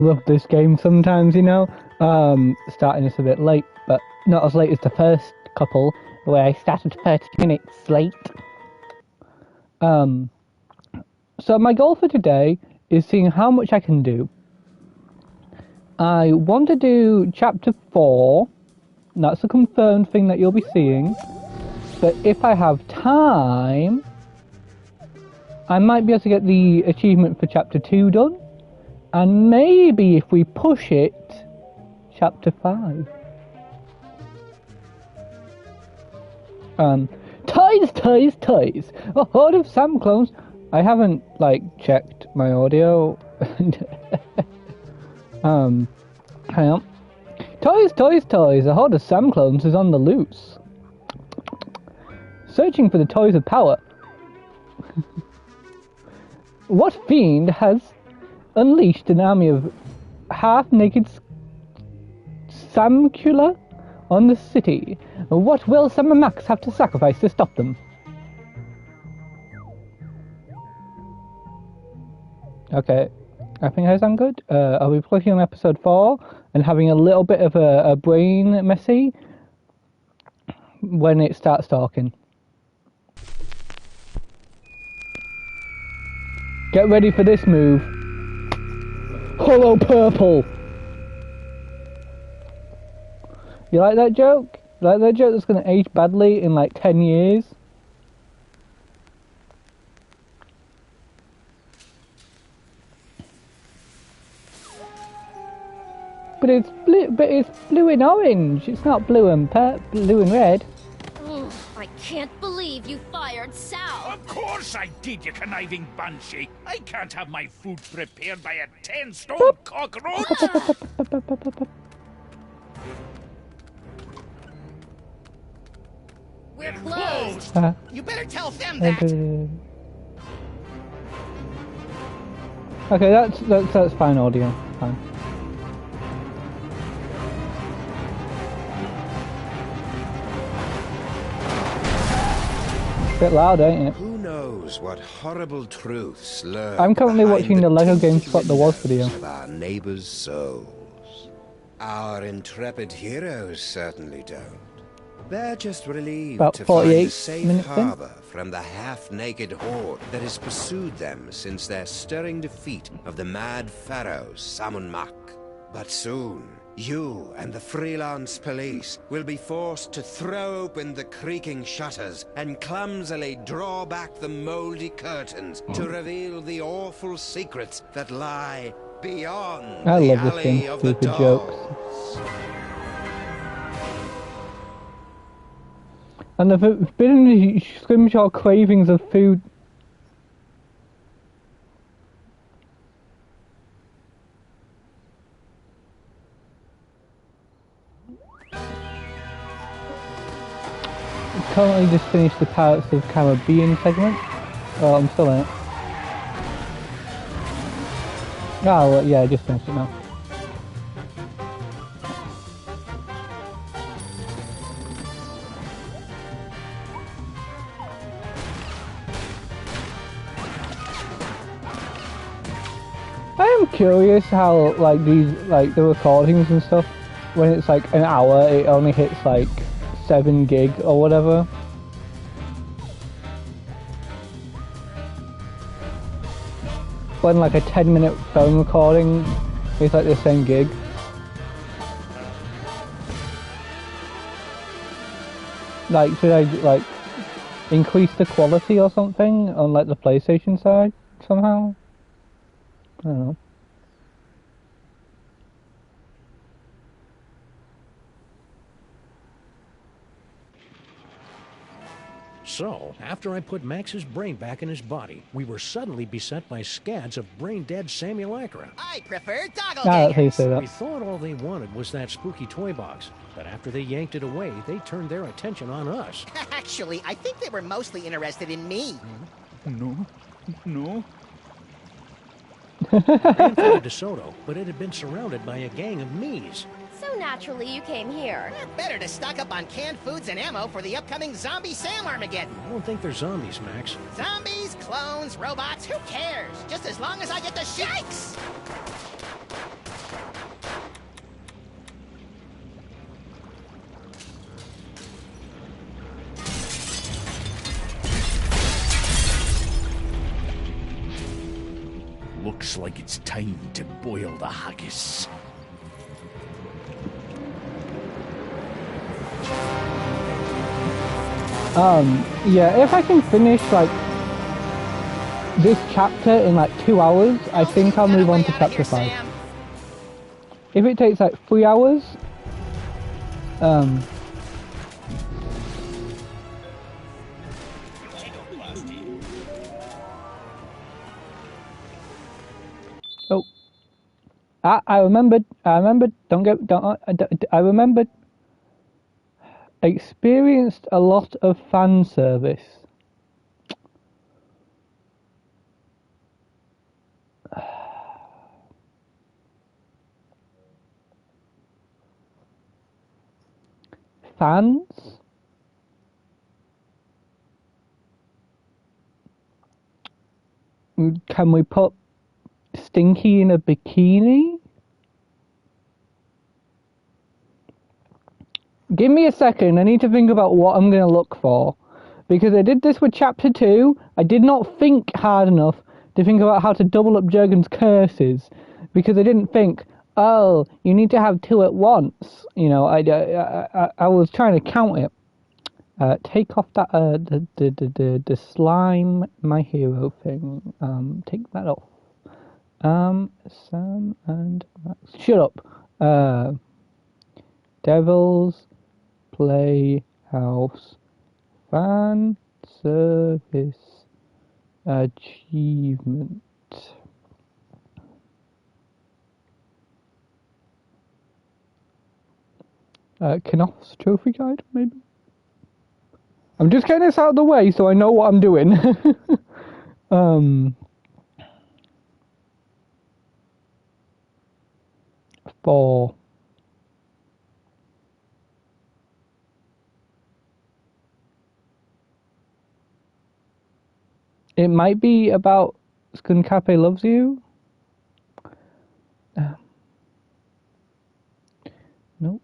love this game sometimes, you know. Starting this a bit late, but not as late as the first couple, where I started 30 minutes late. So my goal for today is seeing how much I can do. I want to do chapter 4. That's a confirmed thing that you'll be seeing. But if I have time, I might be able to get the achievement for chapter 2 done. And maybe if we push it, chapter 5. Toys! A horde of Sam clones. I haven't, checked my audio. Hang on. Toys! A horde of Sam clones is on the loose. Searching for the toys of power. What fiend has unleashed an army of half-naked Samcula on the city? What will samandmax have to sacrifice to stop them? Okay, I think I sound good. I'll be clicking on episode 4 and having a little bit of a brain messy when it starts talking. Get ready for this move. Hollow purple. You like that joke? You like that joke that's going to age badly in 10 years? But it's blue and orange. It's not blue and red. I can't believe you fired Sal. Of course I did, you conniving banshee. I can't have my food prepared by a 10-stone cockroach. We're closed. You better tell them that. Okay, that's fine audio. Fine. Bit loud, ain't it? Who knows what horrible truths lurk. I'm currently watching the Lego Game Spot the Was video. Of our neighbors' souls. Our intrepid heroes certainly don't. They're just relieved About to find 48 a safe minutes in. harbor from the half-naked horde that has pursued them since their stirring defeat of the mad pharaoh samandmax. But soon, you and the freelance police will be forced to throw open the creaking shutters and clumsily draw back the moldy curtains to reveal the awful secrets that lie beyond I the love this alley thing, of the stupid jokes. dolls. And I've been in the scrimshaw cravings of food. Currently just finished the Pirates of the Caribbean segment. Oh, I'm still in it. Oh, well, yeah, I just finished it now. I am curious how, these, the recordings and stuff, when it's an hour, it only hits 7 gig or whatever. When a 10-minute phone recording is the same gig. Should I increase the quality or something on the PlayStation side somehow? I don't know. So, after I put Max's brain back in his body, we were suddenly beset by scads of brain-dead simulacra. I prefer That's how you doggledangers. say that. We thought all they wanted was that spooky toy box, but after they yanked it away, they turned their attention on us. Actually, I think they were mostly interested in me. No. Ran for DeSoto, but it had been surrounded by a gang of me's. So naturally you came here. Better to stock up on canned foods and ammo for the upcoming zombie Sam Armageddon. I don't think they're zombies, Max. Zombies, clones, robots, who cares? Just as long as I get the shikes! Looks like it's time to boil the haggis. Yeah, if I can finish, like, this chapter in, like, 2 hours, I think I'll move on to chapter 5. If it takes, like, 3 hours, oh. I remembered, I remembered. Experienced a lot of fan service. Fans? Can we put Stinky in a bikini? Give me a second, I need to think about what I'm going to look for. Because I did this with chapter 2, I did not think hard enough to think about how to double up Jurgen's curses. Because I didn't think, oh, you need to have 2 at once. You know, I was trying to count it. Take off that, the slime, my hero thing. Take that off. Sam and Max. Shut up. Devil's Playhouse fan service achievement. Knopf's trophy guide, maybe? I'm just getting this out of the way so I know what I'm doing. 4. It might be about Skunkape loves you. Nope.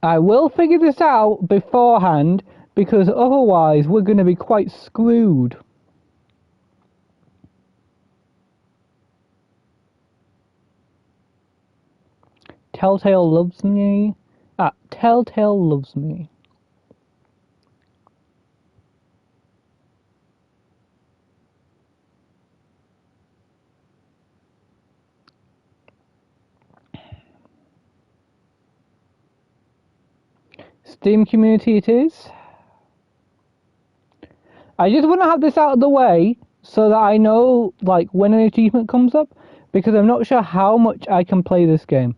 I will figure this out beforehand, because otherwise we're going to be quite screwed. Telltale loves me. Telltale loves me. Steam community it is. I just want to have this out of the way so that I know, like, when an achievement comes up, because I'm not sure how much I can play this game.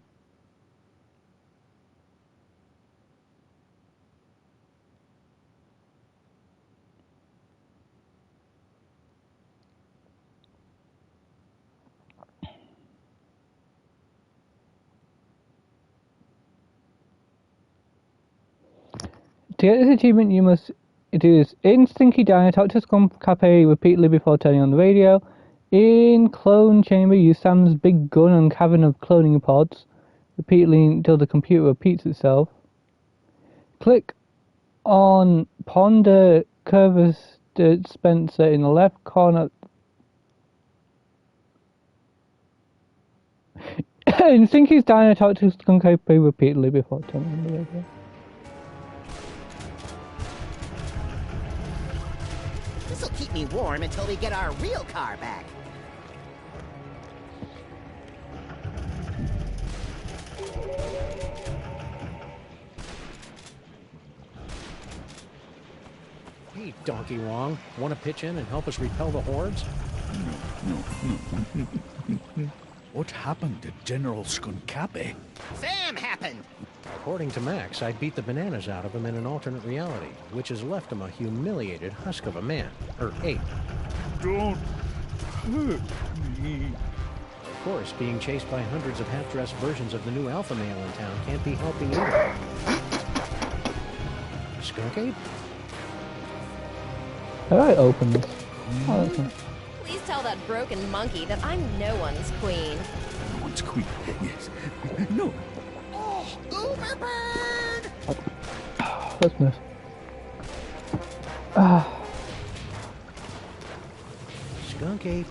To get this achievement, you must do this. In Stinky Diner, talk to Skunkape repeatedly before turning on the radio. In Clone Chamber, use Sam's big gun and cavern of cloning pods repeatedly until the computer repeats itself. Click on Ponder Curvus dispenser in the left corner. In Stinky's Diner, talk to Skunkape repeatedly before turning on the radio. This'll keep me warm until we get our real car back. Hey, Donkey Wong, want to pitch in and help us repel the hordes? No. What happened to General Skunkape? Sam happened. happened? According to Max, I beat the bananas out of him in an alternate reality, which has left him a humiliated husk of a man, or ape. Don't hurt me. Of course, being chased by hundreds of half-dressed versions of the new alpha male in town can't be helping either. Skunk ape? How do I open this? Oh, that's not... Please tell that broken monkey that I'm no one's queen. No one's queen. Yes. No. Oh, Uberbird! Let's miss. Ah, Skunk ape.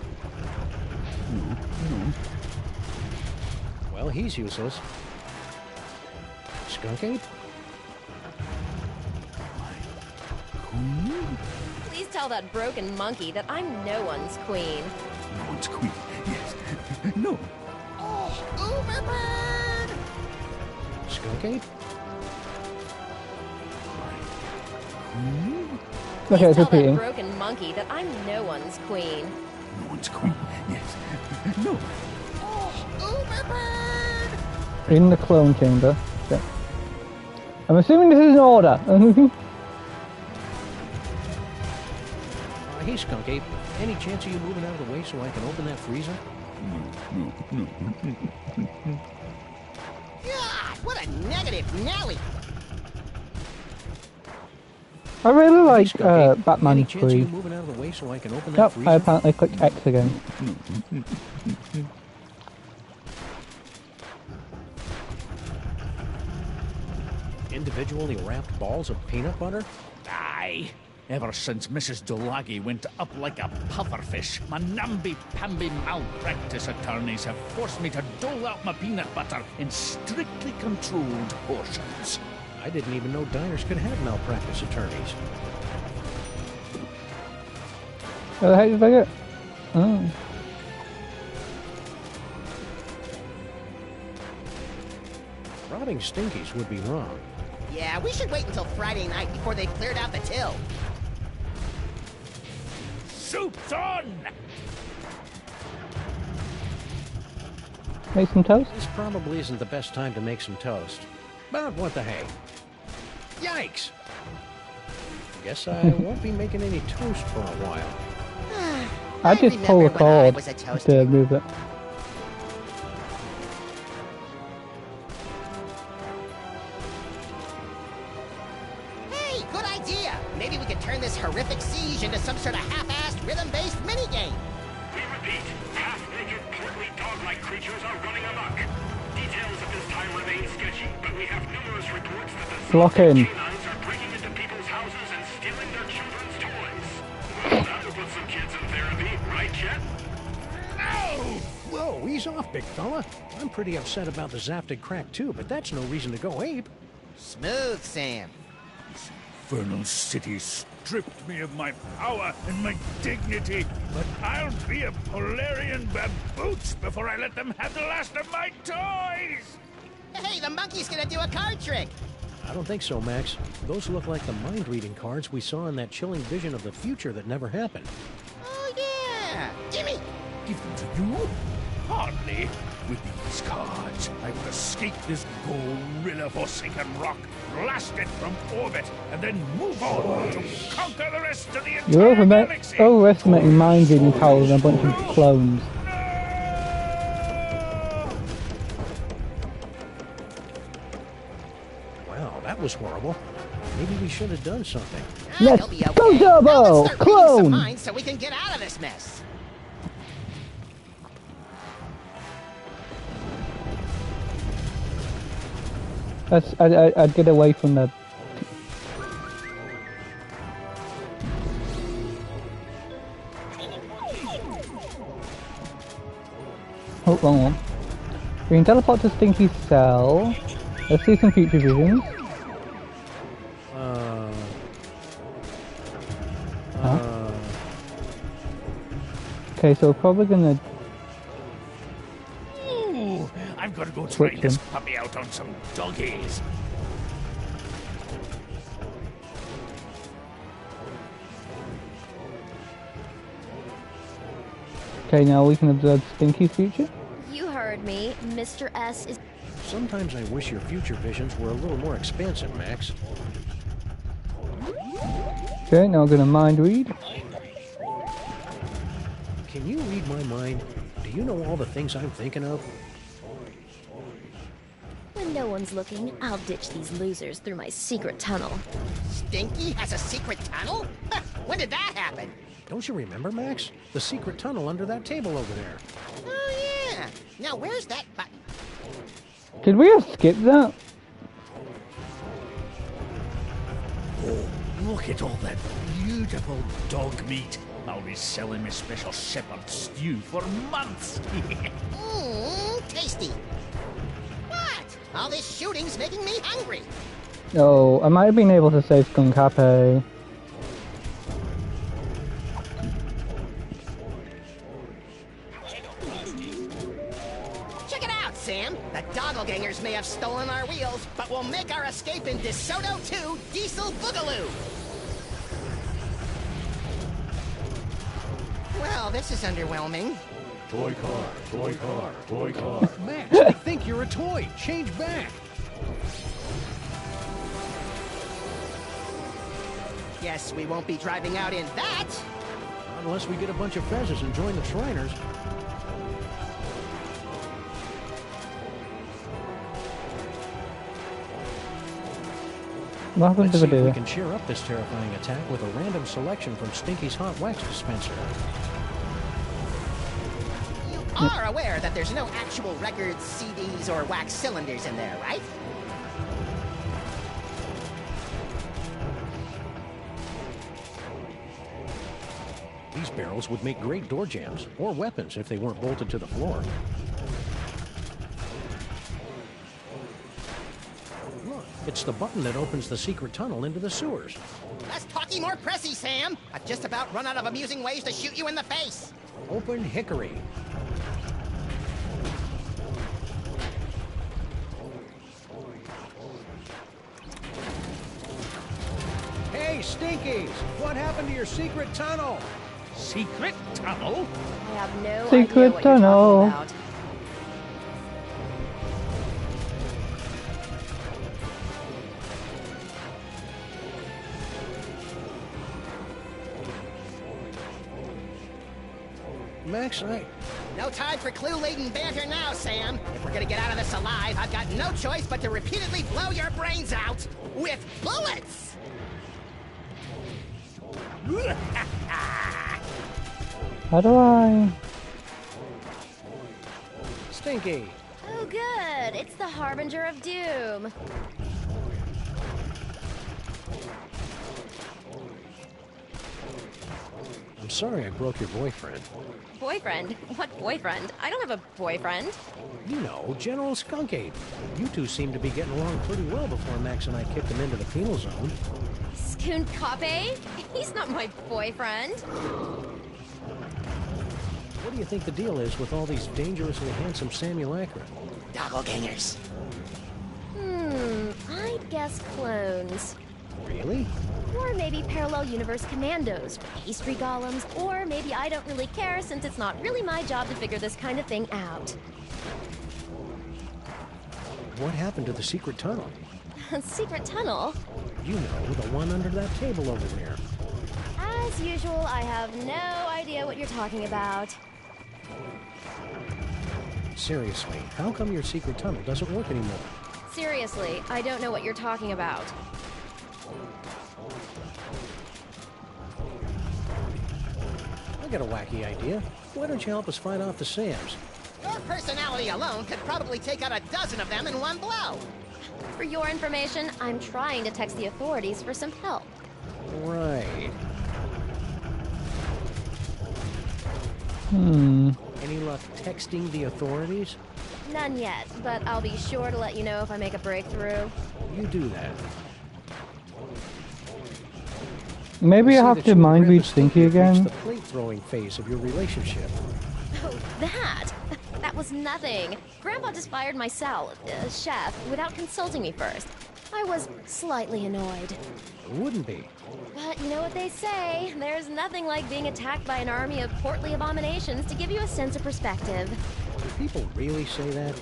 Well, he's useless. Skunk ape? Please tell that broken monkey that I'm no one's queen. No one's queen. Yes. No. Oh, Uberbird! Skunk ape? okay, it's Tell that repeating. broken monkey that I'm no one's queen. No one's queen. Yes. No. Oh, Uberbird! In the clone chamber. Okay. I'm assuming this is an order. Hey, Skunk ape. Any chance of you moving out of the way so I can open that freezer? God, what a negative Nelly! I really like Skunk ape, Batman any chance of you 3. moving out of the way so I can open that Yep, freezer? I apparently clicked X again. Individually wrapped balls of peanut butter? Aye. Ever since Mrs. Dolagi went up like a pufferfish, my namby-pamby malpractice attorneys have forced me to dole out my peanut butter in strictly controlled portions. I didn't even know diners could have malpractice attorneys. Where the heck did I get? Oh. Robbing Stinkies would be wrong. Yeah, we should wait until Friday night before they've cleared out the till. Soup's on! Make some toast? This probably isn't the best time to make some toast. But what the hey? Yikes! Guess I won't be making any toast for a while. I just pull the remember when I cord was a toaster. to move it. Hey, good idea! Maybe we could turn this horrific siege into some sort of half-assed, rhythm-based minigame. We repeat, half-naked, portly dog-like creatures are running amok. Details at this time remain sketchy, but we have numerous reports that the Lock in. canines are breaking into people's houses and stealing their children's toys. Well, that will put some kids in therapy, right, Chet? No! Whoa, ease off, big fella. I'm pretty upset about the Zaptic crack too, but that's no reason to go ape. Smooth, Sam. This infernal city stripped me of my power and my dignity, but I'll be a Polarian baboots before I let them have the last of my toys! Hey, the monkey's gonna do a card trick! I don't think so, Max. Those look like the mind-reading cards we saw in that chilling vision of the future that never happened. Oh, yeah! Gimme! Give them to you? Hardly. With these cards, I will escape this gorilla-forsaken rock, blast it from orbit, and then move on to conquer the rest of the You're entire galaxy! overestimating mind reading powers and a bunch of clones. Wow, that was horrible. Maybe we should have done something. Let's It'll be go, okay. Turbo! Now let's start reading some Clone! minds so we can get out of this mess. I'd get away from the... Oh, wrong one. We can teleport to Stinky's cell. Let's see some future visions. Okay, so we're probably gonna... Ooh, I've got to go try Switch this them. puppy out on some doggies. Okay, now we can observe Stinky's future. You heard me. Mr. S is... Sometimes I wish your future visions were a little more expansive, Max. Okay, now I'm gonna mind read. Can you read my mind? Do you know all the things I'm thinking of? When no one's looking, I'll ditch these losers through my secret tunnel. Stinky has a secret tunnel? Huh, when did that happen? Don't you remember, Max? The secret tunnel under that table over there. Oh, yeah. Now, where's that button? Did we have skipped that? Oh, look at all that beautiful dog meat. I'll be selling my special shepherd stew for months. Mmm, tasty. What? All this shooting's making me hungry. Oh, I might have been able to save Skunk Happy. Check it out, Sam. The doppelgangers may have stolen our wheels, but we'll make our escape in DeSoto 2 Diesel Boogaloo. Well, this is underwhelming. Toy car, toy car, toy car. Max, I think you're a toy. Change back. Guess we won't be driving out in that. Unless we get a bunch of fezzes and join the Shriners. What happens Let's if see I if do? we can cheer up this terrifying attack with a random selection from Stinky's hot wax dispenser. You are aware that there's no actual records, CDs, or wax cylinders in there, right? These barrels would make great door jams, or weapons if they weren't bolted to the floor. Look, it's the button that opens the secret tunnel into the sewers. Less talky, more pressy, Sam. I've just about run out of amusing ways to shoot you in the face. Open hickory. Hey, Stinkies! What happened to your secret tunnel? Secret tunnel? I have no Secret idea what tunnel. you're talking about. Max, No time for clue-laden banter now, Sam. If we're gonna get out of this alive, I've got no choice but to repeatedly blow your brains out with bullets! How do I? Stinky! Oh, good. It's the Harbinger of Doom. I'm sorry I broke your boyfriend. Boyfriend? What boyfriend? I don't have a boyfriend. You know, General Skunkade. You two seem to be getting along pretty well before Max and I kicked him into the penal zone. Skunk Happy? He's not my boyfriend. What do you think the deal is with all these dangerously handsome simulacra? Doppelgangers. I'd guess clones. Really? Or maybe parallel universe commandos, pastry golems, or maybe I don't really care since it's not really my job to figure this kind of thing out. What happened to the secret tunnel? Secret tunnel? You know, the one under that table over there. As usual, I have no idea what you're talking about. Seriously, how come your secret tunnel doesn't work anymore? Seriously, I don't know what you're talking about. I got a wacky idea. Why don't you help us fight off the Sams? Your personality alone could probably take out a dozen of them in one blow. For your information, I'm trying to text the authorities for some help. Right. Any luck texting the authorities? None yet, but I'll be sure to let you know if I make a breakthrough. You do that. Maybe I see have that to you and mind Grandpa read Stinky Stinky have reached again. the plate throwing phase of your relationship. Oh, that? That was nothing. Grandpa just fired my chef, without consulting me first. I was slightly annoyed. It wouldn't be. But you know what they say, there's nothing like being attacked by an army of portly abominations to give you a sense of perspective. Do people really say that?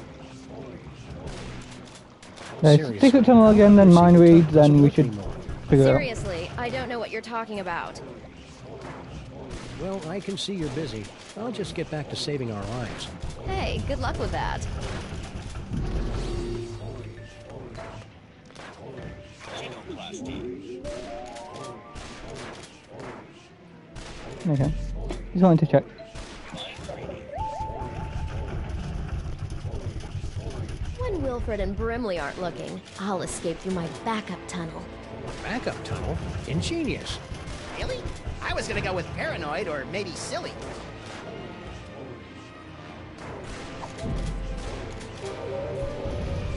Seriously, secret tunnel again, then mind read, then we should figure it out. Seriously, I don't know what you're talking about. Well, I can see you're busy. I'll just get back to saving our lives. Hey, good luck with that. Okay. Just wanted to check. When Wilfred and Brimley aren't looking, I'll escape through my backup tunnel. Backup tunnel? Ingenious. Really? I was gonna go with paranoid or maybe silly.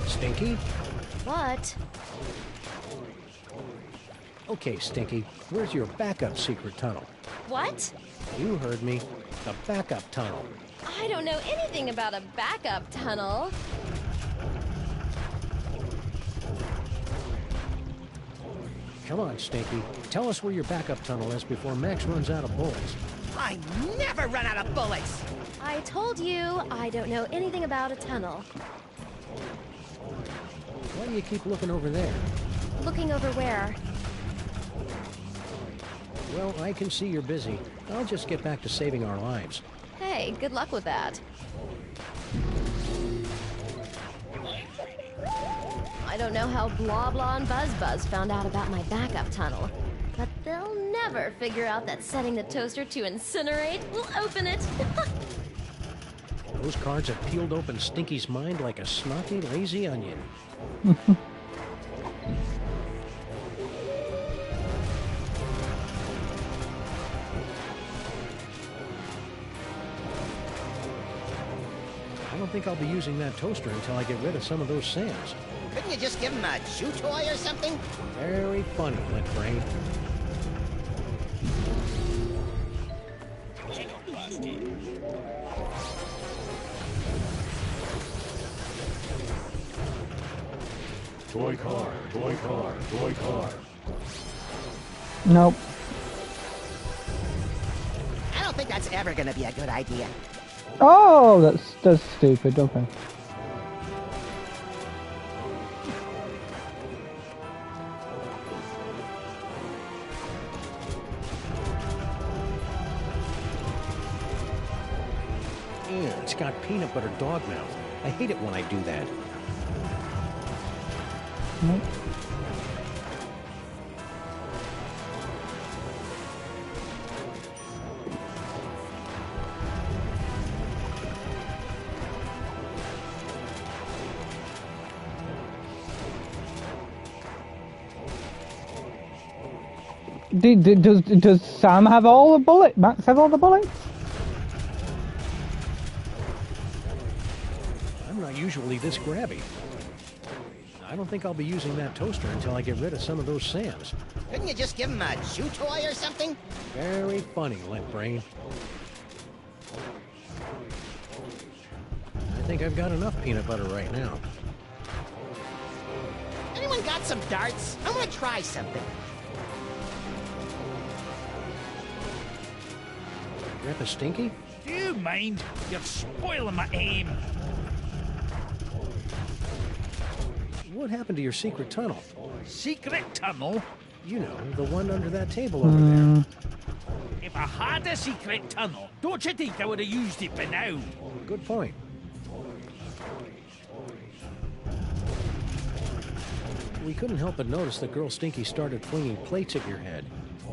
Stinky? What? Okay, Stinky, where's your backup secret tunnel? What? You heard me. The backup tunnel. I don't know anything about a backup tunnel. Come on, Stinky. Tell us where your backup tunnel is before Max runs out of bullets. I never run out of bullets. I told you, I don't know anything about a tunnel. Why do you keep looking over there? Looking over where? Well, I can see you're busy. I'll just get back to saving our lives. Hey, good luck with that. I don't know how Blah Blah and Buzz Buzz found out about my backup tunnel, but they'll never figure out that setting the toaster to incinerate will open it. Those cards have peeled open Stinky's mind like a snotty, lazy onion. I don't think I'll be using that toaster until I get rid of some of those sands. Couldn't you just give him a chew toy or something? Very funny, Lint Brain. Toy car, toy car, toy car. Nope. I don't think that's ever gonna be a good idea. Oh, that's stupid. Okay. Ew, it's got peanut butter dog mouth. I hate it when I do that. Nope. Does Sam have all the bullets? Max have all the bullets? I'm not usually this grabby. I don't think I'll be using that toaster until I get rid of some of those sands. Couldn't you just give him a chew toy or something? Very funny, Lint Brain. I think I've got enough peanut butter right now. Anyone got some darts? I want to try something. Grandpa Stinky? Do you mind? You're spoiling my aim. What happened to your secret tunnel? Secret tunnel? You know, the one under that table over there. If I had a secret tunnel, don't you think I would have used it by now? Good point. We couldn't help but notice that girl Stinky started flinging plates at your head.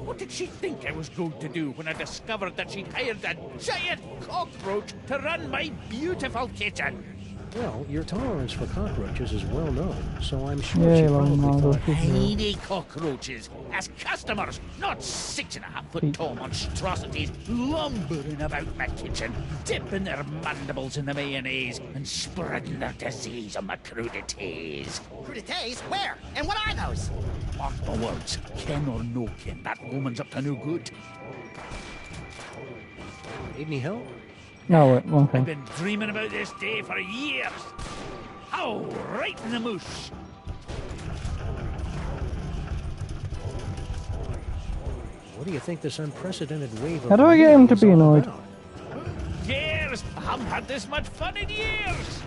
What did she think I was going to do when I discovered that she'd hired a giant cockroach to run my beautiful kitchen? Well, your tolerance for cockroaches is well known, so I'm sure Yeah, she well, probably no, thought... those- Tiny cockroaches as customers, not 6.5-foot tall monstrosities lumbering about my kitchen, dipping their mandibles in the mayonnaise and spreading their disease on my crudités. Crudités? Where? And what are those? Mark my words, ken or no ken, that woman's up to no good. Need any help? No, wait, I've okay. been dreaming about this day for years. Oh, right in the moose. What do you think this unprecedented wave of... How do I get him to is be all annoyed? about? Years! I haven't had this much fun in years!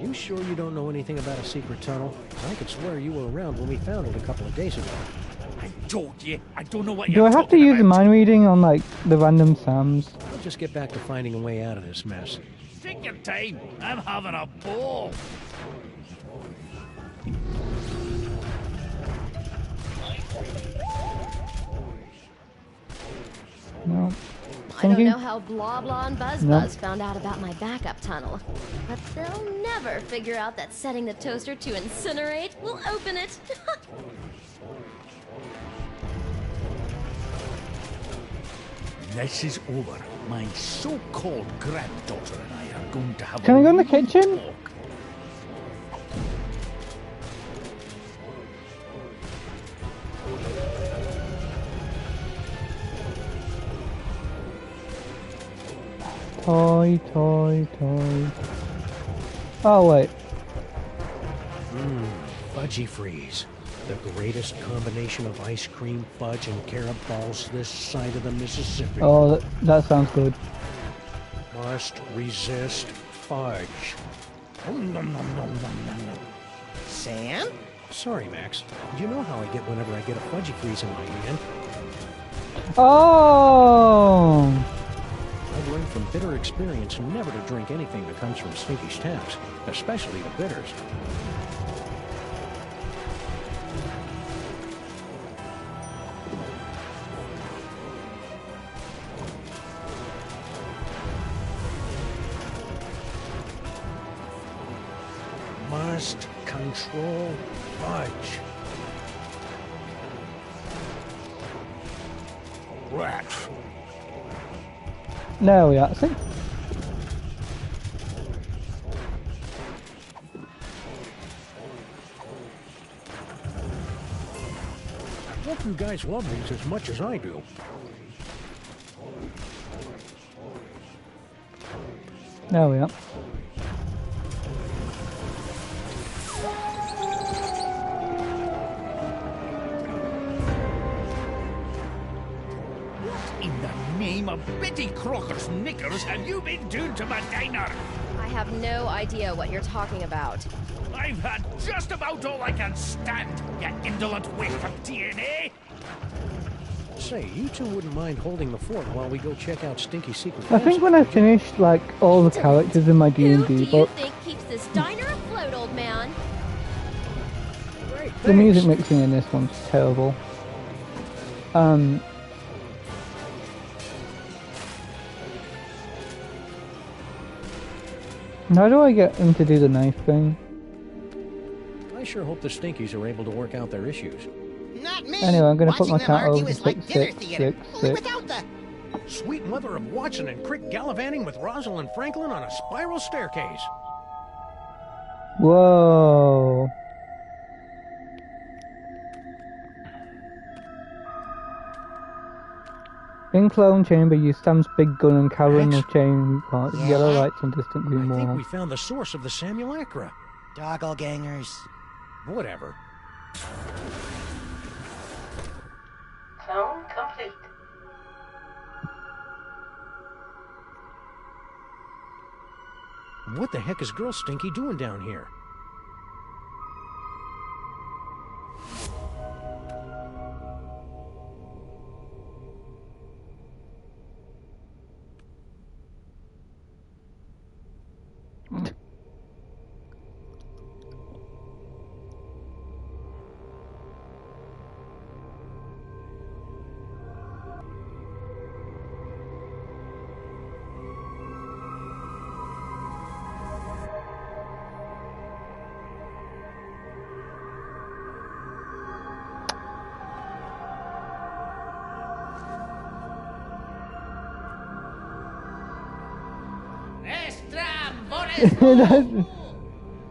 You sure you don't know anything about a secret tunnel? I could swear you were around when we found it a couple of days ago. I told you, I don't know what Do you're I have to talking use about. mind reading on like the random Sams? We'll just get back to finding a way out of this mess. Take your time. I'm having a ball. No. I don't Thinking? know how Blah Blah and Buzz No. Buzz found out about my backup tunnel, but they'll never figure out that setting the toaster to incinerate will open it. This is over. My so-called granddaughter and I are going to have Can I go in the real kitchen? talk. Toy, toy, toy. Oh, wait. Fudgy Freeze. The greatest combination of ice cream, fudge, and carob balls this side of the Mississippi. Oh, that sounds good. Must resist fudge. Nom, nom, nom, nom, nom, nom. Sam? Sorry, Max. You know how I get whenever I get a Fudgy Freeze in my hand. Oh! I've learned from bitter experience never to drink anything that comes from Stinky's taps, especially the bitters. Must control fudge. Rat. There we are. See? Hope you guys love these as much as I do. There we are. In the name of Betty Crocker's knickers have you been doing to my diner? I have no idea what you're talking about. I've had just about all I can stand, you indolent waste of DNA. Say, you two wouldn't mind holding the fort while we go check out Stinky's secret I think when I finished like all the characters in my Who do D&D you book, think keeps this diner afloat, old man? Great, the music thanks. mixing in this one's terrible. How do I get him to do the knife thing? I sure hope the Stinkies are able to work out their issues. Not me. Anyway, I'm gonna put Watching my them cat argue over is to like dinner 6, theater, 6, only 6. without the... Sweet mother of Watson and Crick gallivanting with Rosalind Franklin on a spiral staircase. Whoa. In Clone Chamber, use Sam's big gun and Karen the Max? chain parts, Yeah? yellow lights on distant green I think wall. we found the source of the Samulacra. Doppelgangers. Whatever. Clone complete. What the heck is Girl Stinky doing down here?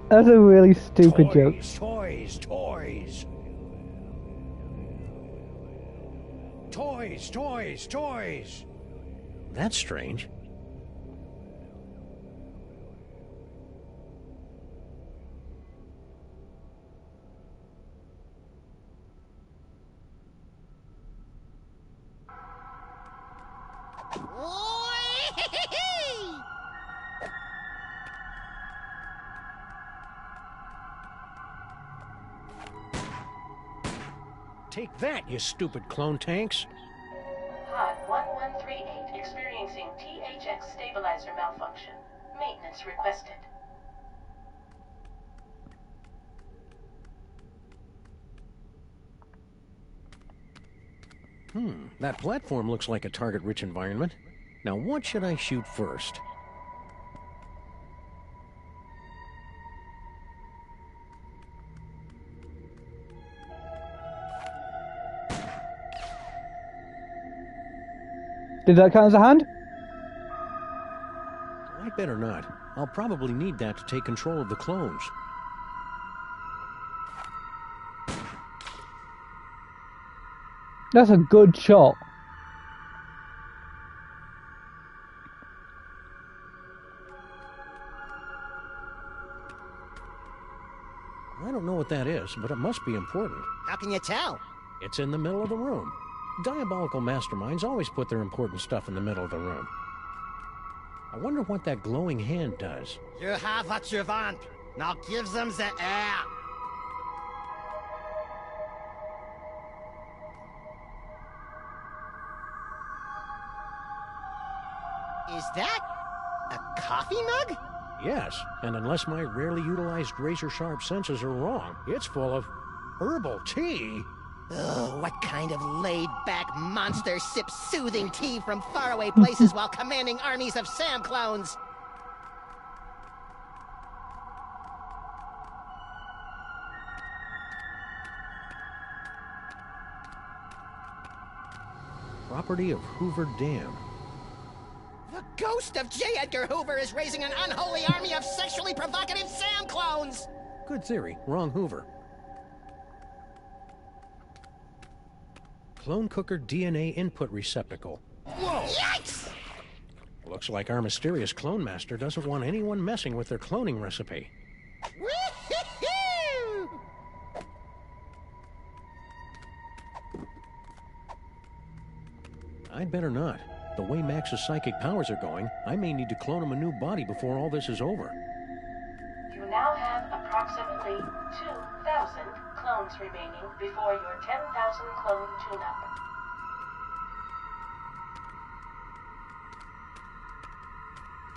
That's a really stupid joke. Toys, toys. Toys, toys, toys. That's strange. Take that, you stupid clone tanks. Pod 1138 experiencing THX stabilizer malfunction. Maintenance requested. That platform looks like a target-rich environment. Now what should I shoot first? Did that count as a hand? I better not. I'll probably need that to take control of the clones. That's a good shot. I don't know what that is, but it must be important. How can you tell? It's in the middle of the room. Diabolical masterminds always put their important stuff in the middle of the room. I wonder what that glowing hand does. You have what you want. Now give them the air. Is that a coffee mug? Yes, and unless my rarely utilized razor-sharp senses are wrong, it's full of herbal tea. Oh, what kind of laid-back monster sips soothing tea from faraway places while commanding armies of Sam clones? Property of Hoover Dam. The ghost of J. Edgar Hoover is raising an unholy army of sexually provocative Sam clones! Good theory. Wrong Hoover. Clone cooker DNA input receptacle. Whoa! Yikes! Looks like our mysterious clone master doesn't want anyone messing with their cloning recipe. Woo-hoo-hoo! I'd better not. The way Max's psychic powers are going, I may need to clone him a new body before all this is over. You now have approximately 2,000 clones remaining before your 10,000 clone tune-up.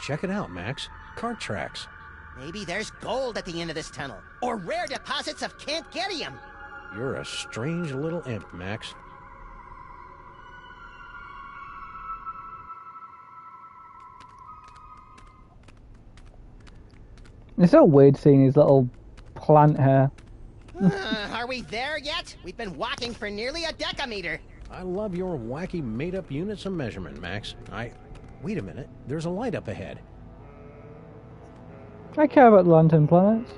Check it out, Max. Cart tracks. Maybe there's gold at the end of this tunnel, or rare deposits of Cantgetium. You're a strange little imp, Max. It's so weird seeing his little plant hair. Are we there yet? We've been walking for nearly a decameter. I love your wacky made-up units of measurement, Max. Wait a minute. There's a light up ahead. I care about lantern planets.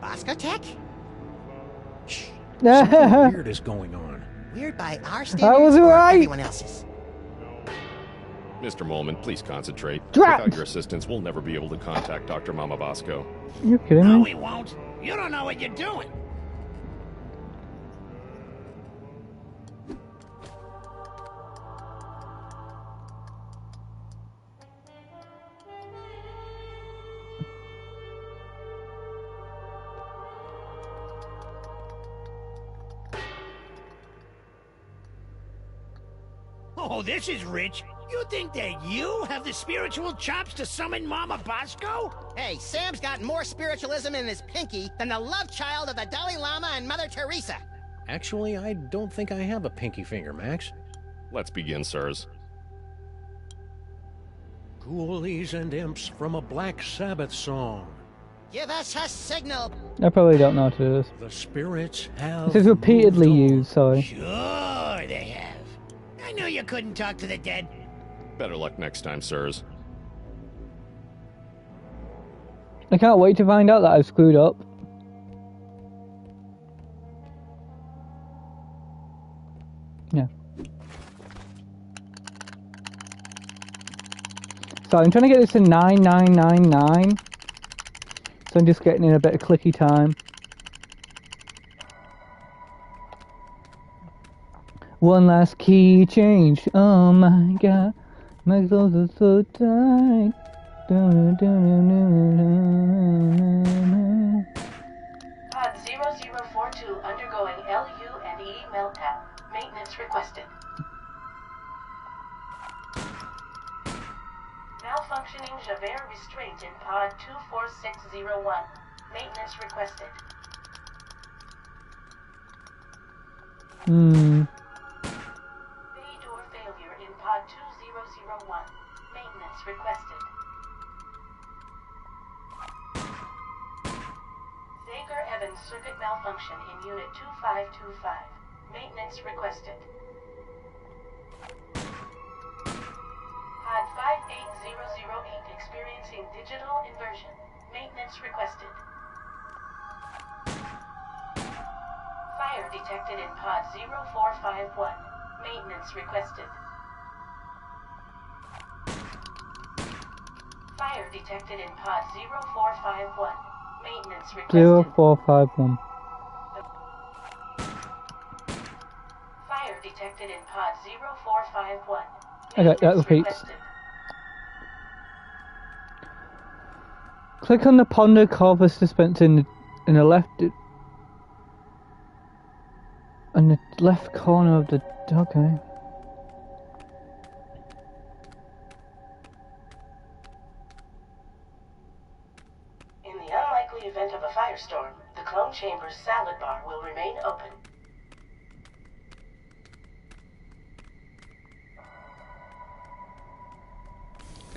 Boscotech? Shh. Something weird is going on. Weird by our I standards was or right. everyone else's? Mr. Molman, please concentrate. Drat! Without your assistance, we'll never be able to contact Dr. Mama Bosco. You're kidding No, me? we won't. You don't know what you're doing. Oh, this is rich. You think that you have the spiritual chops to summon Mama Bosco? Hey, Sam's got more spiritualism in his pinky than the love child of the Dalai Lama and Mother Teresa. Actually, I don't think I have a pinky finger, Max. Let's begin, sirs. Ghoulies and imps from a Black Sabbath song. Give us a signal. I probably don't know how to do this. The spirits have This is repeatedly moved on. used, sorry. Sure they have. I knew you couldn't talk to the dead. Better luck next time, sirs. I can't wait to find out that I've screwed up. Yeah. So I'm trying to get this to 9999. So I'm just getting in a bit of clicky time. One last key change. Oh my god. My clothes are so tight. Pod 0042 undergoing LU and E meltdown. Maintenance requested. Malfunctioning Javert restraint in pod 24601. Maintenance requested. Bay door failure in pod 2001. Maintenance requested. Zager-Evans circuit malfunction in unit 2525. Maintenance requested. Pod 58008 experiencing digital inversion. Maintenance requested. Fire detected in pod 0451. Maintenance requested. Fire detected in pod 0451. Maintenance requested. 0451. Fire detected in pod 0451. Okay, that repeats. Requested. Click on the Ponder Corpus dispenser in the left corner of the. Okay. In the unlikely event of a firestorm, the clone chamber's salad bar will remain open.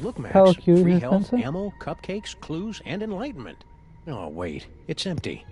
Look, Max. Power cue, Free Miss health, Spencer? ammo, cupcakes, clues, and enlightenment. Oh, wait. It's empty.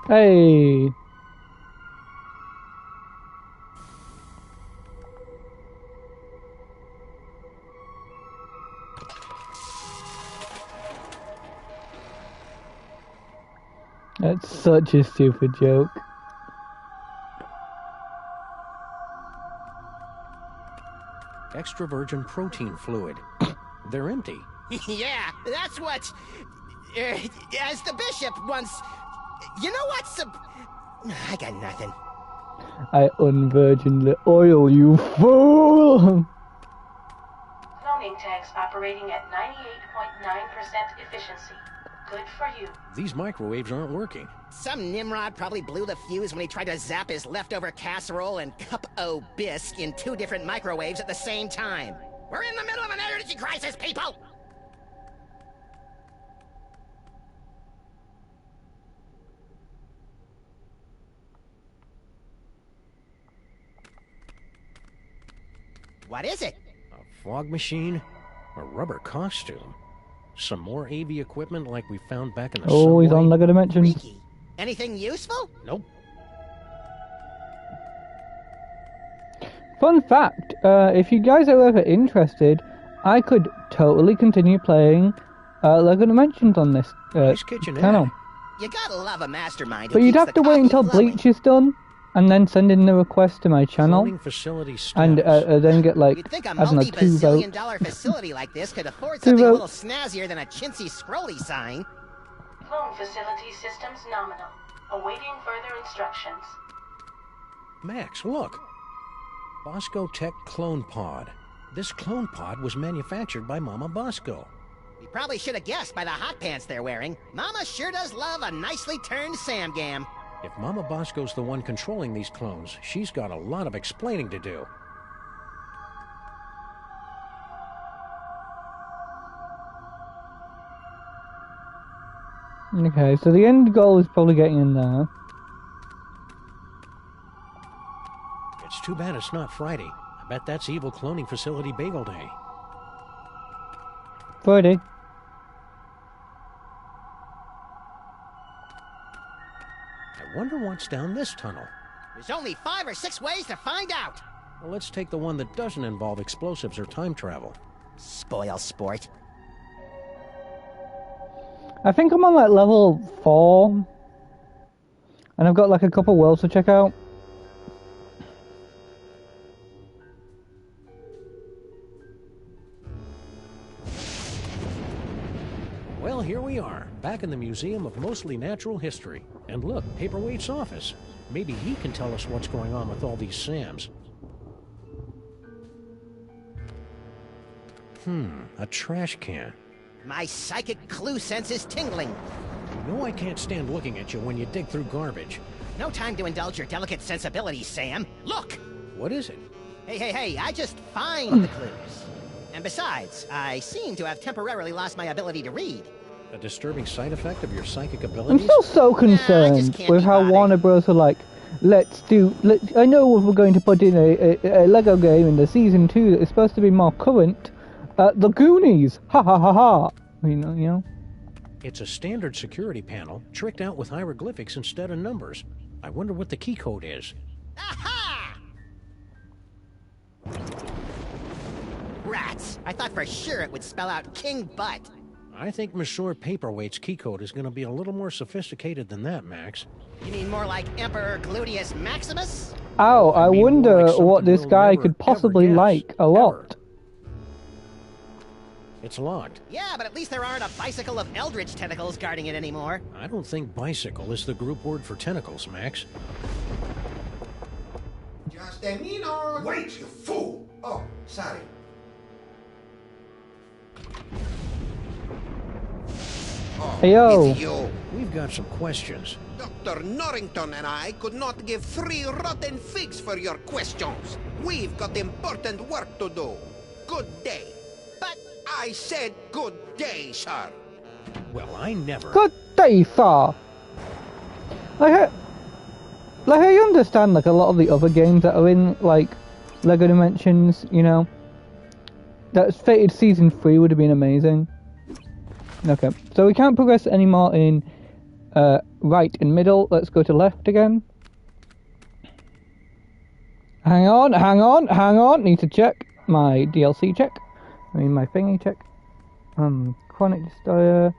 Hey. That's such a stupid joke. Extra virgin protein fluid. They're empty. Yeah, that's what... as the bishop once... You know what's... I got nothing. I unvirgin the oil, you fool! Cloning tanks operating at 98.9% efficiency. Good for you. These microwaves aren't working. Some Nimrod probably blew the fuse when he tried to zap his leftover casserole and cup o' bisque in 2 different microwaves at the same time. We're in the middle of an energy crisis, people! What is it? A fog machine, a rubber costume, some more AV equipment like we found back in the Oh, subway. he's on Lego Dimensions. Freaky. Anything useful? Nope. Fun fact, if you guys are ever interested, I could totally continue playing Lego Dimensions on this Nice kitchenette. channel. You gotta love a mastermind who But you'd keeps have to the wait coffee until flowing. Bleach is done, and then send in the request to my channel, Cloning facility and status. then get like, You'd think a I don't know, 2 votes. multi-bazillion-dollar facility like this could afford 2 something a little votes. snazzier than a chintzy scrolly sign. Clone facility systems nominal. Awaiting further instructions. Max, look. Bosco Tech Clone Pod. This clone pod was manufactured by Mama Bosco. You probably should have guessed by the hot pants they're wearing. Mama sure does love a nicely turned Samgam. If Mama Bosco's the one controlling these clones, she's got a lot of explaining to do. Okay, so the end goal is probably getting in there. It's too bad it's not Friday. I bet that's Evil Cloning Facility Bagel Day. Friday. I wonder what's down this tunnel. There's only 5 or 6 ways to find out. Well, let's take the one that doesn't involve explosives or time travel. Spoil sport. I think I'm on like level 4. And I've got like a couple worlds to check out. Well, here we are, back in the Museum of Mostly Natural History. And look, Paperweight's office. Maybe he can tell us what's going on with all these SAMs. A trash can. My psychic clue sense is tingling. You know I can't stand looking at you when you dig through garbage. No time to indulge your delicate sensibilities, Sam. Look! What is it? Hey, I just find the clues. And besides, I seem to have temporarily lost my ability to read. A disturbing side effect of your psychic I'm abilities? still so concerned can't with be how bothered. Warner Bros. Are like, I know we're going to put in a Lego game in the season 2 that is supposed to be more current. The Goonies! Ha ha ha ha! You know? It's a standard security panel, tricked out with hieroglyphics instead of numbers. I wonder what the key code is. Aha! Rats! I thought for sure it would spell out King Butt. I think Monsieur Paperweight's key code is going to be a little more sophisticated than that, Max. You mean more like Emperor Gluteus Maximus? Ow, I mean, more wonder like what something this we'll guy never, could possibly ever guess. like a lot. It's locked. Yeah, but at least there aren't a bicycle of eldritch tentacles guarding it anymore. I don't think bicycle is the group word for tentacles, Max. Just a minute. Wait, you fool! Oh, sorry. Oh, Hey, yo. it's you. We've got some questions. Dr. Norrington and I could not give 3 rotten figs for your questions. We've got important work to do. Good day. But I said good day, sir. Well, I never... Good day, sir. I understand like a lot of the other games that are in like Lego Dimensions, you know. That Fated Season 3 would have been amazing. Okay, so we can't progress anymore in right and middle. Let's go to left again. Hang on. Need to check my DLC check. I mean my thingy check. Chronic Destroyer.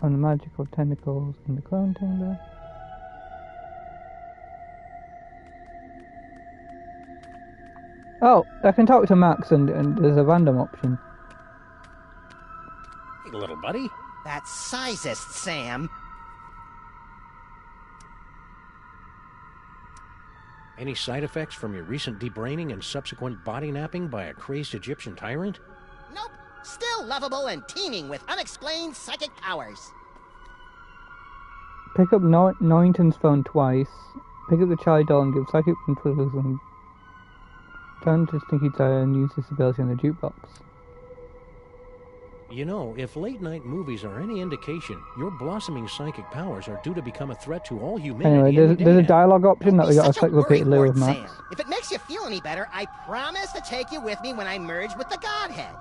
On the magical tentacles in the clone chamber. Oh, I can talk to Max and there's a random option. Hey, little buddy. that's sizest, Sam. Any side effects from your recent debraining and subsequent body napping by a crazed Egyptian tyrant? Nope. Still lovable and teeming with unexplained psychic powers. Pick up Norrington's phone twice. Pick up the Charlie doll and give psychic controllers and turn to Stinky Tire and use this ability on the jukebox. You know, if late-night movies are any indication, your blossoming psychic powers are due to become a threat to all humanity. Anyway, there's a dialogue option that we got to Such click repeatedly with Sam. Max. If it makes you feel any better, I promise to take you with me when I merge with the Godhead.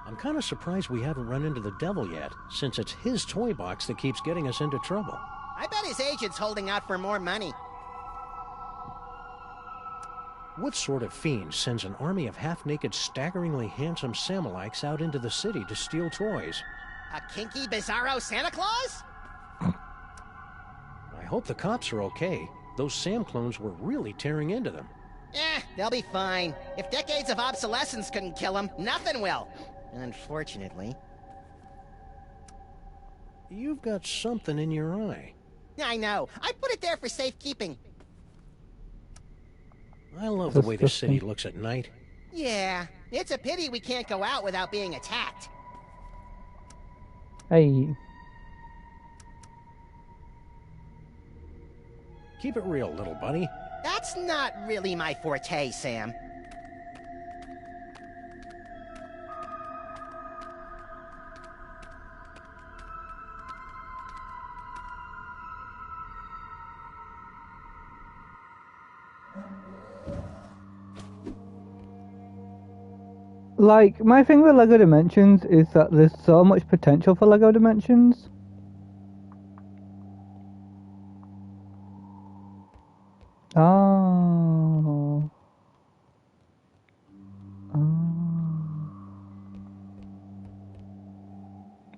I'm kind of surprised we haven't run into the devil yet, since it's his toy box that keeps getting us into trouble. I bet his agent's holding out for more money. What sort of fiend sends an army of half-naked, staggeringly handsome Samalites out into the city to steal toys? A kinky, bizarro Santa Claus? I hope the cops are okay. Those Sam clones were really tearing into them. They'll be fine. If decades of obsolescence couldn't kill them, nothing will. Unfortunately. You've got something in your eye. I know. I put it there for safekeeping. I love the way the city looks at night. Yeah, it's a pity we can't go out without being attacked. Hey. Keep it real, little buddy. That's not really my forte, Sam. Like, my thing with LEGO Dimensions is that there's so much potential for LEGO Dimensions.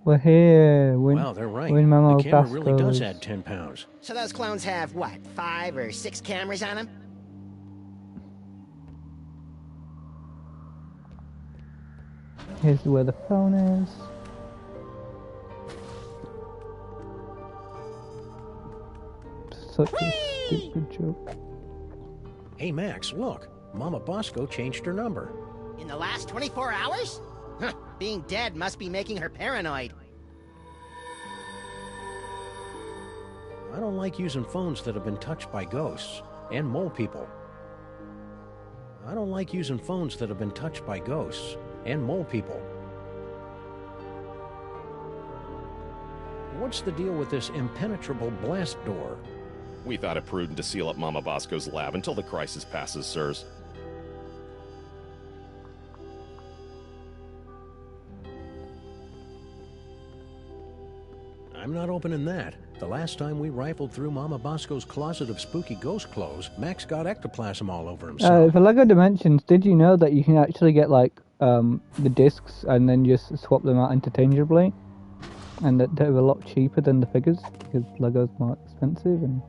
We're here. Wow, they're right. We're in Mama The camera really does Basco's. add 10 pounds. So those clones have, what, 5 or 6 cameras on them? Here's where the phone is. Such a stupid joke. Hey, Max, look. Mama Bosco changed her number. In the last 24 hours? Huh, being dead must be making her paranoid. I don't like using phones that have been touched by ghosts and mole people. I don't like using phones that have been touched by ghosts and mole people. What's the deal with this impenetrable blast door? We thought it prudent to seal up Mama Bosco's lab until the crisis passes, sirs. I'm not opening that. The last time we rifled through Mama Bosco's closet of spooky ghost clothes, Max got ectoplasm all over himself. For LEGO Dimensions, did you know that you can actually get like the discs and then just swap them out interchangeably, and that they're a lot cheaper than the figures because Lego's more expensive and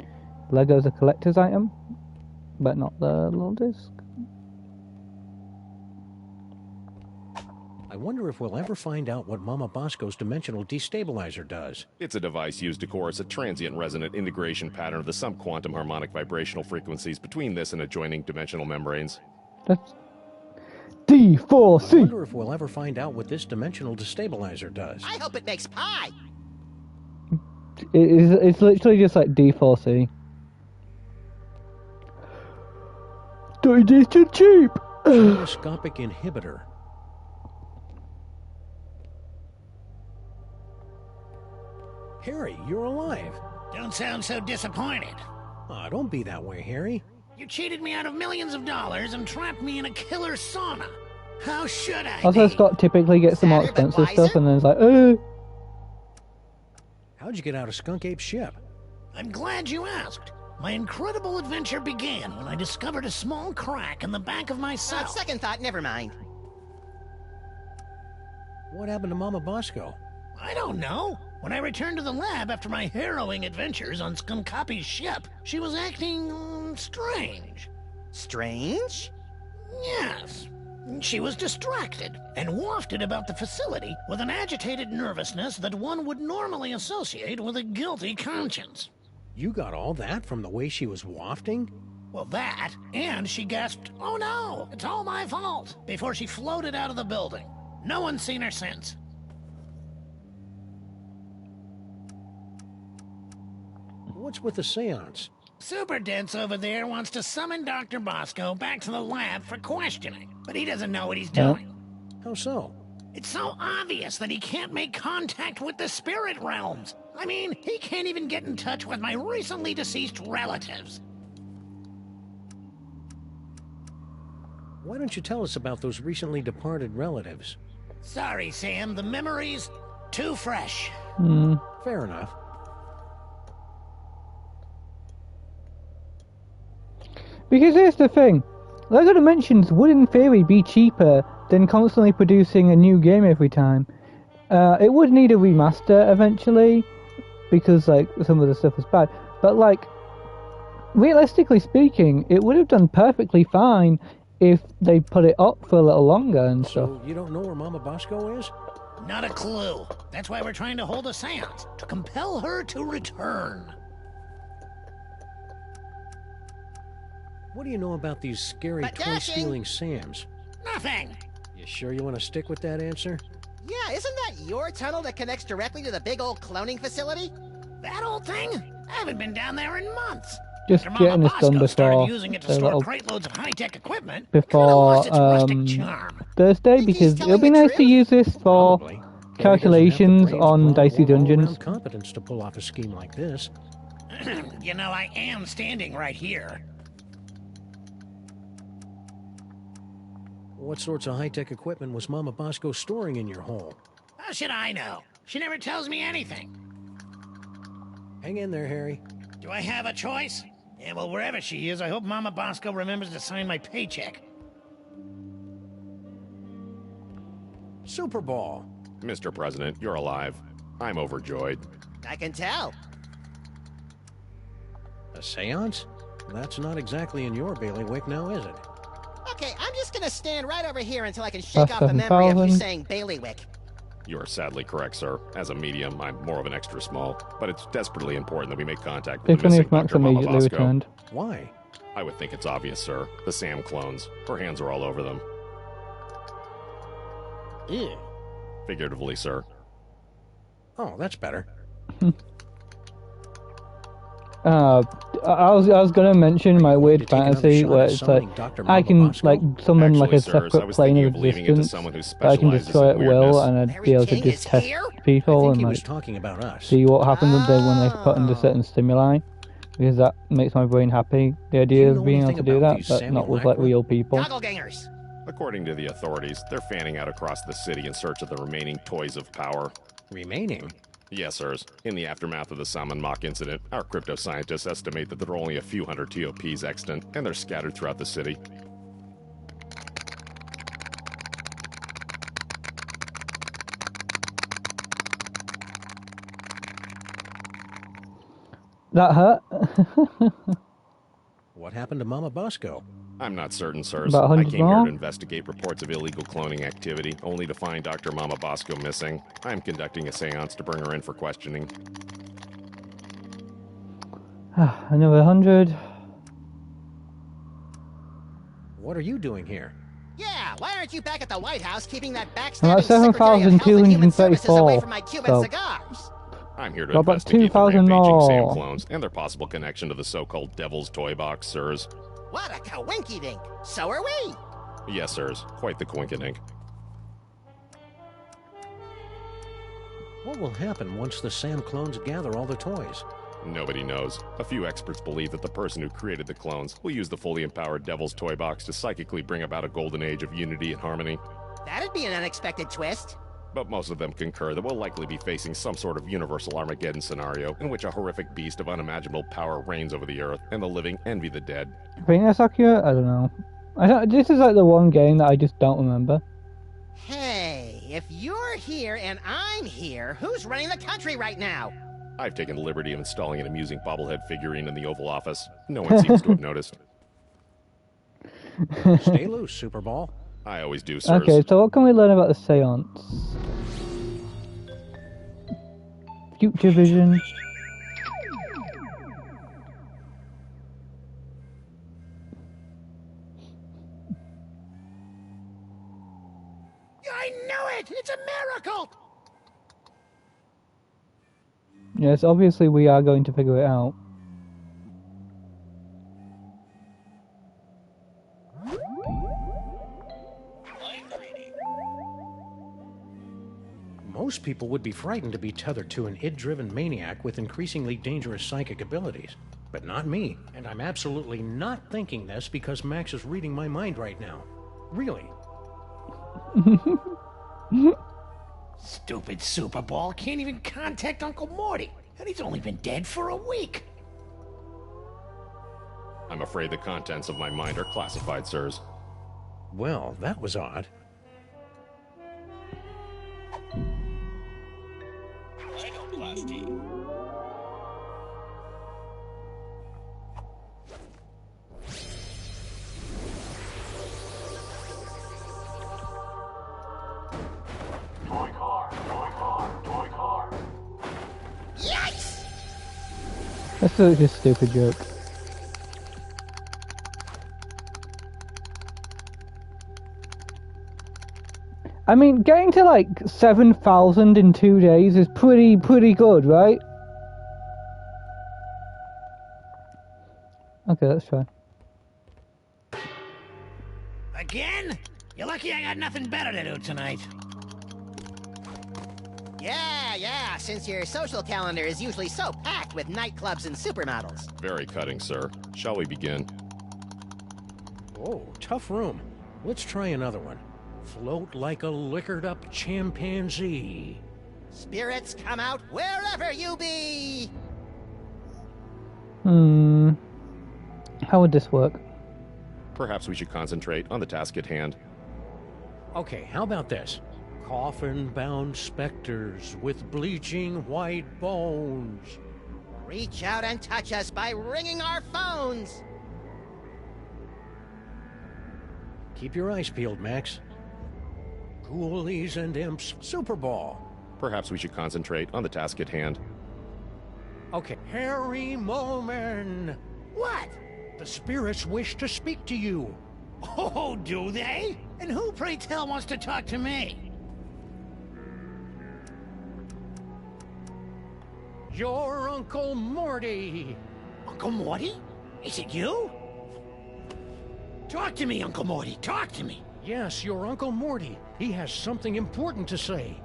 Lego's a collector's item, but not the little disc. I wonder if we'll ever find out what Mama Bosco's dimensional destabilizer does. It's a device used to coerce a transient resonant integration pattern of the subquantum harmonic vibrational frequencies between this and adjoining dimensional membranes. That's I D4C. wonder if we'll ever find out what this dimensional destabilizer does. I hope it makes pie. It's literally just like D4C. Digestion cheap. Stereoscopic inhibitor. Harry, you're alive. Don't sound so disappointed. Aw, don't be that way, Harry. You cheated me out of millions of dollars and trapped me in a killer sauna. How should I Also, be? Scott typically gets the more Sadder but expensive stuff, wiser? and then it's like, How'd you get out of Skunk Ape's ship? I'm glad you asked. My incredible adventure began when I discovered a small crack in the back of my On cell. second thought, never mind. What happened to Mama Bosco? I don't know. When I returned to the lab after my harrowing adventures on Skunkapi's ship, she was acting strange. Strange? Yes. She was distracted and wafted about the facility with an agitated nervousness that one would normally associate with a guilty conscience. You got all that from the way she was wafting? Well, that, and she gasped, "Oh no, it's all my fault," before she floated out of the building. No one's seen her since. What's with the seance? Super Dense over there wants to summon Dr. Bosco back to the lab for questioning, but he doesn't know what he's doing. How so? It's so obvious that he can't make contact with the spirit realms. I mean, he can't even get in touch with my recently deceased relatives. Why don't you tell us about those recently departed relatives? Sorry, Sam, the memory's too fresh. Fair enough. because here's the thing, LEGO Dimensions would in theory be cheaper than constantly producing a new game every time. It would need a remaster eventually, because like some of the stuff was bad, but like realistically speaking, it would have done perfectly fine if they put it up for a little longer and stuff. So you don't know where Mama Bosco is? Not a clue. That's why we're trying to hold a seance, to compel her to return. What do you know about these scary But toy-stealing Sams? Nothing. You sure you want to stick with that answer? Yeah, isn't that your tunnel that connects directly to the big old cloning facility? That old thing? I haven't been down there in months. Just After Mama getting this done Bosco started before using it to the store little- crate loads of high-tech equipment, before kinda lost its rustic charm. Thursday, Think he's because telling it'll be the nice to truth? use this for Probably. Harry doesn't have the calculations brains, on brawn, Dicey or all-around Dungeons. competence to pull off a scheme like this. You know, I am standing right here. What sorts of high-tech equipment was Mama Bosco storing in your hole? How should I know? She never tells me anything. Hang in there, Harry. Do I have a choice? Yeah, well, wherever she is, I hope Mama Bosco remembers to sign my paycheck. Super Ball. Mr. President, you're alive. I'm overjoyed. I can tell. A seance? That's not exactly in your bailiwick now, is it? Okay, I'm just gonna stand right over here until I can shake That's off the memory of you 7,000. saying bailiwick. You are sadly correct, sir. As a medium, I'm more of an extra small, but it's desperately important that we make contact with If the only missing if Max Dr. Mama immediately Bosco. returned. Why? I would think it's obvious, sir. The Sam clones. Her hands are all over them. Ew. Figuratively, sir. Oh, that's better. I was gonna mention my weird to take another fantasy shot where at it's like summoning Dr. I can Mama like summon like a Actually, sirs, I separate was plane thinking of of leaving it to existence someone who that I can specializes destroy in at will, weirdness. and I'd Larry be able to King just is test here? I people think and he like was talking about us. see what happens when they put under certain stimuli, because that makes my brain happy. The idea of being able to do that, but not with like real people. Goggle-gangers. According to the authorities, they're fanning out across the city in search of the remaining toys of power. Remaining? Yes, sirs. In the aftermath of the samandmax incident, our crypto scientists estimate that there are only a few hundred TOPs extant, and they're scattered throughout the city. That hurt. What happened to Mama Bosco? I'm not certain, sirs. About I 100 came here more? to investigate reports of illegal cloning activity, only to find Dr. Mama Bosco missing. I'm conducting a seance to bring her in for questioning. Another 100. What are you doing here? Yeah, why aren't you back at the White House keeping that I'm backstabbing at Secretary of Health and Human Services away 7,234. from my Cuban So cigars? I'm here to Got about investigate the 2,000 rampaging Sam more. clones and their possible connection to the so-called Devil's Toy Box, sirs. What a coinky-dink. So are we. Yes, sirs. Quite the coinkydink. What will happen once the Sam clones gather all the toys? Nobody knows. A few experts believe that the person who created the clones will use the fully empowered Devil's Toy Box to psychically bring about a golden age of unity and harmony. That'd be an unexpected twist. But most of them concur that we'll likely be facing some sort of universal Armageddon scenario in which a horrific beast of unimaginable power reigns over the earth and the living envy the dead. I think that's accurate. I don't know. This is like the one game that I just don't remember. Hey, if you're here and I'm here, who's running the country right now? I've taken the liberty of installing an amusing bobblehead figurine in the Oval Office. No one seems to have noticed. Stay loose, Super Ball. I always do, sirs. Okay, so what can we learn about the seance? Future vision. I knew it! It's a miracle! Yes, obviously we are going to figure it out. Most people would be frightened to be tethered to an id-driven maniac with increasingly dangerous psychic abilities. But not me. And I'm absolutely not thinking this because Max is reading my mind right now. Really. Stupid Super Ball can't even contact Uncle Morty, and he's only been dead for a week. I'm afraid the contents of my mind are classified, sirs. Well, that was odd. Toy car, toy car, toy car. Yikes! That's such a stupid joke. I mean, getting to like 7,000 in 2 days is pretty good, right? Okay, let's try. Again? You're lucky I got nothing better to do tonight. Yeah, since your social calendar is usually so packed with nightclubs and supermodels. Very cutting, sir. Shall we begin? Oh, tough room. Let's try another one. Float like a liquored-up chimpanzee. Spirits come out wherever you be! How would this work? Perhaps we should concentrate on the task at hand. Okay, how about this? Coffin-bound specters with bleaching white bones. Reach out and touch us by ringing our phones! Keep your eyes peeled, Max. Ghoulies and Imps Super Ball. Perhaps we should concentrate on the task at hand. Okay, Harry Molman. What? The spirits wish to speak to you. Oh, do they? And who, pray tell, wants to talk to me? Your Uncle Morty. Uncle Morty? Is it you? Talk to me, Uncle Morty. Talk to me. Yes, your Uncle Morty. He has something important to say.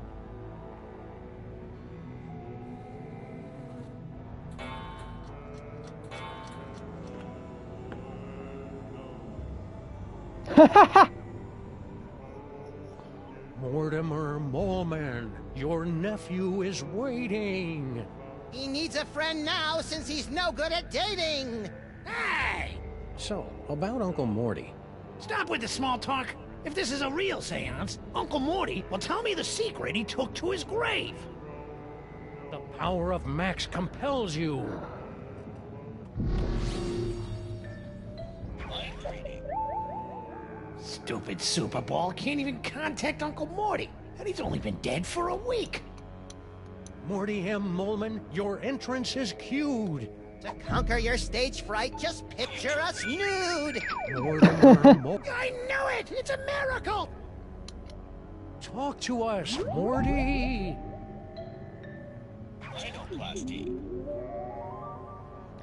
Mortimer Moleman, your nephew is waiting. He needs a friend now since he's no good at dating! Hey! So, about Uncle Morty. Stop with the small talk. If this is a real seance, Uncle Morty will tell me the secret he took to his grave. The power of Max compels you. Stupid Super Ball can't even contact Uncle Morty, and he's only been dead for a week. Morty M. Molman, your entrance is cued. To conquer your stage fright, just picture us nude! Mortimer Mo- I knew it! It's a miracle! Talk to us, Morty!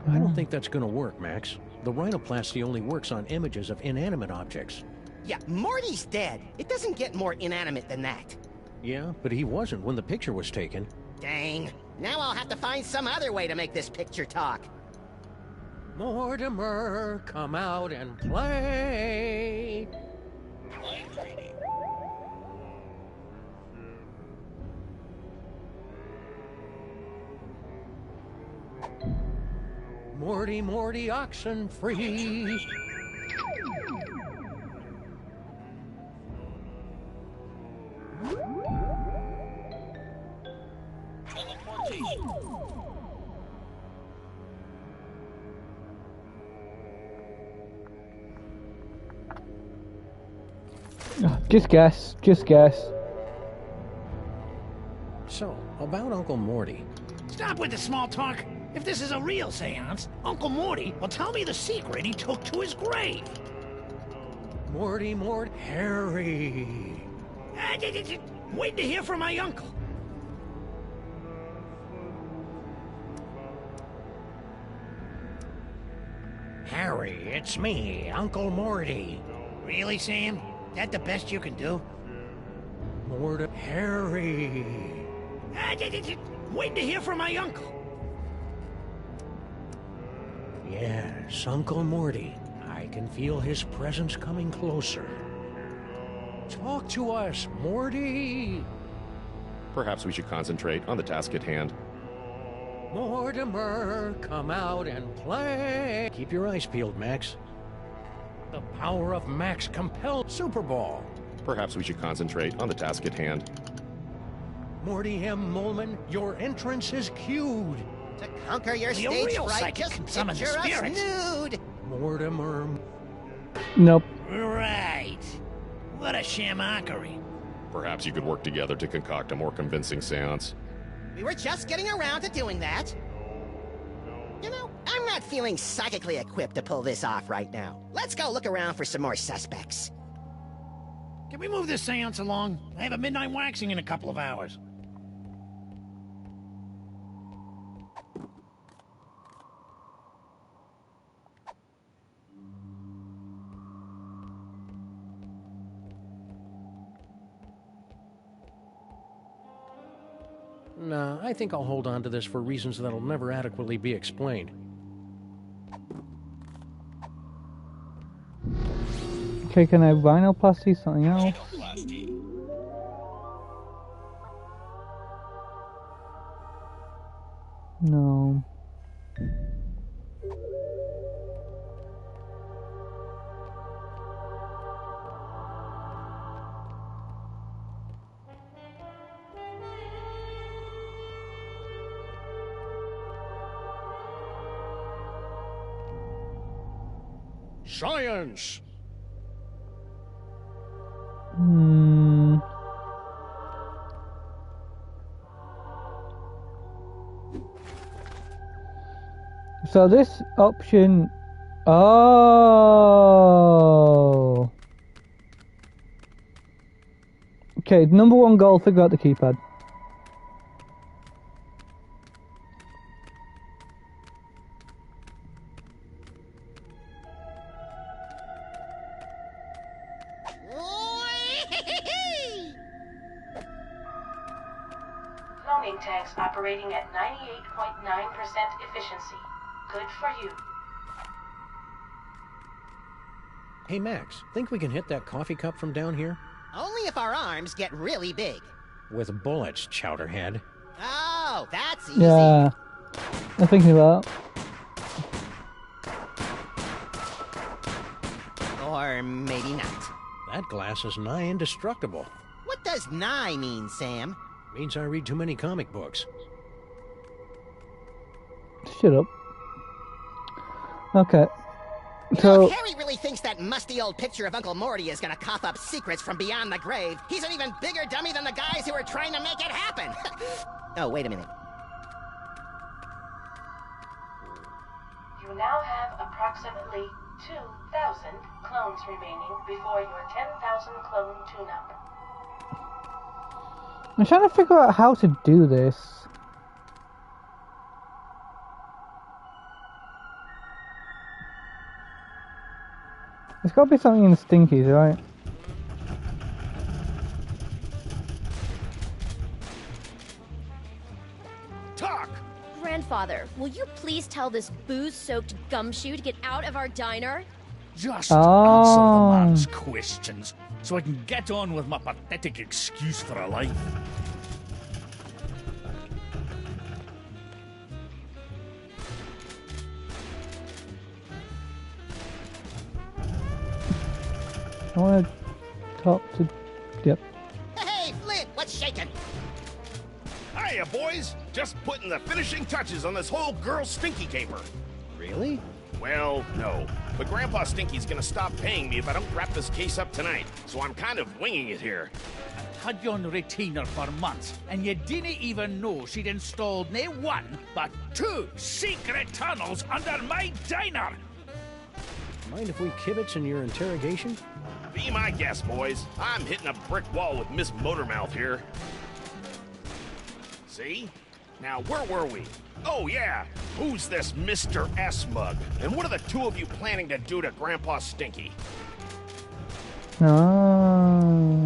I don't think that's gonna work, Max. The rhinoplasty only works on images of inanimate objects. Yeah, Morty's dead. It doesn't get more inanimate than that. Yeah, but he wasn't when the picture was taken. Dang. Now I'll have to find some other way to make this picture talk. Mortimer, come out and play! Morty, Morty, oxen free! Just guess. Just guess. So, about Uncle Morty. Stop with the small talk. If this is a real seance, Uncle Morty will tell me the secret he took to his grave. Morty, Harry! Waiting to hear from my uncle. Harry, it's me, Uncle Morty. Really, Sam? That the best you can do? Morty, Harry! Waiting to hear from my uncle. Yes, Uncle Morty. I can feel his presence coming closer. Talk to us, Morty! Perhaps we should concentrate on the task at hand. Mortimer, come out and play! Keep your eyes peeled, Max. The power of Max compels Super Ball. Perhaps we should concentrate on the task at hand. Morty M. Molman, your entrance is cued. To conquer your Only a stage real fright, psychic just can summon the picture us spirits. nude! Mortimer. Nope. Right. What a shamockery. Perhaps you could work together to concoct a more convincing seance. We were just getting around to doing that. You know, I'm not feeling psychically equipped to pull this off right now. Let's go look around for some more suspects. Can we move this seance along? I have a midnight waxing in a couple of hours. Nah, I think I'll hold on to this for reasons that'll never adequately be explained. Okay, can I rhinoplasty something else? No. Science! So this option... Oh! Okay, number one goal, figure out the keypad. Cloning tanks operating at 98.9% efficiency. Good for you. Hey, Max, think we can hit that coffee cup from down here? Only if our arms get really big. With bullets, Chowderhead. Oh, that's easy. Yeah. I'm thinking about that. Or maybe not. That glass is nigh indestructible. What does nigh mean, Sam? Means I read too many comic books. Shut up. Okay. You know, if Harry really thinks that musty old picture of Uncle Morty is gonna cough up secrets from beyond the grave, he's an even bigger dummy than the guys who are trying to make it happen. Oh, wait a minute. You now have approximately 2,000 clones remaining before your 10,000 clone tune-up. I'm trying to figure out how to do this. There's got to be something in Stinky's, right? Talk! Grandfather, will you please tell this booze-soaked gumshoe to get out of our diner? Just answer the man's questions, so I can get on with my pathetic excuse for a life. I want to talk to... Yep. Hey, Flint, what's shaking? Hiya, boys! Just putting the finishing touches on this whole girl Stinky caper. Really? Well, no. But Grandpa Stinky's gonna stop paying me if I don't wrap this case up tonight, so I'm kind of winging it here. Had you on retainer for months, and you didn't even know she'd installed nae one, but 2 secret tunnels under my diner! Mind if we kibitz in your interrogation? Be my guest, boys. I'm hitting a brick wall with Miss Motormouth here. See? Now, where were we? Oh, yeah. Who's this Mr. S mug? And what are the two of you planning to do to Grandpa Stinky? No.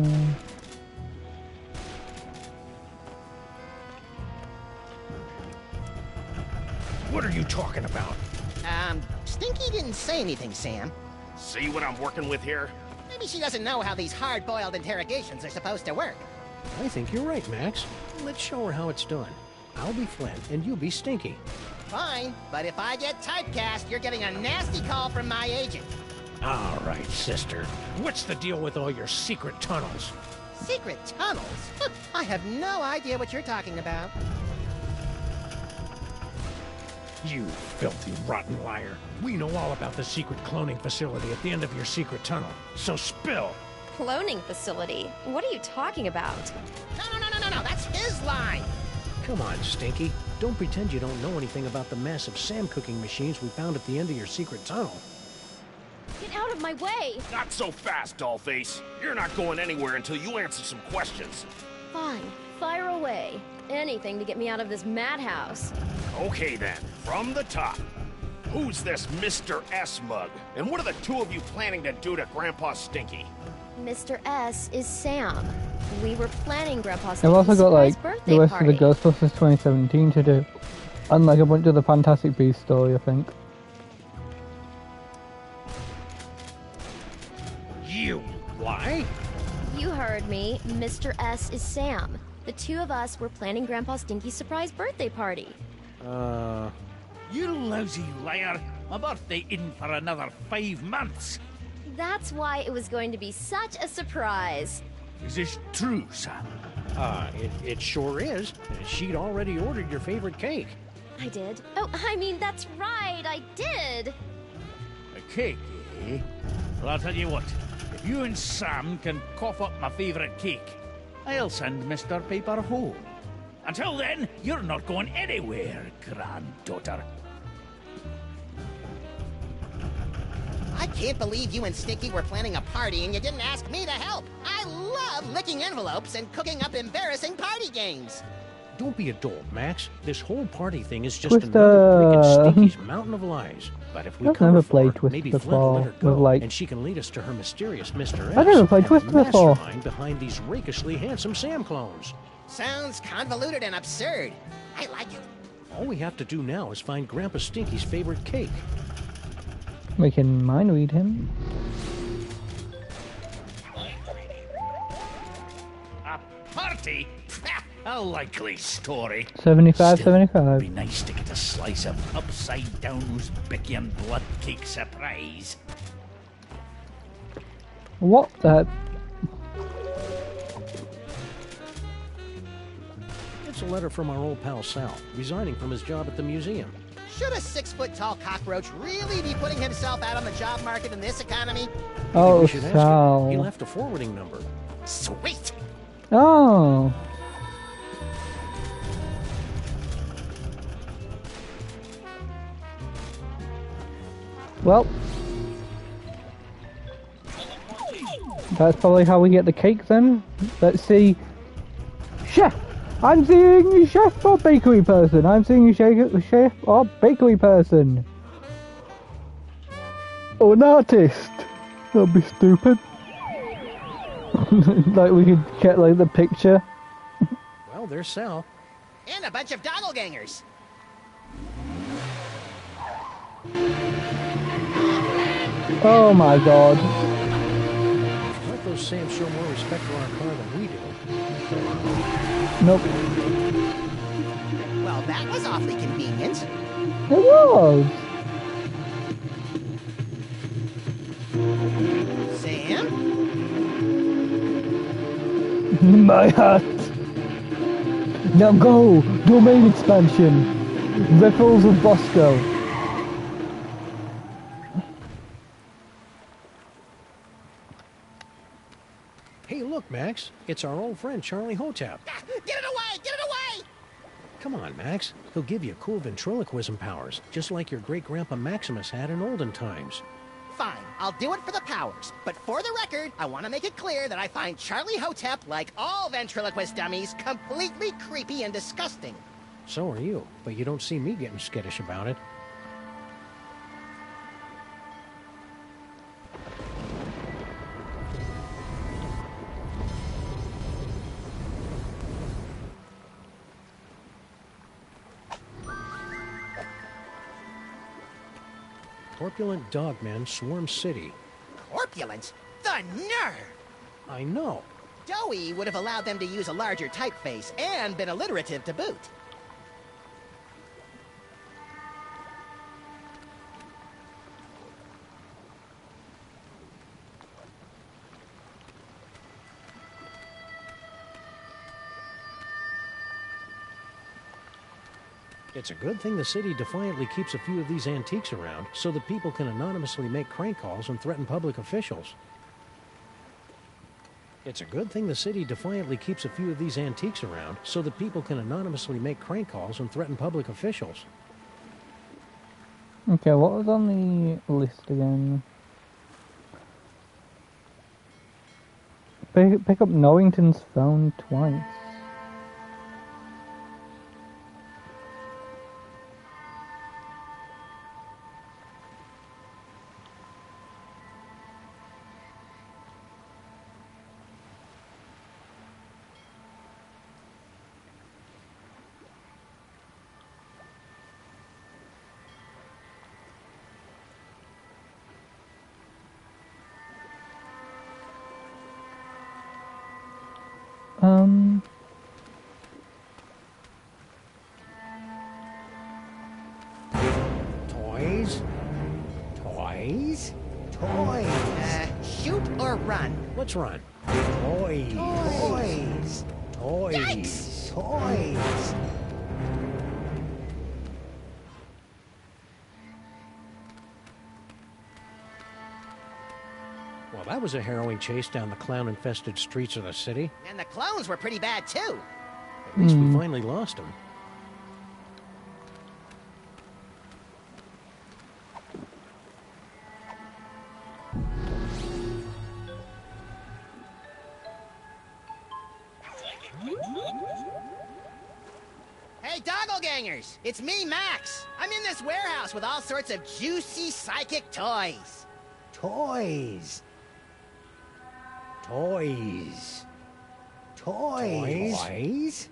What are you talking about? Stinky didn't say anything, Sam. See what I'm working with here? Maybe she doesn't know how these hard-boiled interrogations are supposed to work. I think you're right, Max. Let's show her how it's done. I'll be Flint, and you be Stinky. Fine, but if I get typecast, you're getting a nasty call from my agent. All right, sister. What's the deal with all your secret tunnels? Secret tunnels? I have no idea what you're talking about. You filthy, rotten liar. We know all about the secret cloning facility at the end of your secret tunnel. So spill! Cloning facility? What are you talking about? No, that's his line! Come on, Stinky. Don't pretend you don't know anything about the massive Sam cooking machines we found at the end of your secret tunnel. Get out of my way! Not so fast, Dollface. You're not going anywhere until you answer some questions. Fine, fire away. Anything to get me out of this madhouse. Okay then, from the top. Who's this Mr. S mug? And what are the two of you planning to do to Grandpa Stinky? Mr. S is Sam. We were planning Grandpa I've Stinky's also got like birthday the rest party. of the Ghostbusters 2017 to do. And like a bunch of the Fantastic Beasts story, I think. You lie? You heard me. Mr. S is Sam. The two of us were planning Grandpa Stinky's surprise birthday party. You lousy liar! My birthday isn't for another 5 months. That's why it was going to be such a surprise. Is this true, Sam? It sure is. She'd already ordered your favorite cake. I did. Oh, I mean, that's right, I did. A cake, eh? Well, I'll tell you what. If you and Sam can cough up my favourite cake, I'll send Mr. Paper home. Until then, you're not going anywhere, granddaughter. I can't believe you and Stinky were planning a party and you didn't ask me to help. I love licking envelopes and cooking up embarrassing party games. Don't be a dolt, Max. This whole party thing is just Twister. another brick in Stinky's mountain of lies. But if we I've cover never for played her, Twister maybe Flint will before, let her go, with, like- and she can lead us to her mysterious Mr. X. I've never played and Twister the before. mastermind behind these rakishly handsome Sam clones. Sounds convoluted and absurd. I like it. All we have to do now is find Grandpa Stinky's favorite cake. We can mind read him. A party? A likely story. 75, Still, 75. It'd be nice to get a slice of upside-down Uzbekian blood cake surprise. What the? It's a letter from our old pal Sal, resigning from his job at the museum. Should a 6-foot-tall cockroach really be putting himself out on the job market in this economy? Oh, We should ask him. He Sal. left a forwarding number. Sweet! Oh. Well, that's probably how we get the cake then. Let's see. Chef! I'm seeing chef or bakery person. I'm seeing chef or bakery person. Or an artist. That'd be stupid. Like we could get like the picture. Well, there's Sal. And a bunch of doppelgangers. Oh my god. Let those Sams show more respect for our car than we do. Nope. Well, that was awfully convenient. It was. Sam? My hat. Now go. Domain expansion. Ripples of Bosco. Hey, look, Max. It's our old friend Charlie Hotep. Get it away! Get it away! Come on, Max. He'll give you cool ventriloquism powers, just like your great-grandpa Maximus had in olden times. Fine, I'll do it for the powers. But for the record, I want to make it clear that I find Charlie Hotep, like all ventriloquist dummies, completely creepy and disgusting. So are you, but you don't see me getting skittish about it. Corpulent dogmen swarm city. Corpulent? The nerve! I know. Doughy would have allowed them to use a larger typeface and been alliterative to boot. It's a good thing the city defiantly keeps a few of these antiques around so that people can anonymously make crank calls and threaten public officials. It's a good thing the city defiantly keeps a few of these antiques around so that people can anonymously make crank calls and threaten public officials. Okay, what was on the list again? Pick up Norrington's phone twice. Toys? Toys? Toys! Shoot or run? Let's run. Toys! Toys. Toys! Yikes. Toys! Well, that was a harrowing chase down the clown-infested streets of the city. And the clones were pretty bad, too. At least we finally lost them. Hey, Doppelgangers! It's me, Max! I'm in this warehouse with all sorts of juicy psychic toys. Toys. Toys. Toys. Toys?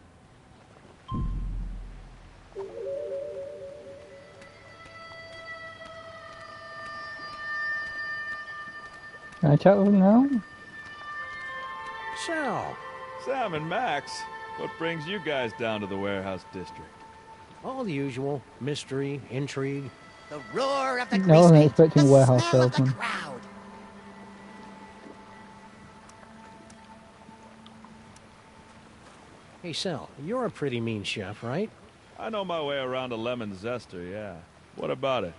Can I chat with him now? Sal. Sam and Max, what brings you guys down to the warehouse district? All the usual. Mystery, intrigue. The roar of the I wasn't grease expecting the warehouse smell of the salesman. crowd. Hey, Sal, you're a pretty mean chef, right? I know my way around a lemon zester, yeah. What about it?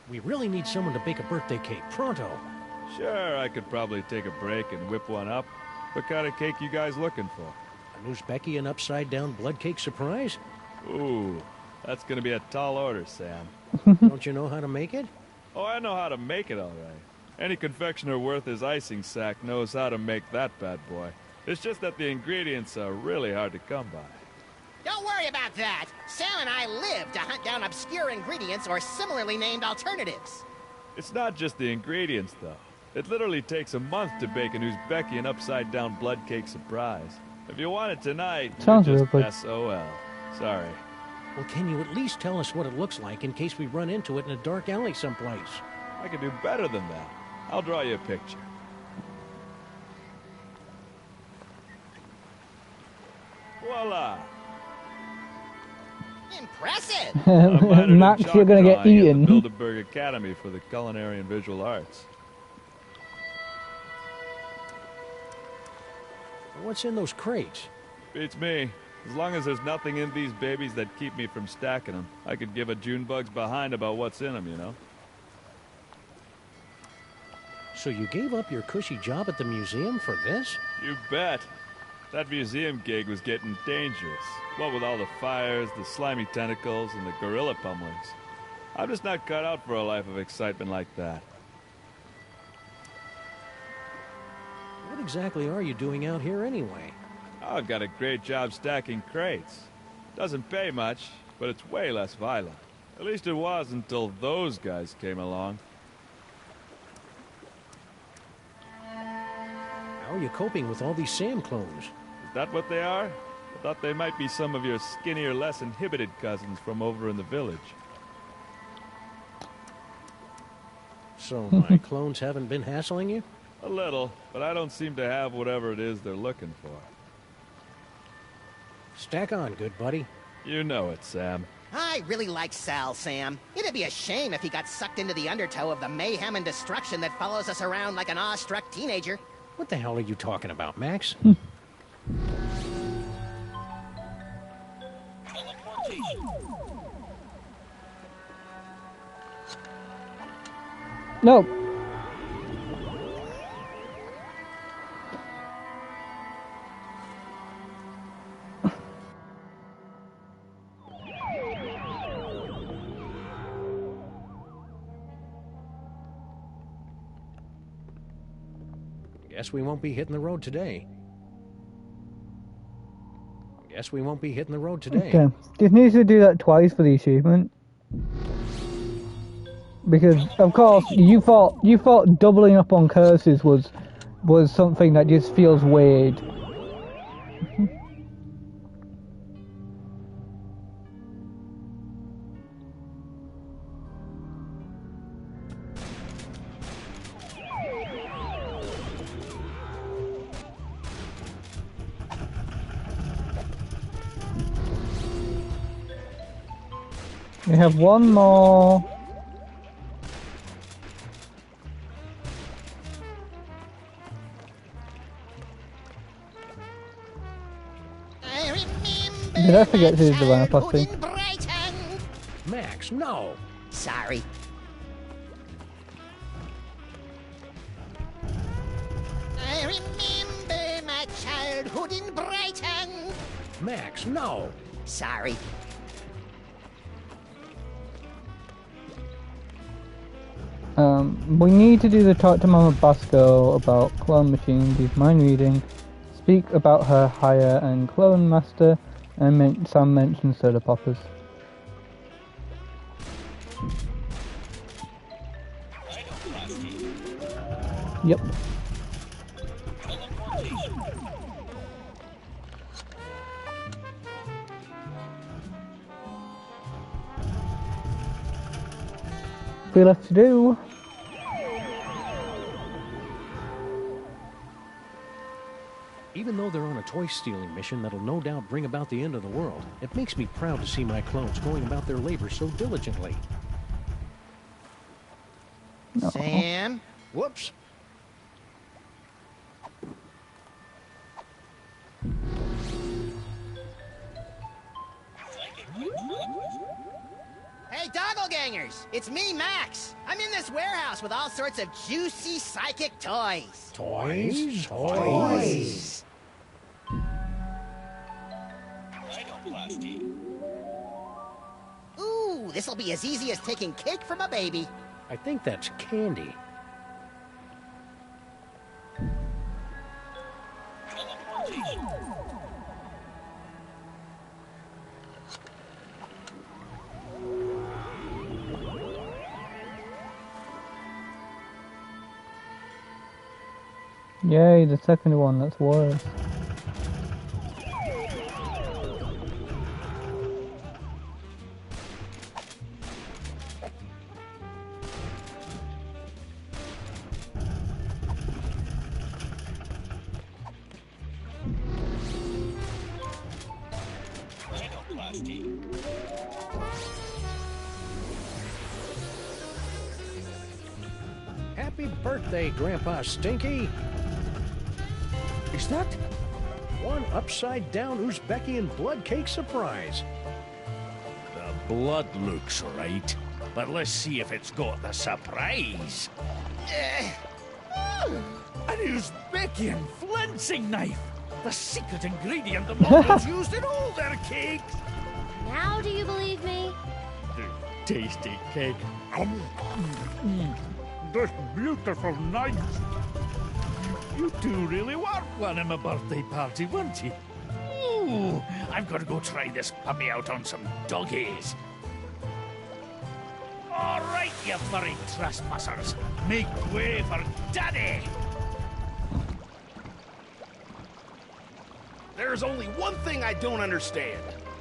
We really need someone to bake a birthday cake, pronto. Sure, I could probably take a break and whip one up. What kind of cake you guys looking for? A Newsbecky an upside-down blood cake surprise? Ooh, that's gonna be a tall order, Sam. Don't you know how to make it? Oh, I know how to make it all right. Any confectioner worth his icing sack knows how to make that bad boy. It's just that the ingredients are really hard to come by. Don't worry about that. Sam and I live to hunt down obscure ingredients or similarly named alternatives. It's not just the ingredients, though. It literally takes a month to bake an Uzbeki and upside-down blood cake surprise. If you want it tonight, Sounds you're real just SOL. Sorry. Well, can you at least tell us what it looks like in case we run into it in a dark alley someplace? I can do better than that. I'll draw you a picture. Voila! Impressive! Max, you're gonna get eaten. At the Bilderberg Academy for the Culinary and Visual Arts. What's in those crates? Beats me. As long as there's nothing in these babies that keep me from stacking them, I could give a Junebug's behind about what's in them, you know? So you gave up your cushy job at the museum for this? You bet. That museum gig was getting dangerous. What with all the fires, the slimy tentacles, and the gorilla pummelings. I'm just not cut out for a life of excitement like that. What exactly are you doing out here anyway? Oh, I've got a great job stacking crates. Doesn't pay much, but it's way less violent. At least it was until those guys came along. How are you coping with all these Sam clones? Is that what they are? I thought they might be some of your skinnier, less inhibited cousins from over in the village. So my clones haven't been hassling you? A little, but I don't seem to have whatever it is they're looking for. Stack on, good buddy. You know it, Sam. I really like Sal, Sam. It'd be a shame if he got sucked into the undertow of the mayhem and destruction that follows us around like an awestruck teenager. What the hell are you talking about, Max? No. Guess we won't be hitting the road today. Okay. Just needs to do that twice for the achievement. Because of course you thought doubling up on curses was something that just feels weird. We have one more. Did I forget to do the Lana thing? Max, no! Sorry. out in Brighton. Max, no! Sorry. We need to do the talk to Mama Basco about clone machines, use mind reading, speak about her hire and clone master, and Sam mentioned soda poppers. Yep. Be left to do. Even though they're on a toy-stealing mission that'll no doubt bring about the end of the world, it makes me proud to see my clones going about their labor so diligently. No. Sam? Whoops. Hey, Doppelgangers! It's me, Max. I'm in this warehouse with all sorts of juicy psychic toys. Toys? Toys. Ooh, this'll be as easy as taking cake from a baby. I think that's candy. Yay, the second one, that's worse. Happy birthday, Grandpa Stinky! Is that? One upside-down Uzbekian blood cake surprise. The blood looks right, but let's see if it's got the surprise. An Uzbekian flensing knife! The secret ingredient the Mongols used in all their cakes! Now do you believe me? Tasty cake. This beautiful knife. You two really were planning my birthday party, weren't you? Ooh, I've got to go try this puppy out on some doggies. All right, you furry trespassers. Make way for Daddy. There's only one thing I don't understand.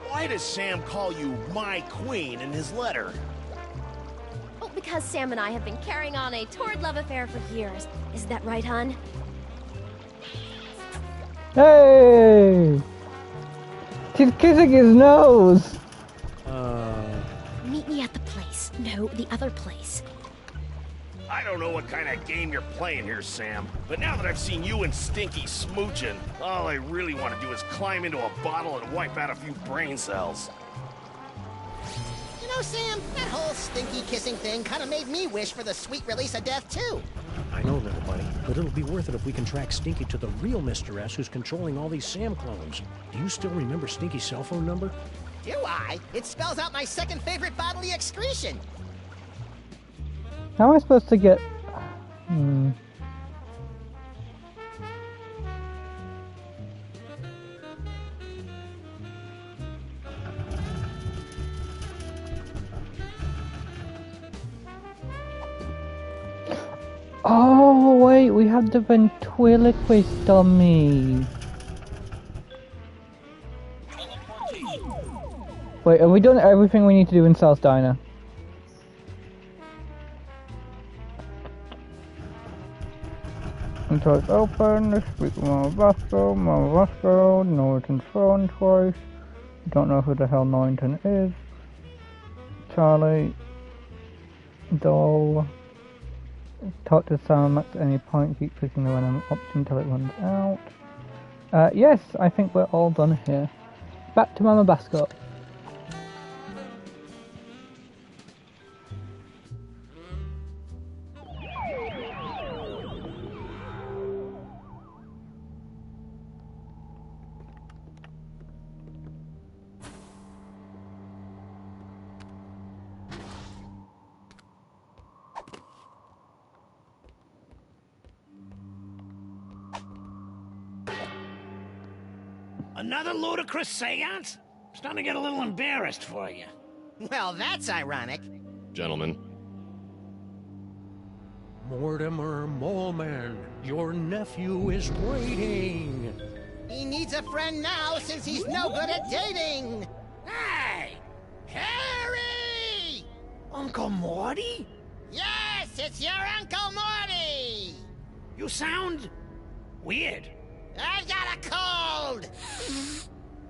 Why does Sam call you my queen in his letter? Oh, because Sam and I have been carrying on a torrid love affair for years. Isn't that right, hon? Hey! She's kissing his nose! Meet me at the place. No, the other place. I don't know what kind of game you're playing here, Sam, but now that I've seen you and Stinky smooching, all I really want to do is climb into a bottle and wipe out a few brain cells. You know, Sam, that whole stinky kissing thing kind of made me wish for the sweet release of death, too. I know, little buddy, but it'll be worth it if we can track Stinky to the real Mr. S who's controlling all these Sam clones. Do you still remember Stinky's cell phone number? Do I? It spells out my second favorite bodily excretion. How am I supposed to get... Oh, wait, we have the ventriloquist dummy. Wait, have we done everything we need to do in South Diner? Until it's open, speak with Mama Vasco, Norrington's phone twice. Don't know who the hell Norrington is. Charlie, Doll. Talk to Sam at any point, keep clicking the random option until it runs out. Yes, I think we're all done here. Back to Mama Basco. Another ludicrous seance? I'm starting to get a little embarrassed for you. Well, that's ironic. Gentlemen, Mortimer Moleman, your nephew is waiting. He needs a friend now since he's no good at dating. Hey! Harry! Uncle Morty? Yes, it's your Uncle Morty! You sound weird. I've got a cold!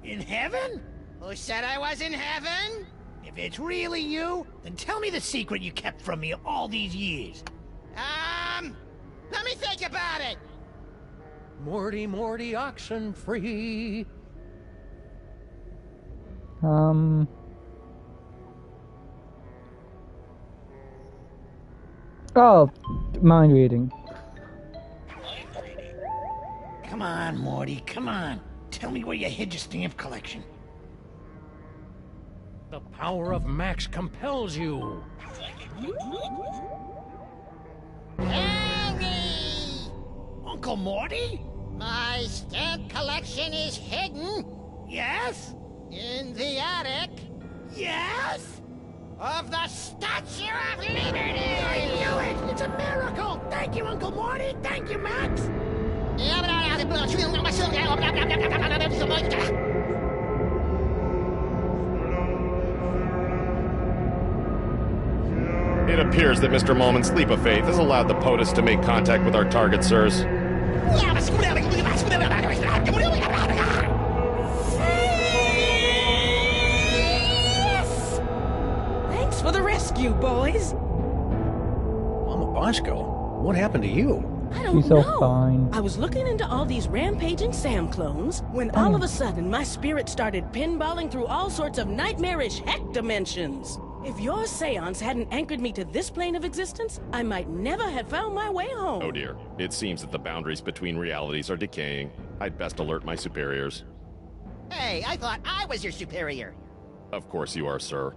In heaven? Who said I was in heaven? If it's really you, then tell me the secret you kept from me all these years. Let me think about it. Morty, oxen free. Oh, mind reading. Come on, Morty, come on. Tell me where you hid your stamp collection. The power of Max compels you. Harry! Uncle Morty? My stamp collection is hidden. Yes? In the attic. Yes? Of the Statue of Liberty! I knew it! It's a miracle! Thank you, Uncle Morty! Thank you, Max! it appears that Mr. Moleman's leap of faith has allowed the POTUS to make contact with our target, sirs. Thanks for the rescue, boys. Mama Bosco, what happened to you? I don't She's know. so fine. I was looking into all these rampaging Sam clones when all of a sudden my spirit started pinballing through all sorts of nightmarish heck dimensions. If your seance hadn't anchored me to this plane of existence, I might never have found my way home. Oh dear. It seems that the boundaries between realities are decaying. I'd best alert my superiors. Hey, I thought I was your superior. Of course you are, sir.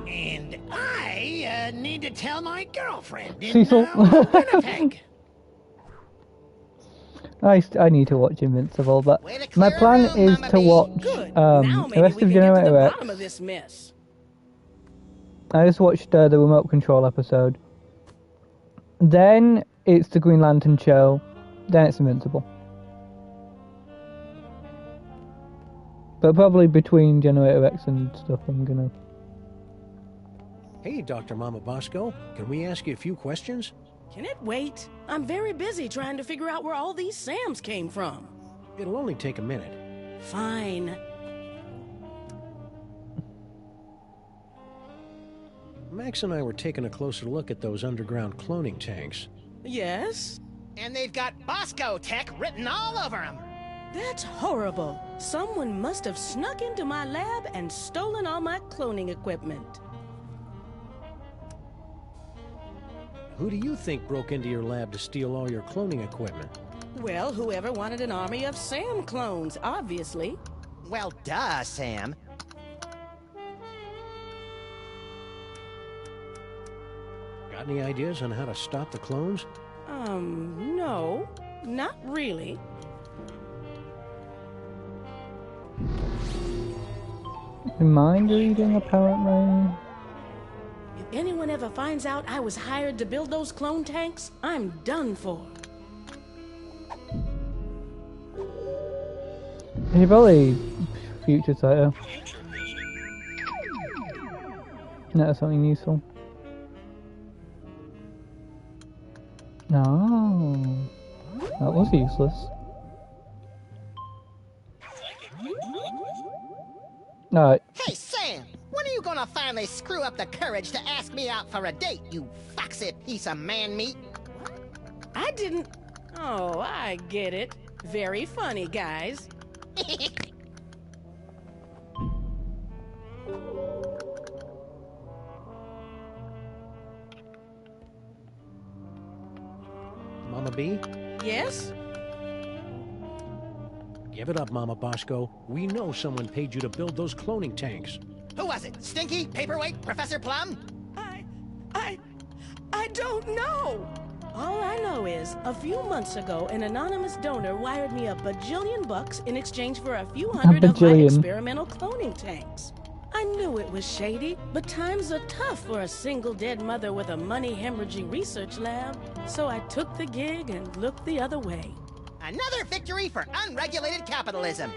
And I need to tell my girlfriend in Cecil. Winnipeg. I need to watch Invincible, but Way to my clear a plan room, is Mama to Bee. watch Good. Now the maybe rest we of can get to the Generator X. bottom of this mess. I just watched the remote control episode. Then it's the Green Lantern show. Then it's Invincible. But probably between Generator X and stuff, I'm gonna. Hey, Dr. Mama Bosco, can we ask you a few questions? Can it wait? I'm very busy trying to figure out where all these Sams came from. It'll only take a minute. Fine. Max and I were taking a closer look at those underground cloning tanks. Yes? And they've got Bosco Tech written all over them. That's horrible. Someone must have snuck into my lab and stolen all my cloning equipment. Who do you think broke into your lab to steal all your cloning equipment? Well, whoever wanted an army of Sam clones, obviously. Well, duh, Sam. Got any ideas on how to stop the clones? No. Not really. Mind reading, apparently. If anyone ever finds out I was hired to build those clone tanks, I'm done for. He probably future sighter. That's something useful. No, that was useless. Alright. Hey, Sam! When are you gonna finally screw up the courage to ask me out for a date, you foxy piece of man meat? I didn't... Oh, I get it. Very funny, guys. Mama B? Yes? Give it up, Mama Bosco. We know someone paid you to build those cloning tanks. Who was it? Stinky? Paperweight? Professor Plum? I don't know. All I know is, a few months ago, an anonymous donor wired me a bajillion bucks in exchange for a few hundred of my experimental cloning tanks. I knew it was shady, but times are tough for a single dead mother with a money-hemorrhaging research lab. So I took the gig and looked the other way. Another victory for unregulated capitalism.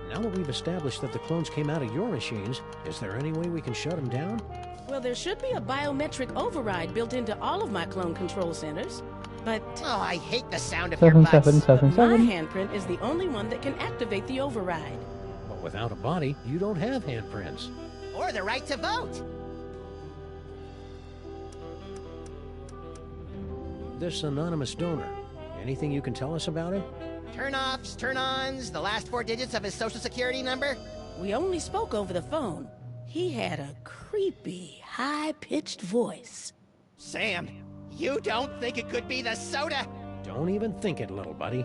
Now that we've established that the clones came out of your machines, is there any way we can shut them down? Well, there should be a biometric override built into all of my clone control centers. But... oh, I hate the sound of your butts. My handprint is the only one that can activate the override. But without a body, you don't have handprints. Or the right to vote. This anonymous donor, anything you can tell us about him? Turn-offs, turn-ons, the last 4 digits of his social security number? We only spoke over the phone. He had a creepy, high-pitched voice. Sam, you don't think it could be the soda? Don't even think it, little buddy.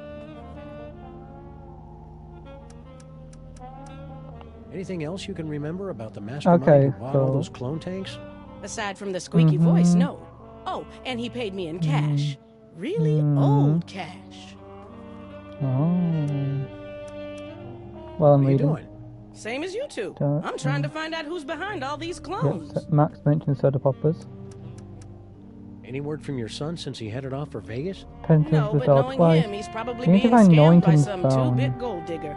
Anything else you can remember about the mastermind who bought all those clone tanks? Aside from the squeaky voice, no. Oh, and he paid me in cash. Really old cash. Oh. Well, I'm reading. What are you doing? Same as you two. I'm trying to find out who's behind all these clones. Yes, Max mentioned soda poppers. Any word from your son since he headed off for Vegas? No, but knowing him, he's probably being scammed by some 2-bit gold digger.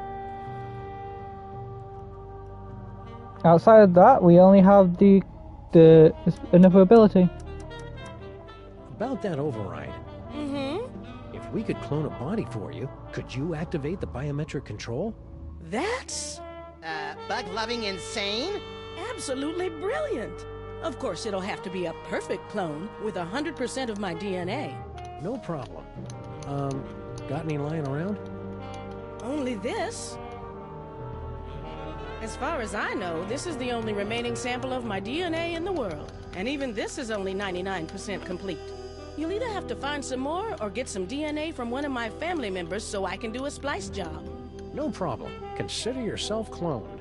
Outside of that, we only have the another ability. About that override. If we could clone a body for you, could you activate the biometric control? That's... bug-loving insane? Absolutely brilliant. Of course, it'll have to be a perfect clone with 100% of my DNA. No problem. Got any lying around? Only this. As far as I know, this is the only remaining sample of my DNA in the world. And even this is only 99% complete. You'll either have to find some more or get some DNA from one of my family members so I can do a splice job. No problem. Consider yourself cloned.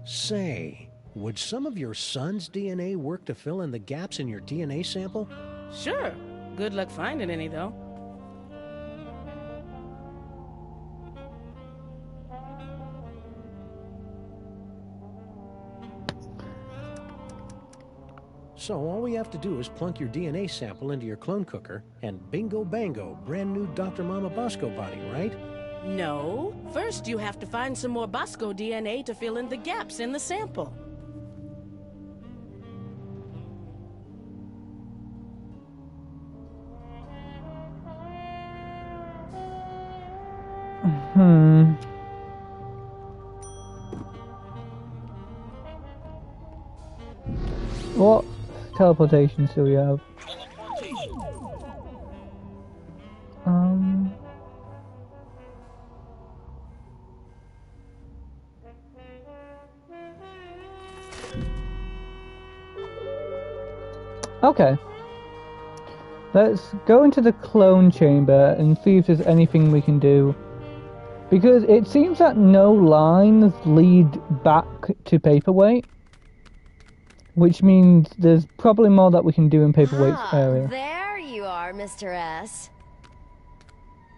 Say, would some of your son's DNA work to fill in the gaps in your DNA sample? Sure. Good luck finding any, though. So all we have to do is plunk your DNA sample into your clone cooker, and bingo bango, brand new Dr. Mama Bosco body, right? No. First, you have to find some more Bosco DNA to fill in the gaps in the sample. What teleportations do we have? Okay. Let's go into the clone chamber and see if there's anything we can do. Because it seems that no lines lead back to Paperweight. Which means there's probably more that we can do in Paperweight's area. There you are, Mr. S.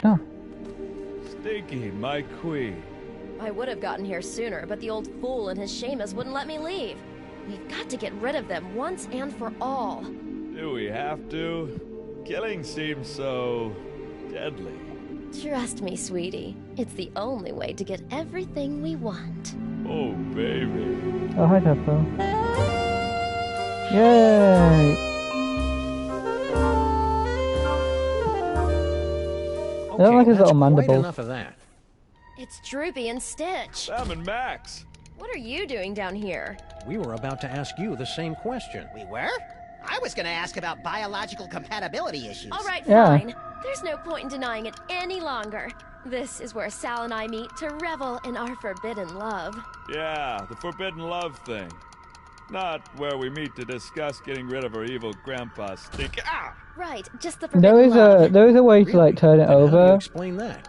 Oh. Stinky, my queen. I would have gotten here sooner, but the old fool and his Seamus wouldn't let me leave. We've got to get rid of them once and for all. Do we have to? Killing seems so... deadly. Trust me, sweetie. It's the only way to get everything we want. Oh, baby. Oh, hi, Tefo. Yay! I don't like his little mandible. Enough of that. It's Droopy and Stitch. Samandmax. What are you doing down here? We were about to ask you the same question. We were? I was gonna ask about biological compatibility issues. All right, fine. There's no point in denying it any longer. This is where Sal and I meet to revel in our forbidden love. Yeah, the forbidden love thing. Not where we meet to discuss getting rid of our evil grandpa Stink. Ah! Right, just the forbidden love. There is a way to like turn it over. How do you explain that?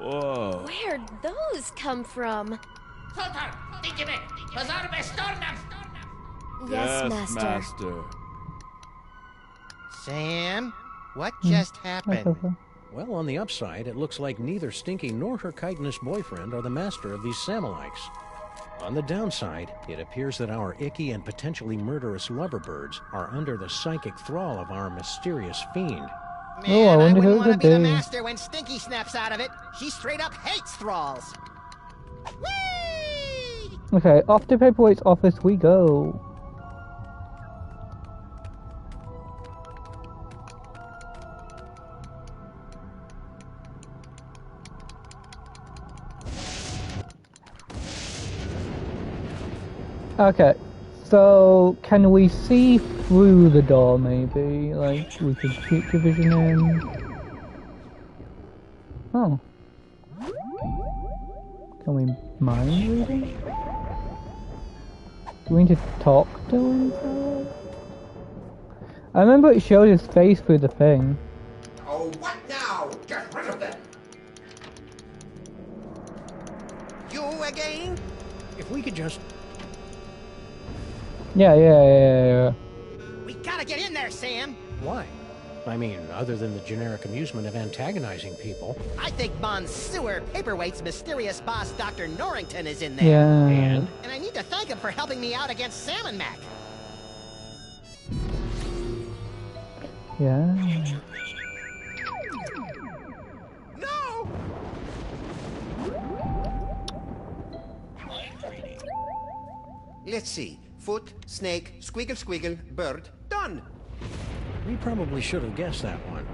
Whoa. Where'd those come from? Yes, Master. Sam, what just happened? Well, on the upside, it looks like neither Stinky nor her chitinous boyfriend are the master of these Samalikes. On the downside, it appears that our icky and potentially murderous loverbirds are under the psychic thrall of our mysterious fiend. Man, I wonder who wouldn't it want to could be the be. master when Stinky snaps out of it. She straight up hates thralls. Whee! Okay, off to Paperweight's office we go. Okay, so can we see through the door maybe? Like, we could future vision in? Oh. Can we mind reading? Do we need to talk to him? I remember it showed his face through the thing. Oh, what now? Get rid of them! You again? If we could just... Yeah. We gotta get in there, Sam. Why? I mean, other than the generic amusement of antagonizing people. I think Monsieur Paperweight's mysterious boss, Dr. Norrington, is in there. Yeah. And? And I need to thank him for helping me out against samandmax. Yeah. No! Let's see. Foot, snake, squiggle squiggle, bird. Done! We probably should have guessed that one.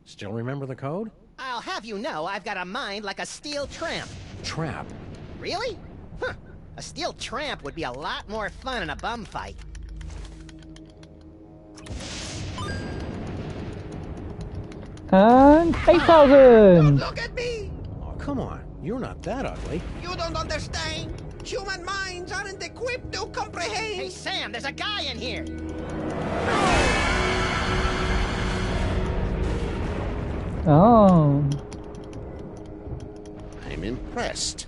Still remember the code? I'll have you know I've got a mind like a steel tramp. Trap. Really? Huh. A steel tramp would be a lot more fun in a bum fight. And 8,000! Look at me! Oh, come on. You're not that ugly. You don't understand. Human minds aren't equipped to comprehend. Hey, Sam, there's a guy in here. Oh. I'm impressed.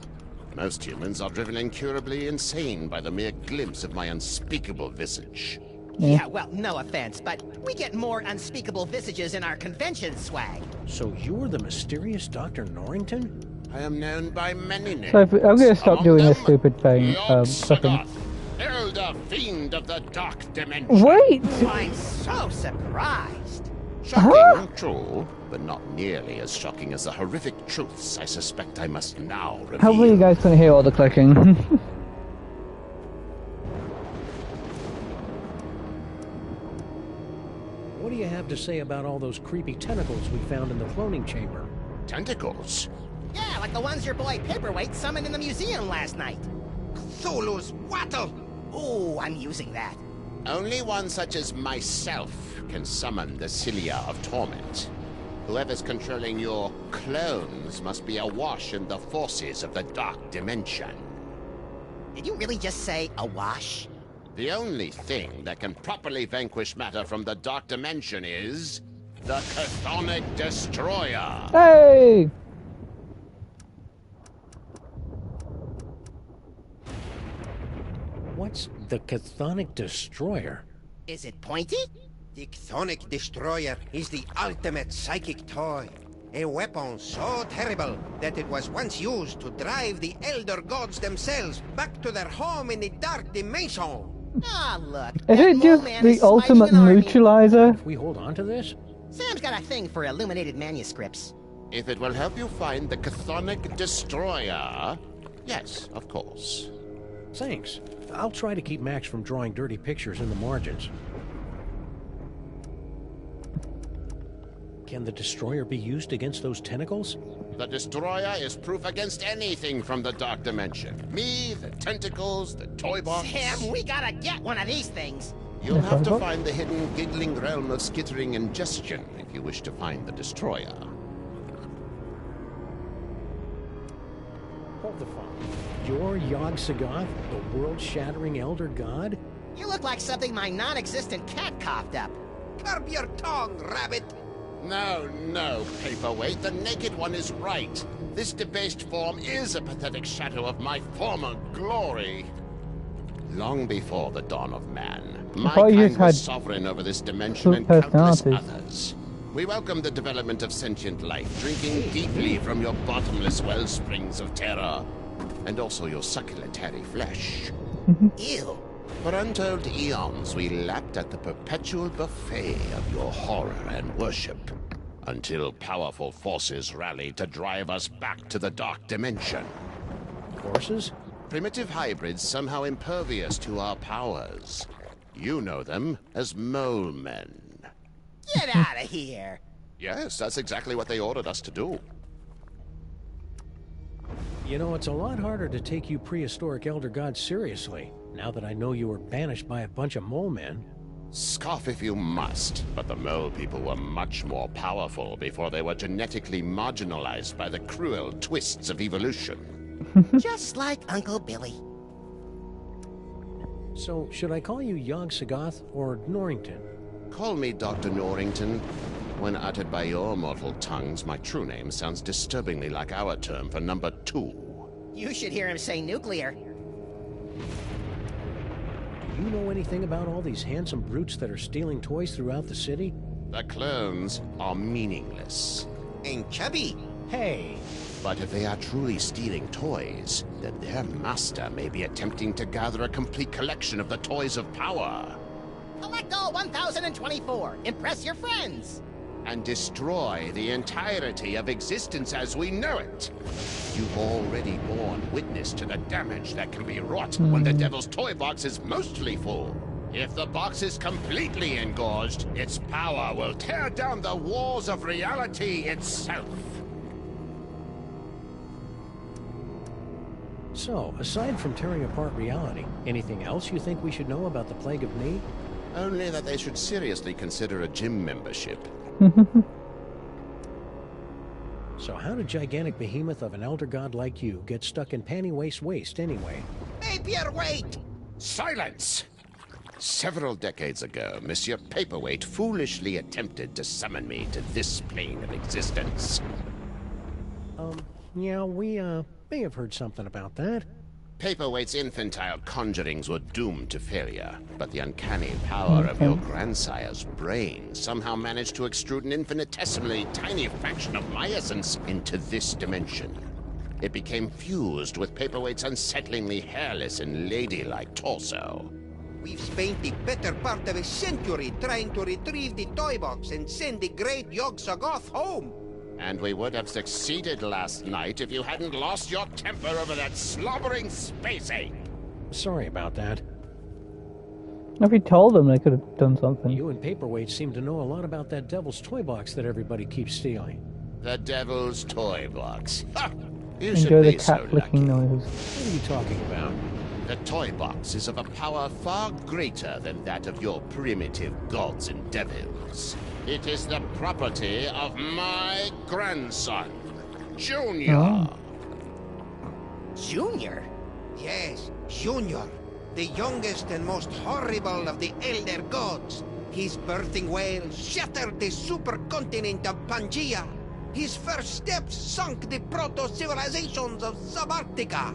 Most humans are driven incurably insane by the mere glimpse of my unspeakable visage. Yeah, well, no offense, but we get more unspeakable visages in our convention swag. So you're the mysterious Dr. Norrington? I am known by many names. So I'm gonna stop doing this stupid thing. Yog-Sothoth, elder fiend of the dark dimension. Wait! I'm so surprised. Shocking, true, but not nearly as shocking as the horrific truths I suspect I must now reveal. Hopefully you guys can hear all the clicking. What do you have to say about all those creepy tentacles we found in the cloning chamber? Tentacles? Yeah, like the ones your boy Paperweight summoned in the museum last night. Cthulhu's wattle! Oh, I'm using that. Only one such as myself can summon the Cilia of Torment. Whoever's controlling your clones must be awash in the forces of the dark dimension. Did you really just say awash? The only thing that can properly vanquish matter from the dark dimension is the Chthonic Destroyer. Hey! What's the Chthonic Destroyer? Is it pointy? The Chthonic Destroyer is the ultimate psychic toy. A weapon so terrible that it was once used to drive the Elder Gods themselves back to their home in the Dark Dimension. Ah, look. Is it just the ultimate neutralizer? If we hold on to this? Sam's got a thing for illuminated manuscripts. If it will help you find the Chthonic Destroyer, yes, of course. Thanks. I'll try to keep Max from drawing dirty pictures in the margins. Can the Destroyer be used against those tentacles? The Destroyer is proof against anything from the Dark Dimension. Me, the tentacles, the toy box. Sam, we gotta get one of these things. You'll have to find the hidden, giggling realm of skittering ingestion if you wish to find the Destroyer. Hold the phone. You're Yog-Sothoth, the world-shattering Elder God? You look like something my non-existent cat coughed up. Curb your tongue, rabbit! No, Paperweight. The Naked One is right. This debased form is a pathetic shadow of my former glory. Long before the dawn of man, my kind was sovereign over this dimension and countless others. We welcome the development of sentient life, drinking deeply from your bottomless well springs of terror, and also your succulent hairy flesh. Ew. For untold eons, we lapped at the perpetual buffet of your horror and worship, until powerful forces rallied to drive us back to the dark dimension. Forces? Primitive hybrids somehow impervious to our powers. You know them as mole men. Get out of here! Yes, that's exactly what they ordered us to do. You know, it's a lot harder to take you prehistoric elder gods seriously, now that I know you were banished by a bunch of mole men. Scoff if you must, but the mole people were much more powerful before they were genetically marginalized by the cruel twists of evolution. Just like Uncle Billy. So, should I call you Yog-Sothoth or Norrington? Call me Dr. Norrington. When uttered by your mortal tongues, my true name sounds disturbingly like our term for number 2. You should hear him say nuclear. Do you know anything about all these handsome brutes that are stealing toys throughout the city? The clones are meaningless. And chubby. Hey! But if they are truly stealing toys, then their master may be attempting to gather a complete collection of the toys of power. Collect all 1024. Impress your friends. And destroy the entirety of existence as we know it. You've already borne witness to the damage that can be wrought when the Devil's Toy Box is mostly full. If the box is completely engorged, its power will tear down the walls of reality itself. So, aside from tearing apart reality, anything else you think we should know about the Plague of Need? Only that they should seriously consider a gym membership. So how did gigantic behemoth of an elder god like you get stuck in panty waist anyway? Paperweight! Silence! Several decades ago, Monsieur Paperweight foolishly attempted to summon me to this plane of existence. Yeah, we, may have heard something about that. Paperweight's infantile conjurings were doomed to failure, but the uncanny power of your grandsire's brain somehow managed to extrude an infinitesimally tiny fraction of my essence into this dimension. It became fused with Paperweight's unsettlingly hairless and ladylike torso. We've spent the better part of a century trying to retrieve the toy box and send the great Yog-Sothoth home. And we would have succeeded last night if you hadn't lost your temper over that slobbering space ape. Sorry about that. If you told them, they could have done something. You and Paperweight seem to know a lot about that Devil's Toy Box that everybody keeps stealing. The Devil's Toy Box. Ha! You Enjoy should the be cat so flicking lucky. noises. What are you talking about? The toy box is of a power far greater than that of your primitive gods and devils. It is the property of my grandson, Junior. Oh. Junior? Yes, Junior, the youngest and most horrible of the Elder Gods. His birthing wail shattered the supercontinent of Pangaea. His first steps sunk the proto-civilizations of Subarctica.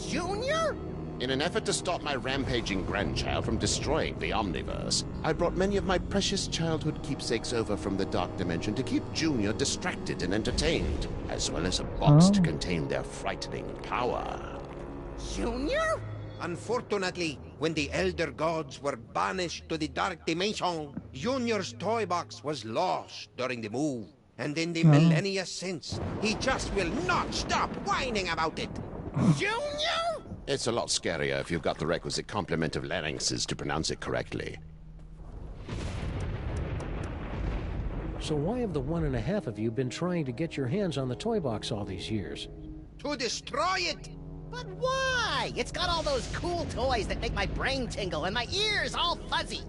Junior? In an effort to stop my rampaging grandchild from destroying the Omniverse, I brought many of my precious childhood keepsakes over from the Dark Dimension to keep Junior distracted and entertained, as well as a box to contain their frightening power. Junior? Unfortunately, when the Elder Gods were banished to the Dark Dimension, Junior's toy box was lost during the move. And in the millennia since, he just will not stop whining about it. Junior? It's a lot scarier if you've got the requisite complement of larynxes to pronounce it correctly. So why have the 1.5 of you been trying to get your hands on the toy box all these years? To destroy it! But why? It's got all those cool toys that make my brain tingle and my ears all fuzzy.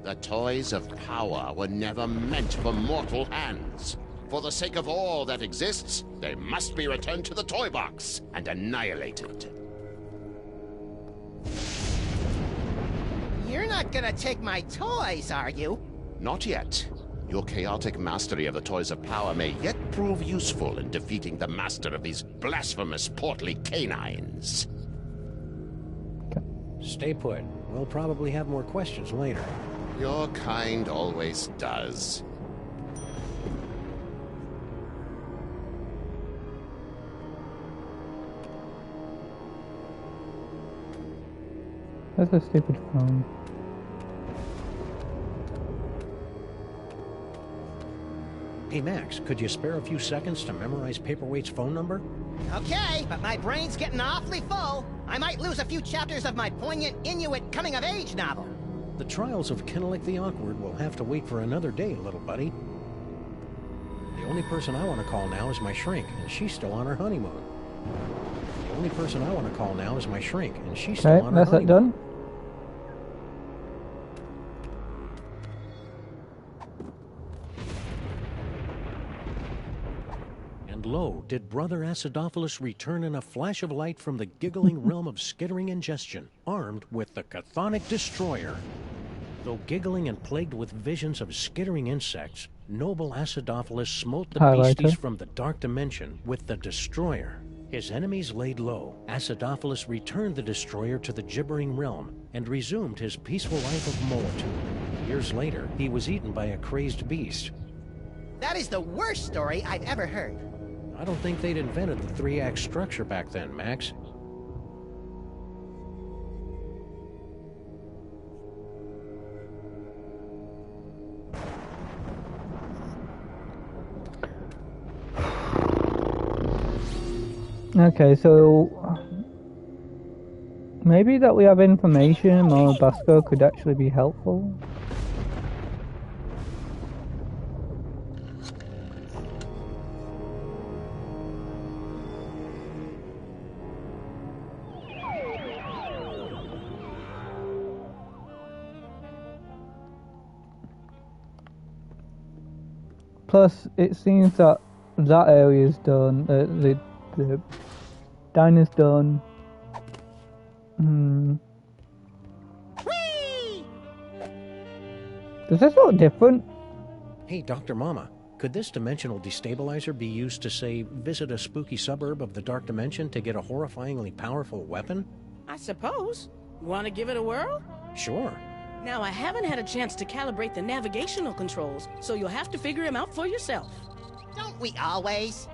The toys of power were never meant for mortal hands. For the sake of all that exists, they must be returned to the toy box and annihilated. You're not gonna take my toys, are you? Not yet. Your chaotic mastery of the toys of power may yet prove useful in defeating the master of these blasphemous portly canines. Stay put. We'll probably have more questions later. Your kind always does. That's a stupid phone. Hey, Max, could you spare a few seconds to memorize Paperweight's phone number? Okay, but my brain's getting awfully full. I might lose a few chapters of my poignant Inuit coming-of-age novel. The trials of Kennelik the Awkward will have to wait for another day, little buddy. The only person I want to call now is my shrink, and she's still on her honeymoon. The only person I want to call now is my shrink, and she's still on her that's honeymoon. that done. And lo, did Brother Acidophilus return in a flash of light from the giggling realm of skittering ingestion, armed with the Chthonic Destroyer. Though giggling and plagued with visions of skittering insects, noble Acidophilus smote the beasties from the dark dimension with the Destroyer. His enemies laid low. Acidophilus returned the Destroyer to the gibbering realm and resumed his peaceful life of molitude. Years later, he was eaten by a crazed beast. That is the worst story I've ever heard. I don't think they'd invented the three-act structure back then, Max. Okay, so maybe that we have information or Basco could actually be helpful. Plus, it seems that that area is done. The diner's done. Does this look different? Hey, Dr. Mama, could this dimensional destabilizer be used to, say, visit a spooky suburb of the Dark Dimension to get a horrifyingly powerful weapon? I suppose. Want to give it a whirl? Sure. Now, I haven't had a chance to calibrate the navigational controls, so you'll have to figure them out for yourself. Don't we always?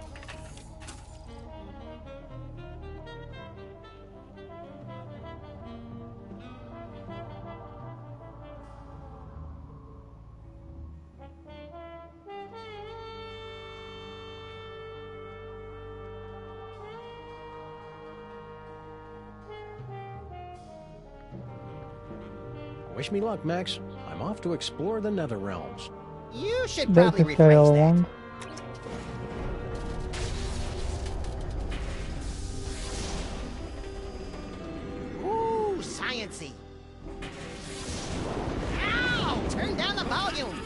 Wish me luck, Max. I'm off to explore the Nether Realms. You should probably rephrase that. Ooh, science-y. Ow! Turn down the volume!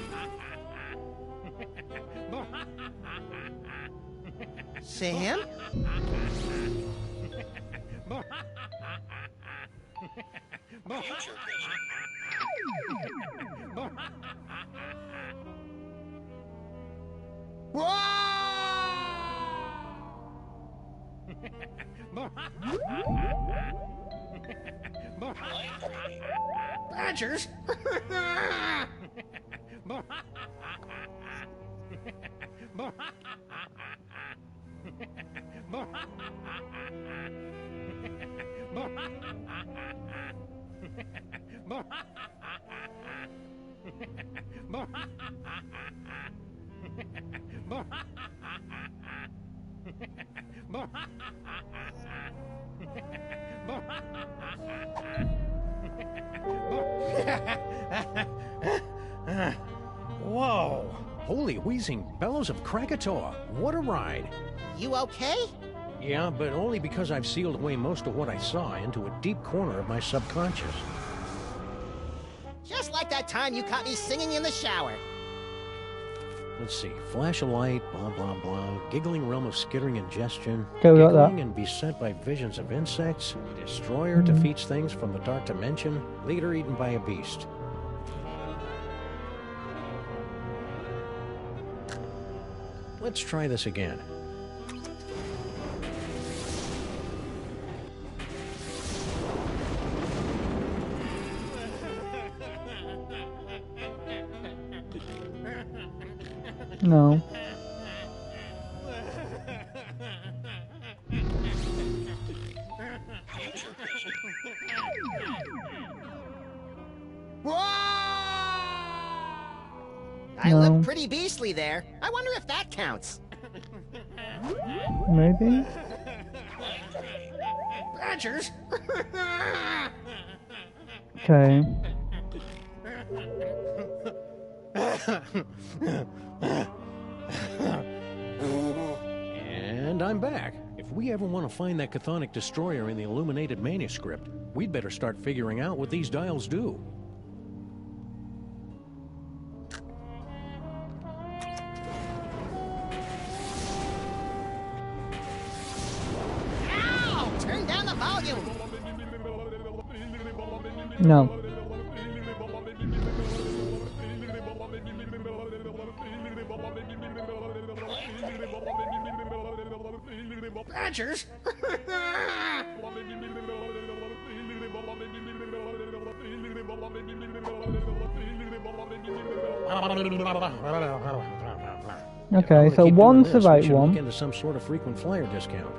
Sam? Future vision. Badgers? Whoa! Holy wheezing bellows of Krakatoa! What a ride! You okay? Yeah, but only because I've sealed away most of what I saw into a deep corner of my subconscious. Just like that time you caught me singing in the shower. Let's see. Flash of light, blah, blah, blah. Giggling realm of skittering ingestion. Okay, we got that. Giggling and beset by visions of insects. Destroyer defeats things from the dark dimension. Leader eaten by a beast. Let's try this again. No. I look pretty beastly there. I wonder if that counts. Maybe. Badgers! Okay. And I'm back. If we ever want to find that chthonic destroyer in the illuminated manuscript, we'd better start figuring out what these dials do. Ow! Turn down the volume! No. Badgers! Okay, so Keep doing one's this, the we right should look one. into some sort of frequent flyer discount.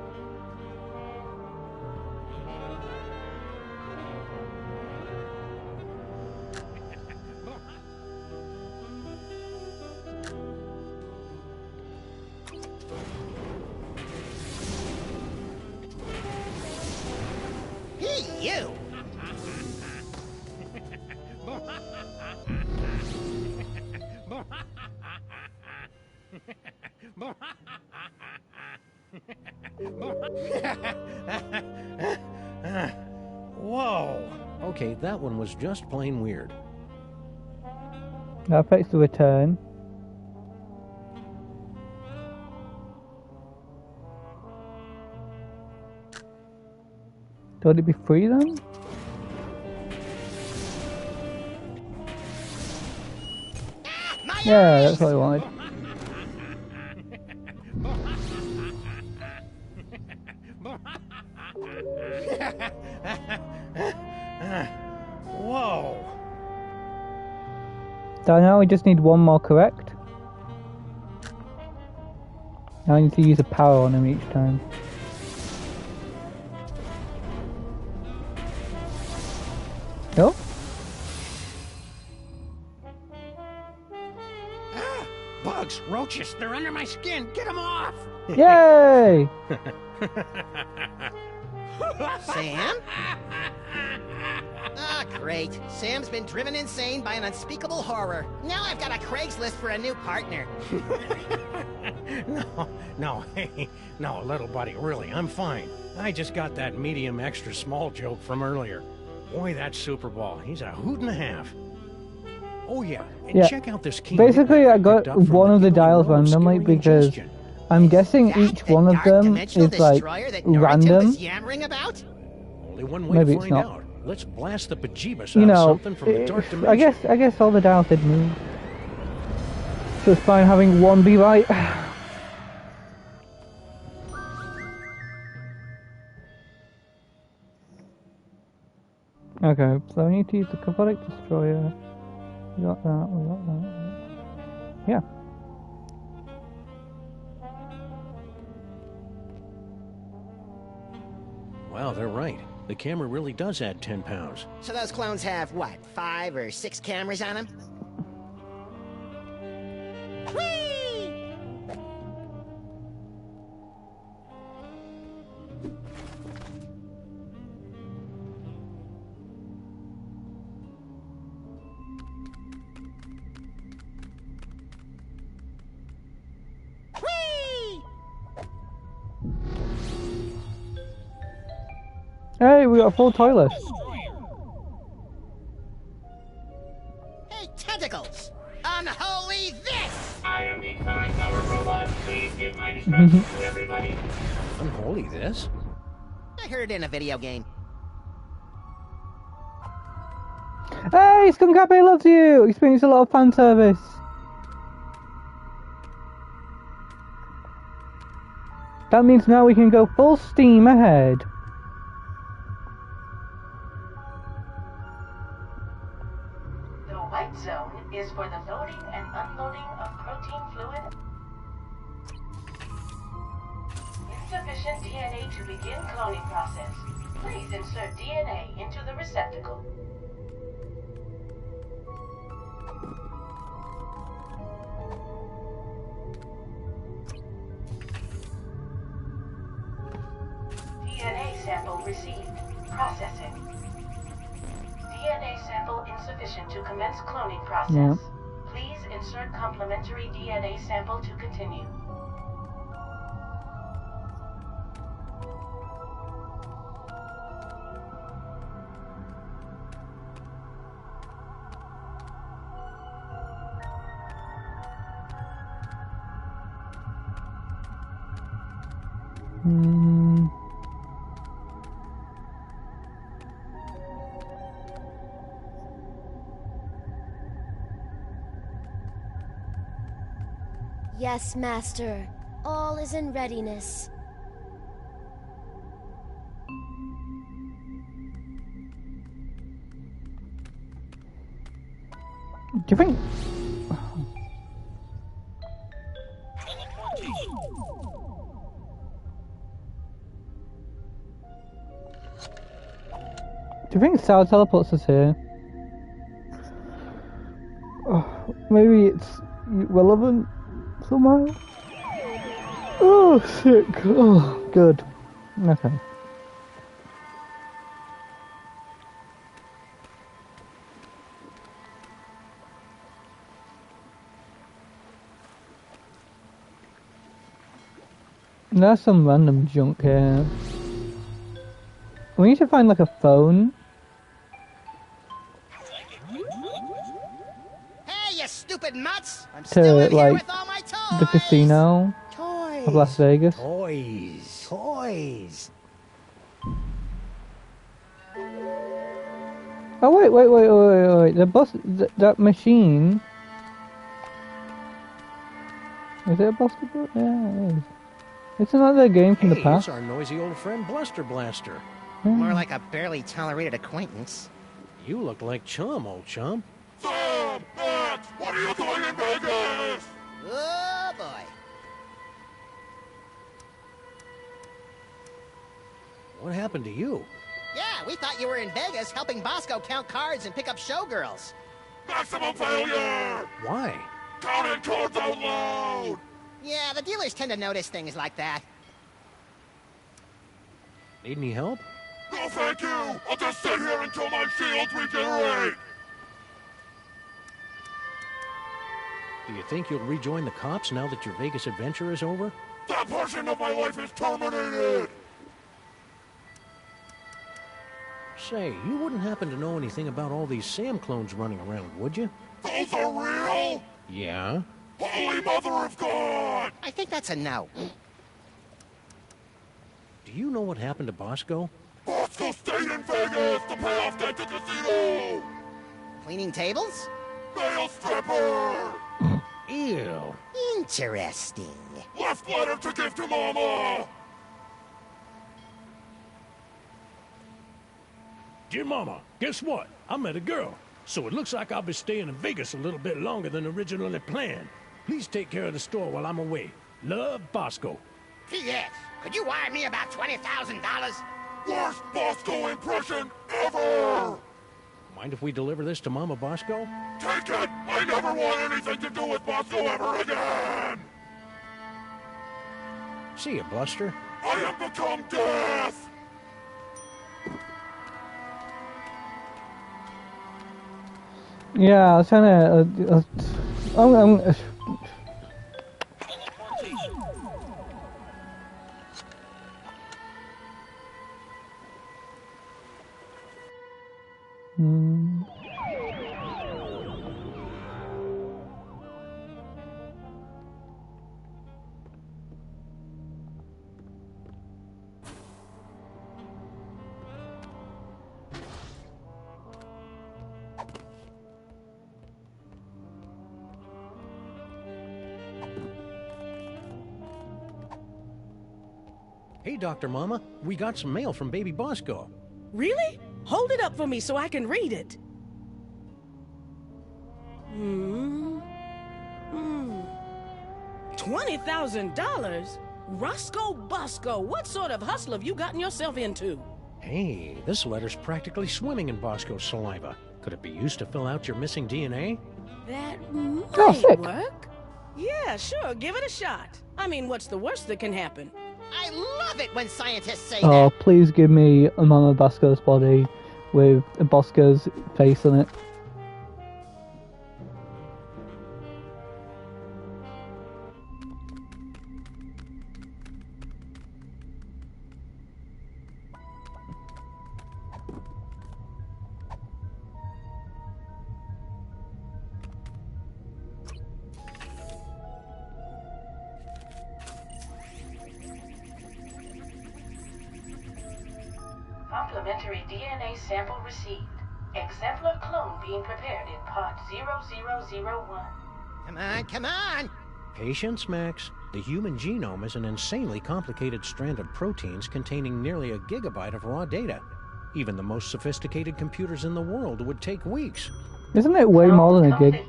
Hey, you! Whoa! Okay, that one was just plain weird. That affects the return. Would it be free then? Yeah, that's what I wanted. Whoa! So now we just need one more correct. Now I need to use a power on him each time. No? Bugs, roaches, they're under my skin. Get them off! Yay! Sam? Ah, great. Sam's been driven insane by an unspeakable horror. Now I've got a Craigslist for a new partner. No, little buddy, really, I'm fine. I just got that medium extra small joke from earlier. Boy, that Super Ball, he's a hoot and a half. Oh yeah, and Yeah. check out this key. Basically, I picked got up from one of the Evil dials Rogue randomly Scary because Ingestion. I'm guessing each one of them Dimensional is like destroyer that Norrington random. was yammering about? Only one way Maybe to it's find not. out. Let's blast the bejeebus You out of know, something from the dark dimension. I guess all the dials did move. So it's fine having one be right. Okay, so I need to use the Chthonic Destroyer. We got that, we got that. Yeah. Wow, they're right. The camera really does add 10 pounds. So those clones have, what, 5 or 6 cameras on them? Whee! Whee! Hey, we got a full toilet. Hey, tentacles! Unholy this! I am the Sonic Power Robot. Please give my instructions to everybody. Unholy this? I heard it in a video game. Hey, Skunk Cafe loves you! Experience a lot of fan service. That means now we can go full steam ahead. The white zone is for the loading and unloading of protein fluid. Insufficient DNA to begin cloning process. Please insert DNA into the receptacle. DNA sample received. Processing. DNA sample insufficient to commence cloning process. Yeah. Please insert complementary DNA sample to continue. Yes, Master. All is in readiness. Do you think... Do you think Sal teleports us here? Oh, maybe it's relevant somehow? Oh, sick. Oh, good. Okay. There's some random junk here. We need to find like a phone. Hey, you stupid mutts! I'm To still in here like with all my toys! the casino of Las Vegas. Toys. Toys. Oh wait! The bus, that machine. Is it a Buster? Yeah, it is. It's another game from the past. It's our noisy old friend Bluster Blaster. More like a barely tolerated acquaintance. You look like Chum, old chum. Sam! Max! What are you doing in Vegas? Oh boy. What happened to you? Yeah, we thought you were in Vegas helping Bosco count cards and pick up showgirls. Maximum failure! Why? Counting cards out loud! Yeah, the dealers tend to notice things like that. Need any help? No, thank you! I'll just sit here until my shields regenerate! Do you think you'll rejoin the cops now that your Vegas adventure is over? That portion of my life is terminated! Say, you wouldn't happen to know anything about all these Sam clones running around, would you? Those are real? Yeah? Holy Mother of God! I think that's a no. Do you know what happened to Bosco? Bosco stayed in Vegas to pay off debt to casino! Cleaning tables? Male stripper! Ew. Interesting. Left letter to give to Mama! Dear Mama, guess what? I met a girl. So it looks like I'll be staying in Vegas a little bit longer than originally planned. Please take care of the store while I'm away. Love, Bosco. P.S. Could you wire me about $20,000? Worst Bosco impression ever! Mind if we deliver this to Mama Bosco? Take it! I never want anything to do with Bosco ever again! See ya, Bluster. I have become death! Yeah, I was trying to. Hey, Dr. Mama, we got some mail from baby Bosco. Really? Hold it up for me so I can read it. $20,000? Roscoe Bosco, what sort of hustle have you gotten yourself into? Hey, this letter's practically swimming in Bosco's saliva. Could it be used to fill out your missing DNA? That might work. Yeah, sure, give it a shot. I mean, what's the worst that can happen? I love it when scientists say Oh, that. please give me a Mama Bosco's body with a Bosco's face on it. Complementary DNA sample received. Exemplar clone being prepared in part 0001. Come on, come on! Patience, Max. The human genome is an insanely complicated strand of proteins containing nearly a gigabyte of raw data. Even the most sophisticated computers in the world would take weeks. Isn't it way more than a gig?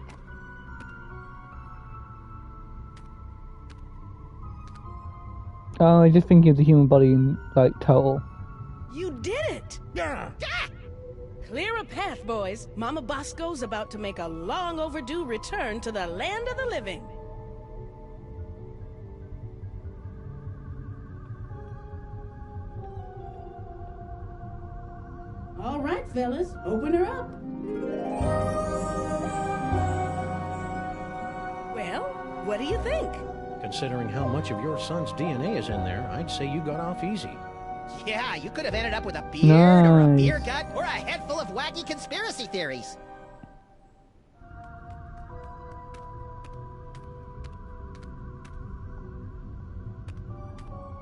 Oh, I'm just thinking of the human body in, like, total. You did it! Yeah! Clear a path, boys. Mama Bosco's about to make a long overdue return to the land of the living. All right, fellas, open her up. Well, what do you think? Considering how much of your son's DNA is in there, I'd say you got off easy. Yeah, you could have ended up with a beard or a Nice. beer gut or a head full of wacky conspiracy theories.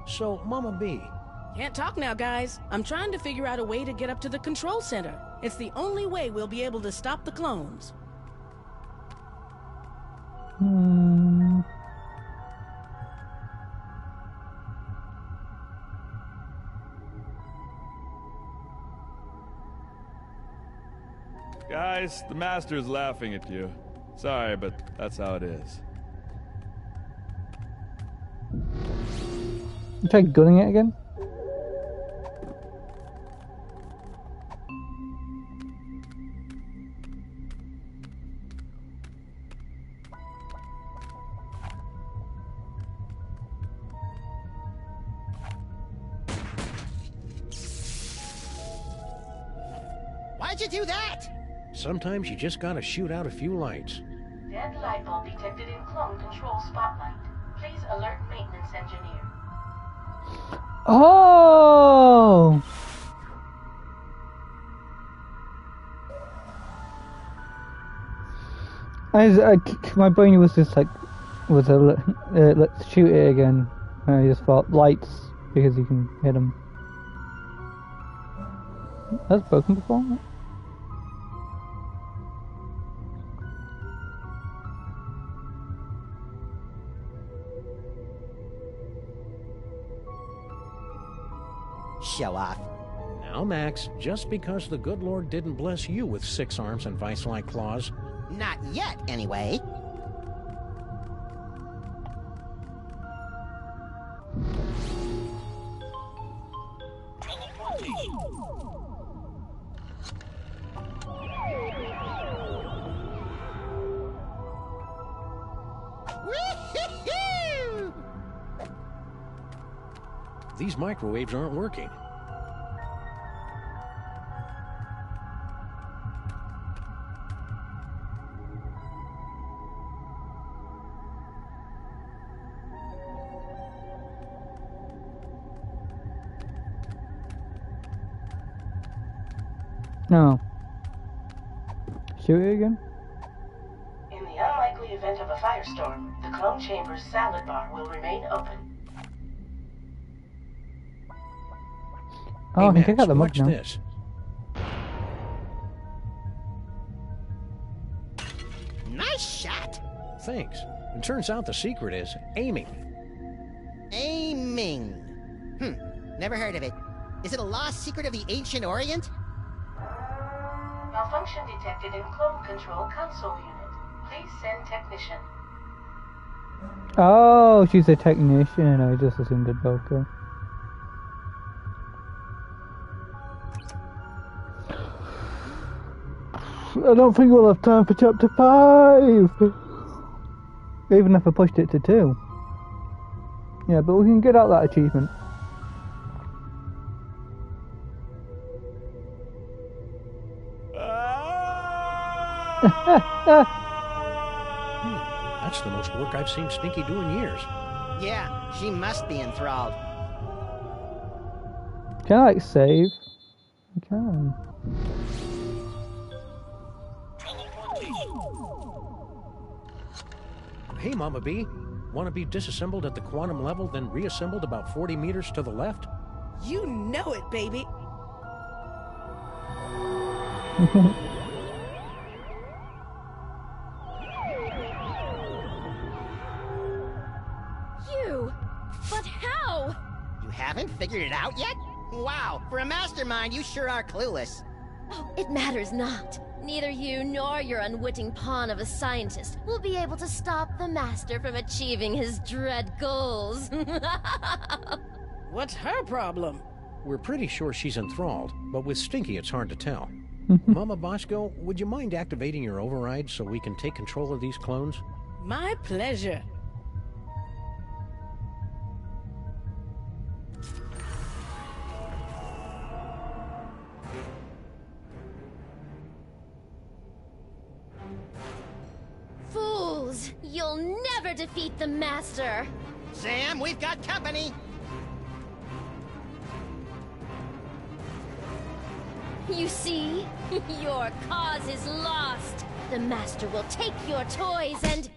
So, Mama B, Can't talk now, guys. I'm trying to figure out a way to get up to the control center. It's the only way we'll be able to stop the clones. Guys, the Master's laughing at you. Sorry, but that's how it is. You try gunning it again? Why'd you do that? sometimes you just gotta shoot out a few lights. Dead light bulb detected in clone control spotlight. Please alert maintenance engineer. Oh! My brain was just like, let's shoot it again. And I just thought lights because you can hit them. That's broken before. Show off. Now, Max, just because the good Lord didn't bless you with 6 arms and vice-like claws. Not yet, anyway. These microwaves aren't working. No. Shoot it again? In the unlikely event of a firestorm, the clone chamber's salad bar will remain open. Oh, I can Max, take out the mug watch now. this. Nice shot. Thanks. It turns out the secret is aiming. Aiming. Never heard of it. Is it a lost secret of the ancient Orient? Malfunction detected in clone control console unit. Please send technician. Oh, she's a technician. I just assumed it. Okay. I don't think we'll have time for chapter 5. Even if I pushed it to 2. Yeah, but we can get out that achievement. That's the most work I've seen Stinky do in years. Yeah, she must be enthralled. Can I, like, save? I can. Hey, Mama B. Want to be disassembled at the quantum level, then reassembled about 40 meters to the left? You know it, baby. You? But how? You haven't figured it out yet? Wow, for a mastermind, you sure are clueless. Oh, it matters not. Neither you nor your unwitting pawn of a scientist will be able to stop the Master from achieving his dread goals. What's her problem? We're pretty sure she's enthralled, but with Stinky it's hard to tell. Mama Bosco, would you mind activating your override so we can take control of these clones? My pleasure. Fools! You'll never defeat the Master! Sam, we've got company! You see? Your cause is lost! The Master will take your toys and...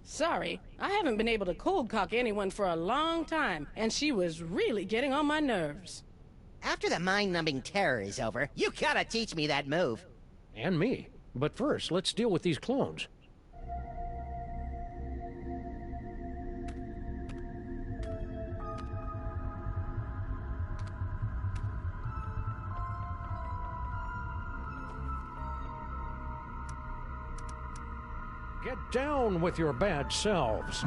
Sorry, I haven't been able to cold cock anyone for a long time, and she was really getting on my nerves. After the mind-numbing terror is over, you gotta teach me that move. And me. But first, let's deal with these clones. Get down with your bad selves.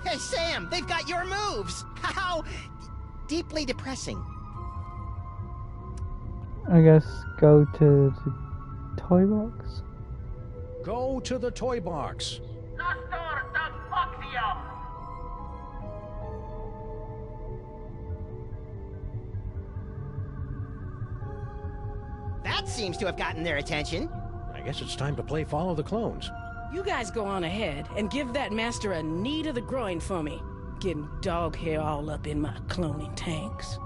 Hey, Sam, they've got your moves! How deeply depressing. I guess go to the toy box. Go to the toy box. That seems to have gotten their attention. I guess it's time to play Follow the Clones. You guys go on ahead and give that Master a knee to the groin for me. Getting dog hair all up in my cloning tanks.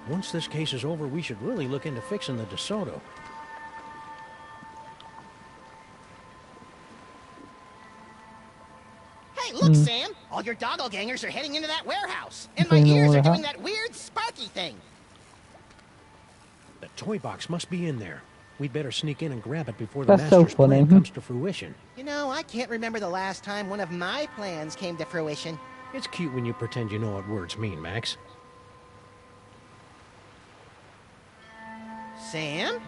Once this case is over, we should really look into fixing the DeSoto. Hey, look, Sam! All your doppelgangers are heading into that warehouse. And my ears are doing that weird sparky thing. The toy box must be in there. We'd better sneak in and grab it before That's the so Master's plan funny. comes to fruition. You know, I can't remember the last time one of my plans came to fruition. It's cute when you pretend you know what words mean, Max. Sam?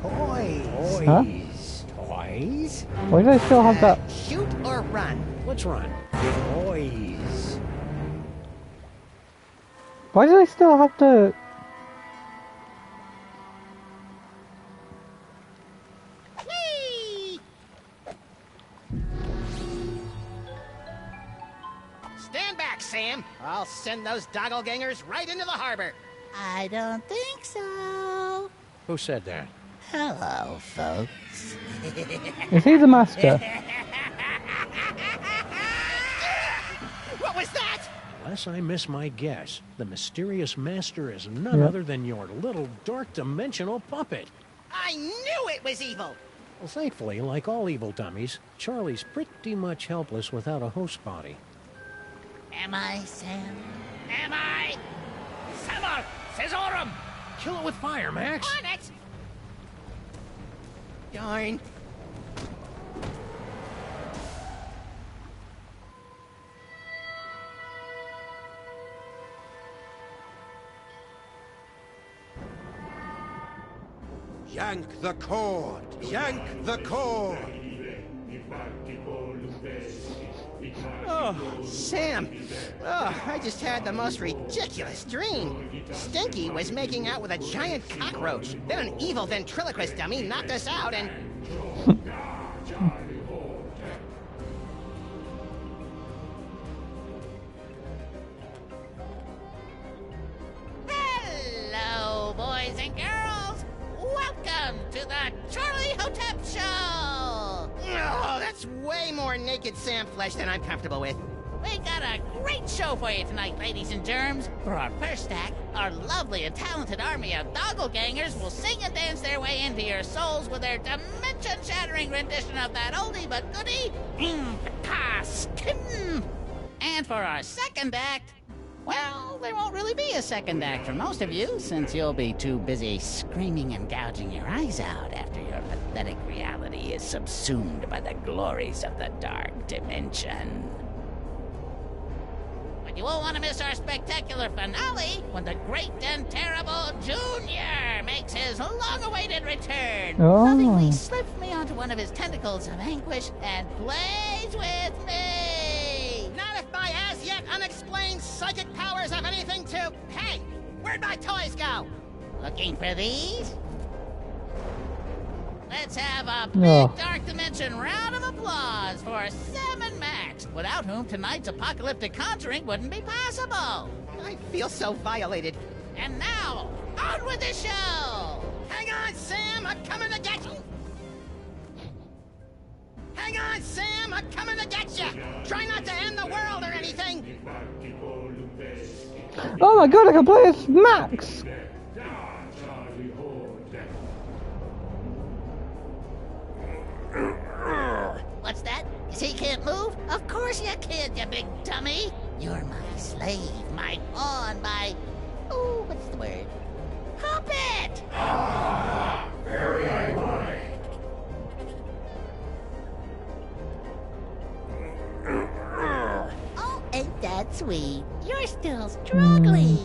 Toys. Huh? Toys? Why do I still have that? Shoot or run? Let's run. Toys. Why do I still have to? Whee! Stand back, Sam. I'll send those doppelgangers right into the harbor. I don't think so. Who said that? Hello, folks. Is he the Master? What was that? Unless I miss my guess, the mysterious master is none other than your little dark dimensional puppet. I knew it was evil! Well, thankfully, like all evil dummies, Charlie's pretty much helpless without a host body. Am I, Sam? Am I? Samar! Cesarum! Kill it with fire, Max! On it! Darn. Yank the cord! Yank the cord! Oh, Sam. Oh, I just had the most ridiculous dream. Stinky was making out with a giant cockroach. Then an evil ventriloquist dummy knocked us out and... Hello, boys and girls! Welcome to the Charlie Hotep Show! Oh, that's way more naked Sam flesh than I'm comfortable with. We got a great show for you tonight, ladies and germs. For our first act, our lovely and talented army of doppelgangers will sing and dance their way into your souls with their dimension-shattering rendition of that oldie but goodie, Skin. And for our second act, well, there won't really be a second act for most of you, since you'll be too busy screaming and gouging your eyes out after your pathetic reality is subsumed by the glories of the dark dimension. But you won't want to miss our spectacular finale when the great and terrible Junior makes his long-awaited return. Lovingly slips me onto one of his tentacles of anguish and plays with me. Not if my as-yet unexplained psychic powers have anything to... Hey, where'd my toys go? Looking for these? Let's have a big Dark Dimension round of applause for samandmax, without whom tonight's apocalyptic conjuring wouldn't be possible. I feel so violated. And now, on with the show! Hang on, Sam, I'm coming to get you! Hang on, Sam, I'm coming to get you! Try not to end the world or anything! Oh my god, I can play as Max! What's that? You say you can't move? Of course you can, you big dummy! You're my slave, my pawn, my... Oh, what's the word? Puppet! Very ironic. Oh, ain't that sweet? You're still struggling.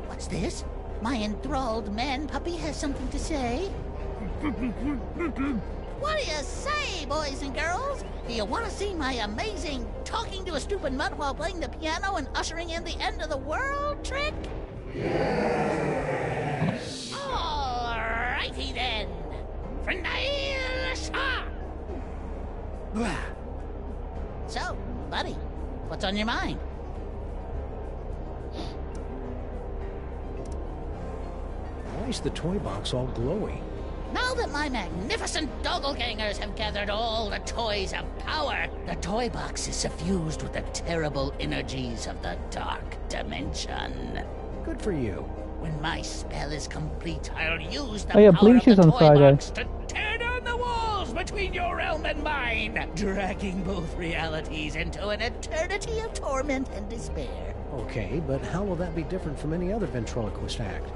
What's this? My enthralled man puppy has something to say. What do you say, boys and girls? Do you want to see my amazing talking to a stupid mutt while playing the piano and ushering in the end of the world trick? Yes. Alrighty then. So, buddy, what's on your mind? Why's the toy box all glowy? Now that my magnificent doppelgangers have gathered all the toys of power, the toy box is suffused with the terrible energies of the dark dimension. Good for you. When my spell is complete, I'll use the Oh yeah, power Bleach of is the on toy Friday. box to tear down the walls between your realm and mine, dragging both realities into an eternity of torment and despair. Okay, but how will that be different from any other ventriloquist act?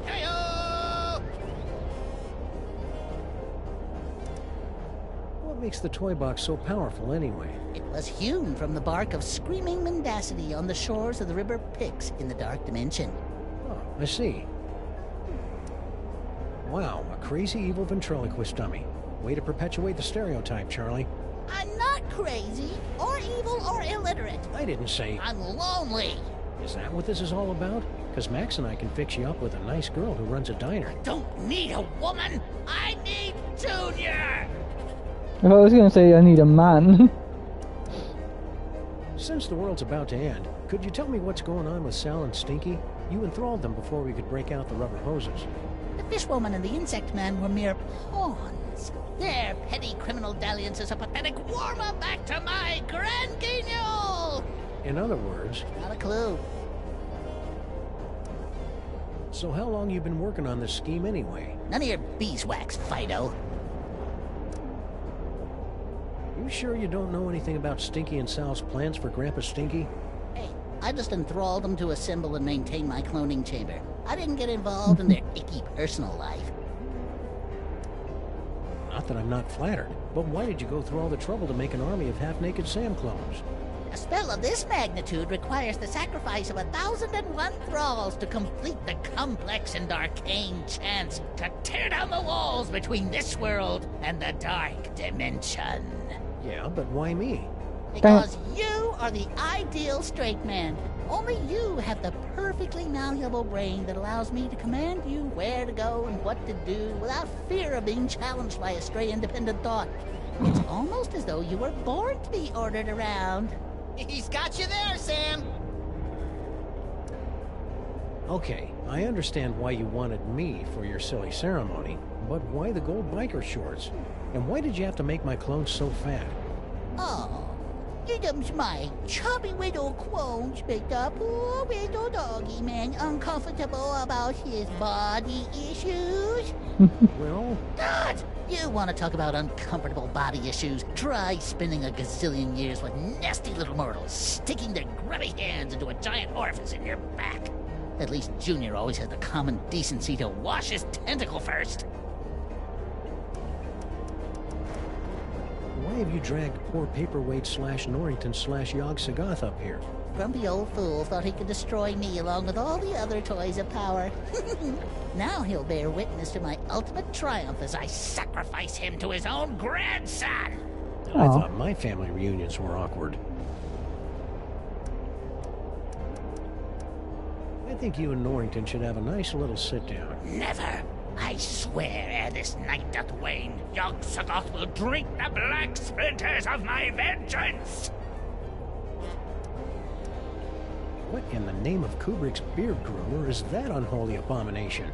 What makes the toy box so powerful anyway? It was hewn from the bark of screaming mendacity on the shores of the river Pyx in the dark dimension. Oh, I see. Wow, a crazy evil ventriloquist dummy. Way to perpetuate the stereotype, Charlie. I'm not crazy, or evil, or illiterate. I didn't say... I'm lonely. Is that what this is all about? Because Max and I can fix you up with a nice girl who runs a diner. Don't need a woman. I need Junior. I was gonna say I need a man. Since the world's about to end, could you tell me what's going on with Sal and Stinky? You enthralled them before we could break out the rubber hoses. The fishwoman and the insect man were mere pawns. Their petty criminal dalliance is a pathetic warm-up back to my grand guignol! In other words... Not a clue. So how long you been working on this scheme anyway? None of your beeswax, Fido. You sure you don't know anything about Stinky and Sal's plans for Grandpa Stinky? Hey, I just enthralled them to assemble and maintain my cloning chamber. I didn't get involved in their icky personal life. Not that I'm not flattered, but why did you go through all the trouble to make an army of half-naked Sam clones? A spell of this magnitude requires the sacrifice of 1,001 thralls to complete the complex and arcane chance to tear down the walls between this world and the dark dimension. Yeah, but why me? Because you are the ideal straight man. Only you have the perfectly malleable brain that allows me to command you where to go and what to do without fear of being challenged by a stray independent thought. It's almost as though you were born to be ordered around. He's got you there, Sam! Okay, I understand why you wanted me for your silly ceremony, but why the gold biker shorts? And why did you have to make my clones so fat? Oh, you dumps my chubby little clones make the poor little doggy man uncomfortable about his body issues? Well... God! You want to talk about uncomfortable body issues? Try spending a gazillion years with nasty little mortals sticking their grubby hands into a giant orifice in your back. At least Junior always had the common decency to wash his tentacle first. Why have you dragged poor Paperweight / Norrington / Yog Sagoth up here? Grumpy old fool thought he could destroy me along with all the other toys of power. Now he'll bear witness to my ultimate triumph as I sacrifice him to his own grandson! I thought my family reunions were awkward. I think you and Norrington should have a nice little sit-down. Never! I swear, ere this night doth wane, Yog Sagoth will drink the black splinters of my vengeance! What in the name of Kubrick's beard groomer is that unholy abomination?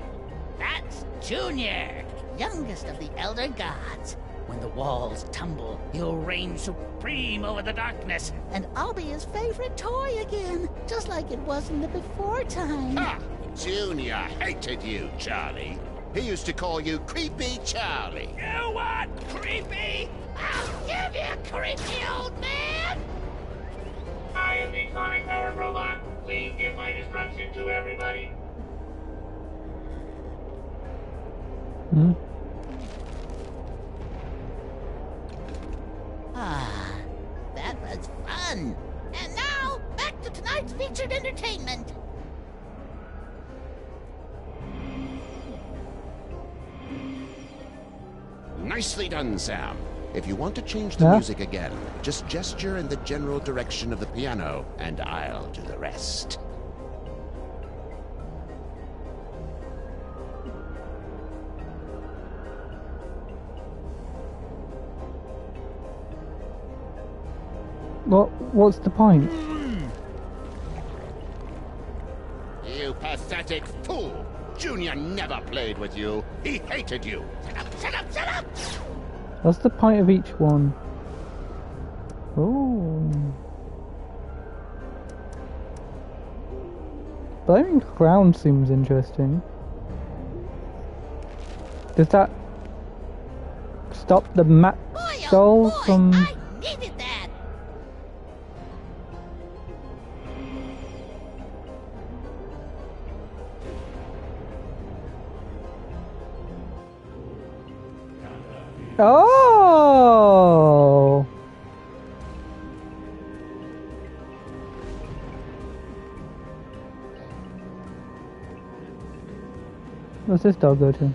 That's Junior, youngest of the Elder Gods. When the walls tumble, he'll reign supreme over the darkness, and I'll be his favorite toy again, just like it was in the before time. Ha! Junior hated you, Charlie. He used to call you Creepy Charlie. You what? Creepy? I'll give you, creepy old man! I am the sonic-powered robot. Please give my instruction to everybody. Ah, that was fun. And now, back to tonight's featured entertainment. Nicely done, Sam. If you want to change the music again, just gesture in the general direction of the piano, and I'll do the rest. What's the point? You pathetic fool! Junior never played with you. He hated you. Shut up, shut up, shut up! What's the point of each one? Oh. Blaming Crown seems interesting. Does that stop the Max doll from... I needed that! Oh! What's this dog go to?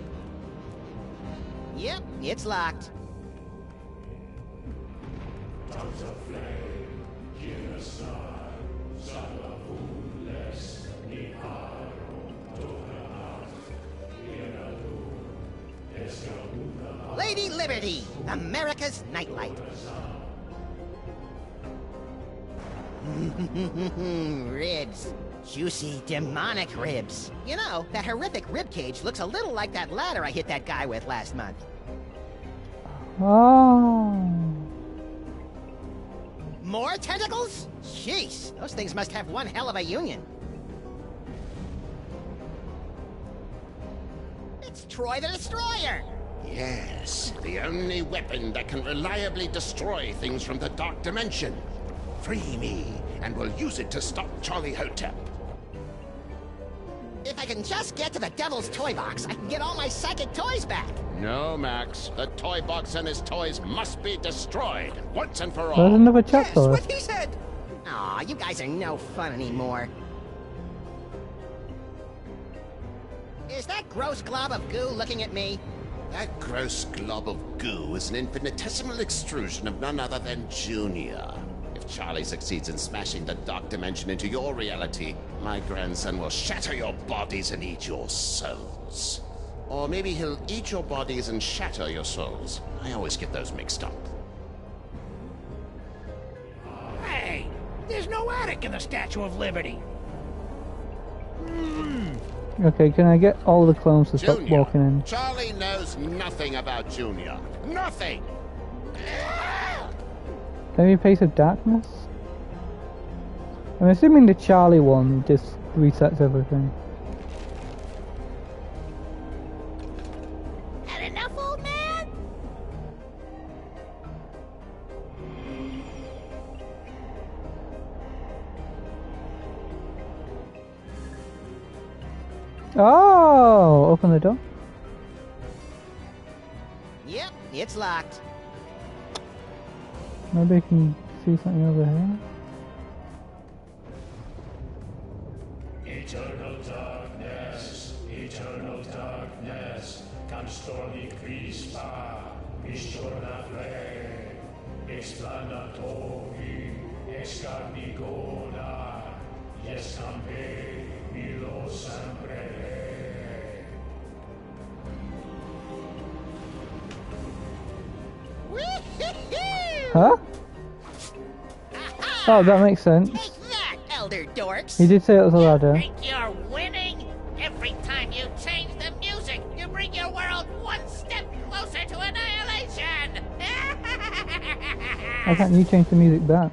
Yep, it's locked. Lady Liberty, America's nightlight. Ribs. Juicy, demonic ribs. You know, that horrific rib cage looks a little like that ladder I hit that guy with last month. Oh. More tentacles? Jeez, those things must have one hell of a union. It's Troy the Destroyer! Yes, the only weapon that can reliably destroy things from the Dark Dimension. Free me, and we'll use it to stop Charlie Hotep. If I can just get to the Devil's Toy Box, I can get all my psychic toys back. No, Max. The toy box and his toys must be destroyed, once and for all. There's another Yes, chapter. what he said! Aw, you guys are no fun anymore. Is that gross glob of goo looking at me? That gross glob of goo is an infinitesimal extrusion of none other than Junior. If Charlie succeeds in smashing the Dark Dimension into your reality, my grandson will shatter your bodies and eat your souls. Or maybe he'll eat your bodies and shatter your souls. I always get those mixed up. Hey, there's no attic in the Statue of Liberty. Okay, can I get all the clones to stop Junior, walking in? Charlie knows nothing about Junior. Nothing! Maybe Face of Darkness? I'm assuming the Charlie one just resets everything. Had enough, old man? Oh! Open the door. Yep, it's locked. Maybe I can see something over here. Eternal darkness, canstoni crispa, pistorna fre, explanatori, escarnigona, yescampe, milo sempre. Huh? Oh, that makes sense. Take that, elder dorks! He did say it was a ladder. Think you're winning? Every time you change the music, you bring your world one step closer to annihilation! Why can't you change the music back?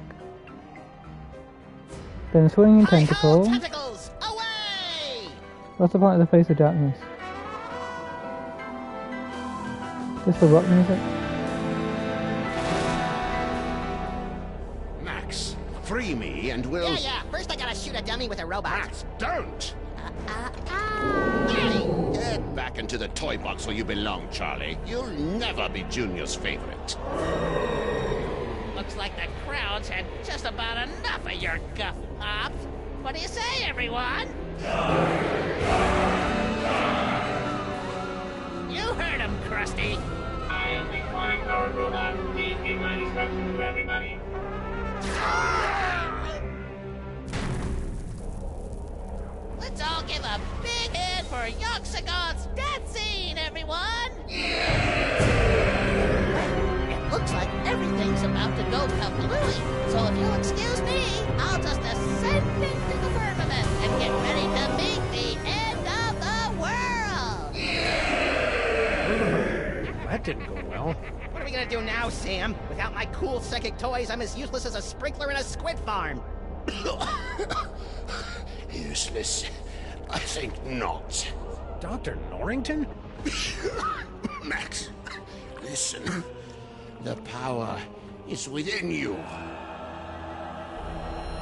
Then swinging tentacles. Tentacles, away! What's the point of the Face of Darkness? Just for rock music? Max, free me and we'll... Yeah, first I gotta shoot a dummy with a robot. Max, don't! Hey! Get back into the toy box where you belong, Charlie. You'll never be Junior's favorite. Looks like the crowd's had just about enough of your guff pops. What do you say, everyone? You heard him, Krusty. I am the Climb Power Robot. Please give my instructions to everybody. Let's all give a big hand for Yoxagon's death scene, everyone! It looks like everything's about to go kablooey, so if you'll excuse me, I'll just ascend into the firmament and get ready to meet the end of the world! That didn't go well. What are we gonna do now, Sam? Without my cool psychic toys, I'm as useless as a sprinkler in a squid farm. Useless? I think not. Dr. Norrington? Max, listen. The power is within you.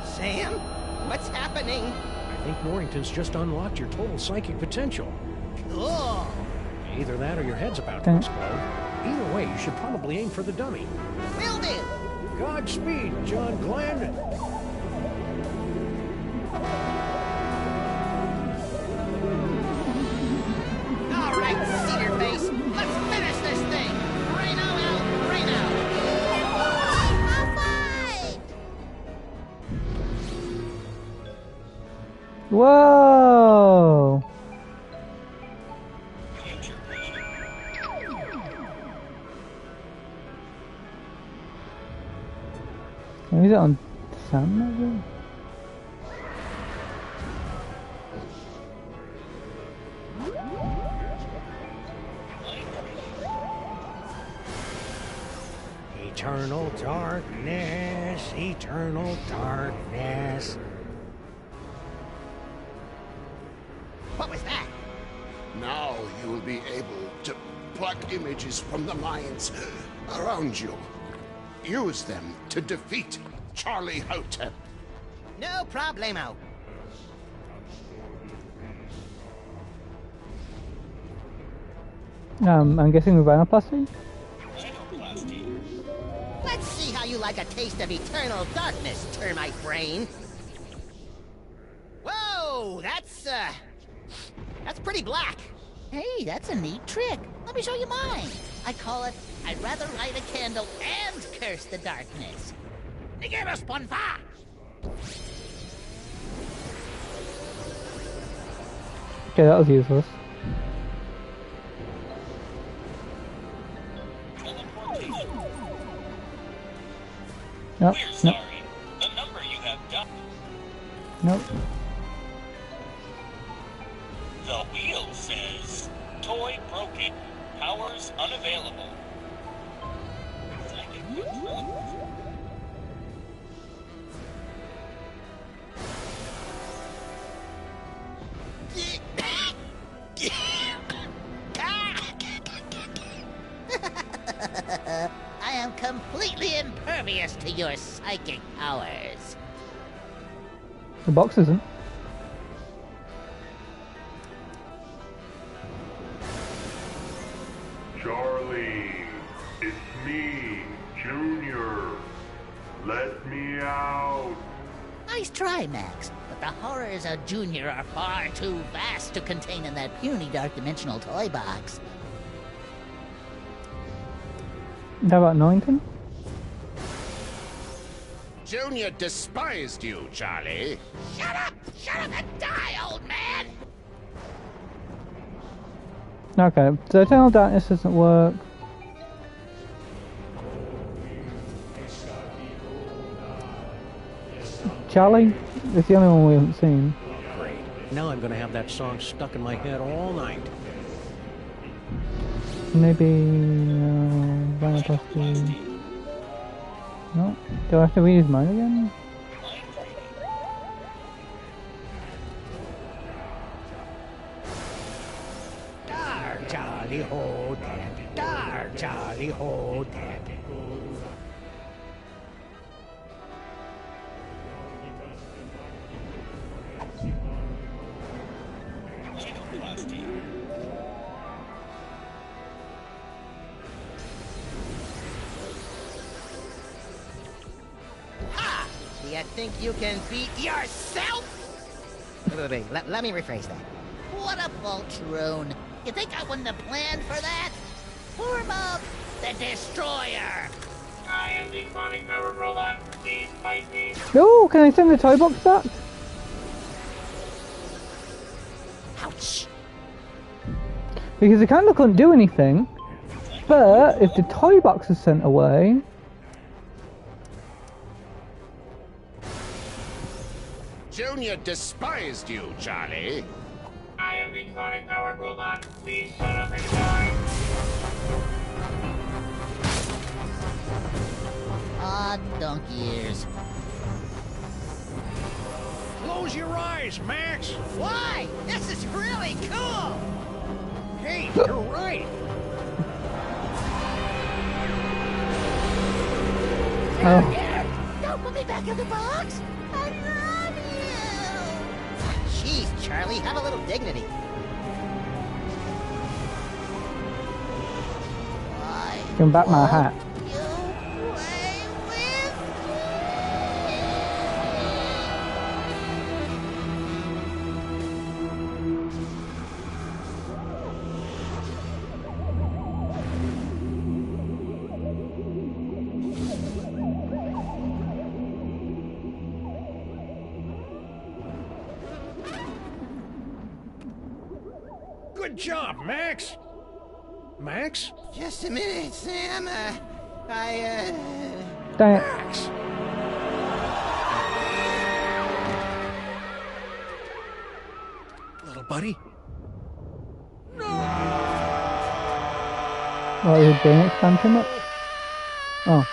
Sam? What's happening? I think Norrington's just unlocked your total psychic potential. Cool. Either that or your head's about to explode. Either way, you should probably aim for the dummy. Will do. Godspeed, John Glenn. All right, Cedar Face, let's finish this thing. Reno out, Reno. Whoa! Is it on Sam maybe? Eternal darkness, eternal darkness. What was that? Now you will be able to pluck images from the minds around you. Use them to defeat Charlie Hotep. No problemo. I'm guessing with rhinoplasty? Let's see how you like a taste of eternal darkness, termite brain. Whoa, that's pretty black. Hey, that's a neat trick. Let me show you mine. I call it, I'd rather light a candle and curse the darkness. Nigeros ponfa! Okay, that was useless. Nope, We're nope, sorry. The number you have dialed. nope. The wheel says toy broken. Powers unavailable. I am completely impervious to your psychic powers. The box isn't. Charlie, it's me, Junior. Let me out. Nice try, Max, but the horrors of Junior are far too vast to contain in that puny dark dimensional toy box. How about Norrington? Junior despised you, Charlie. Shut up! Shut up and die, old man! Okay, so Eternal Darkness doesn't work. Charlie is the only one we haven't seen. Great. Now I'm gonna have that song stuck in my head all night. Maybe rhinoplasty. No? Do I have to read his mind again? Dar, Charlie, hold that. Dar, Charlie, hold that. Ha! Do you think you can beat yourself? Wait, let me rephrase that. What a poltroon. You think I wouldn't have planned for that? Form up the Destroyer! I am the chronic power robot. Please fight me. Oh, can I send the toy box back? Ouch! Because I kind of couldn't do anything. But if the toy box is sent away... Junior despised you, Charlie. I am the chronic power robot. Please shut up and die. Aw, donkey ears. Close your eyes, Max! Why? This is really cool! Hey, you're right! Oh. Don't put me back in the box! I love you! Jeez, Charlie, have a little dignity. Give back my hat. Good job, Max! Max? Just a minute, Sam. Dang it. Max! Little buddy? Oh, is it brain expansion up? Oh.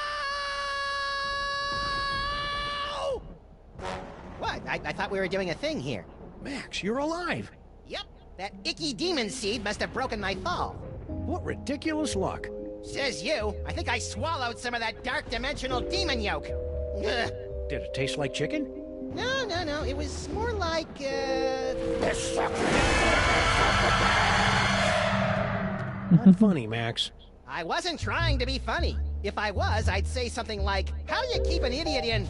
we were doing a thing here. Max, you're alive. Yep, that icky demon seed must have broken my fall. What ridiculous luck. Says you. I think I swallowed some of that dark dimensional demon yolk. Ugh. Did it taste like chicken? No. It was more like, Not funny, Max. I wasn't trying to be funny. If I was, I'd say something like, how do you keep an idiot in...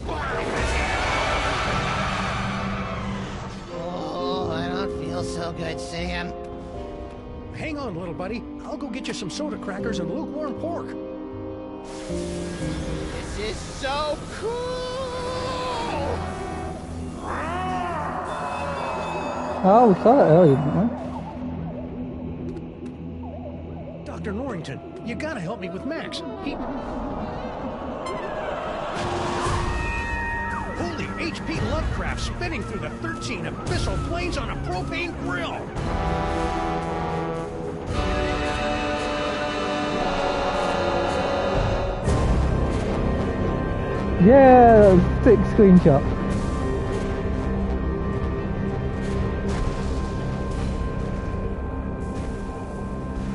Oh, I don't feel so good, Sam. Hang on, little buddy. I'll go get you some soda crackers and lukewarm pork. This is so cool! Oh, we saw that earlier, didn't we? Dr. Norrington, you gotta help me with Max. Holy H.P. Lovecraft spinning through the 13 abyssal planes on a propane grill! Yeah, sick screenshot.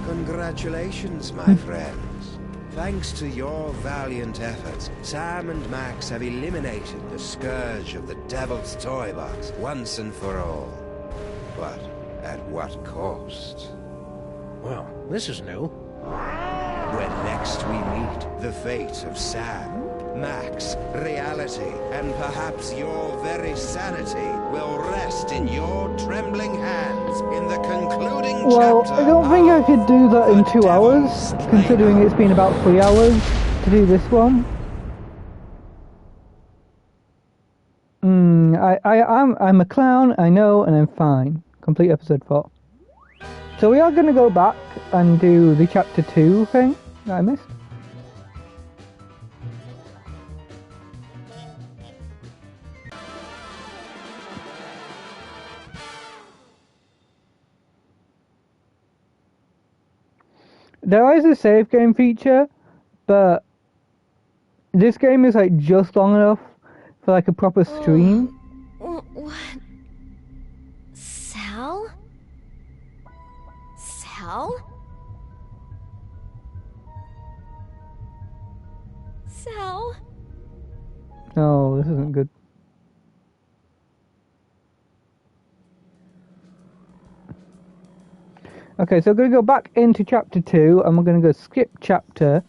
Congratulations, my friends. Thanks to your valiant efforts, Sam and Max have eliminated the scourge of the Devil's Toy Box once and for all. But at what cost? Well, this is new. When next we meet, the fate of Sam, Max, reality, and perhaps your very sanity will rest in your trembling hands in the concluding Well, chapter. I don't think I could do that in 2 hours, considering it's been about 3 hours to do this one. I'm a clown, I know, and I'm fine. Complete episode 4. So we are going to go back and do the chapter 2 thing that I missed. There is a save game feature, but this game is like just long enough for like a proper stream. What? Sal? Sal? Sal? No, this isn't good. Okay, so we're going to go back into chapter 2, and we're going to go skip chapter.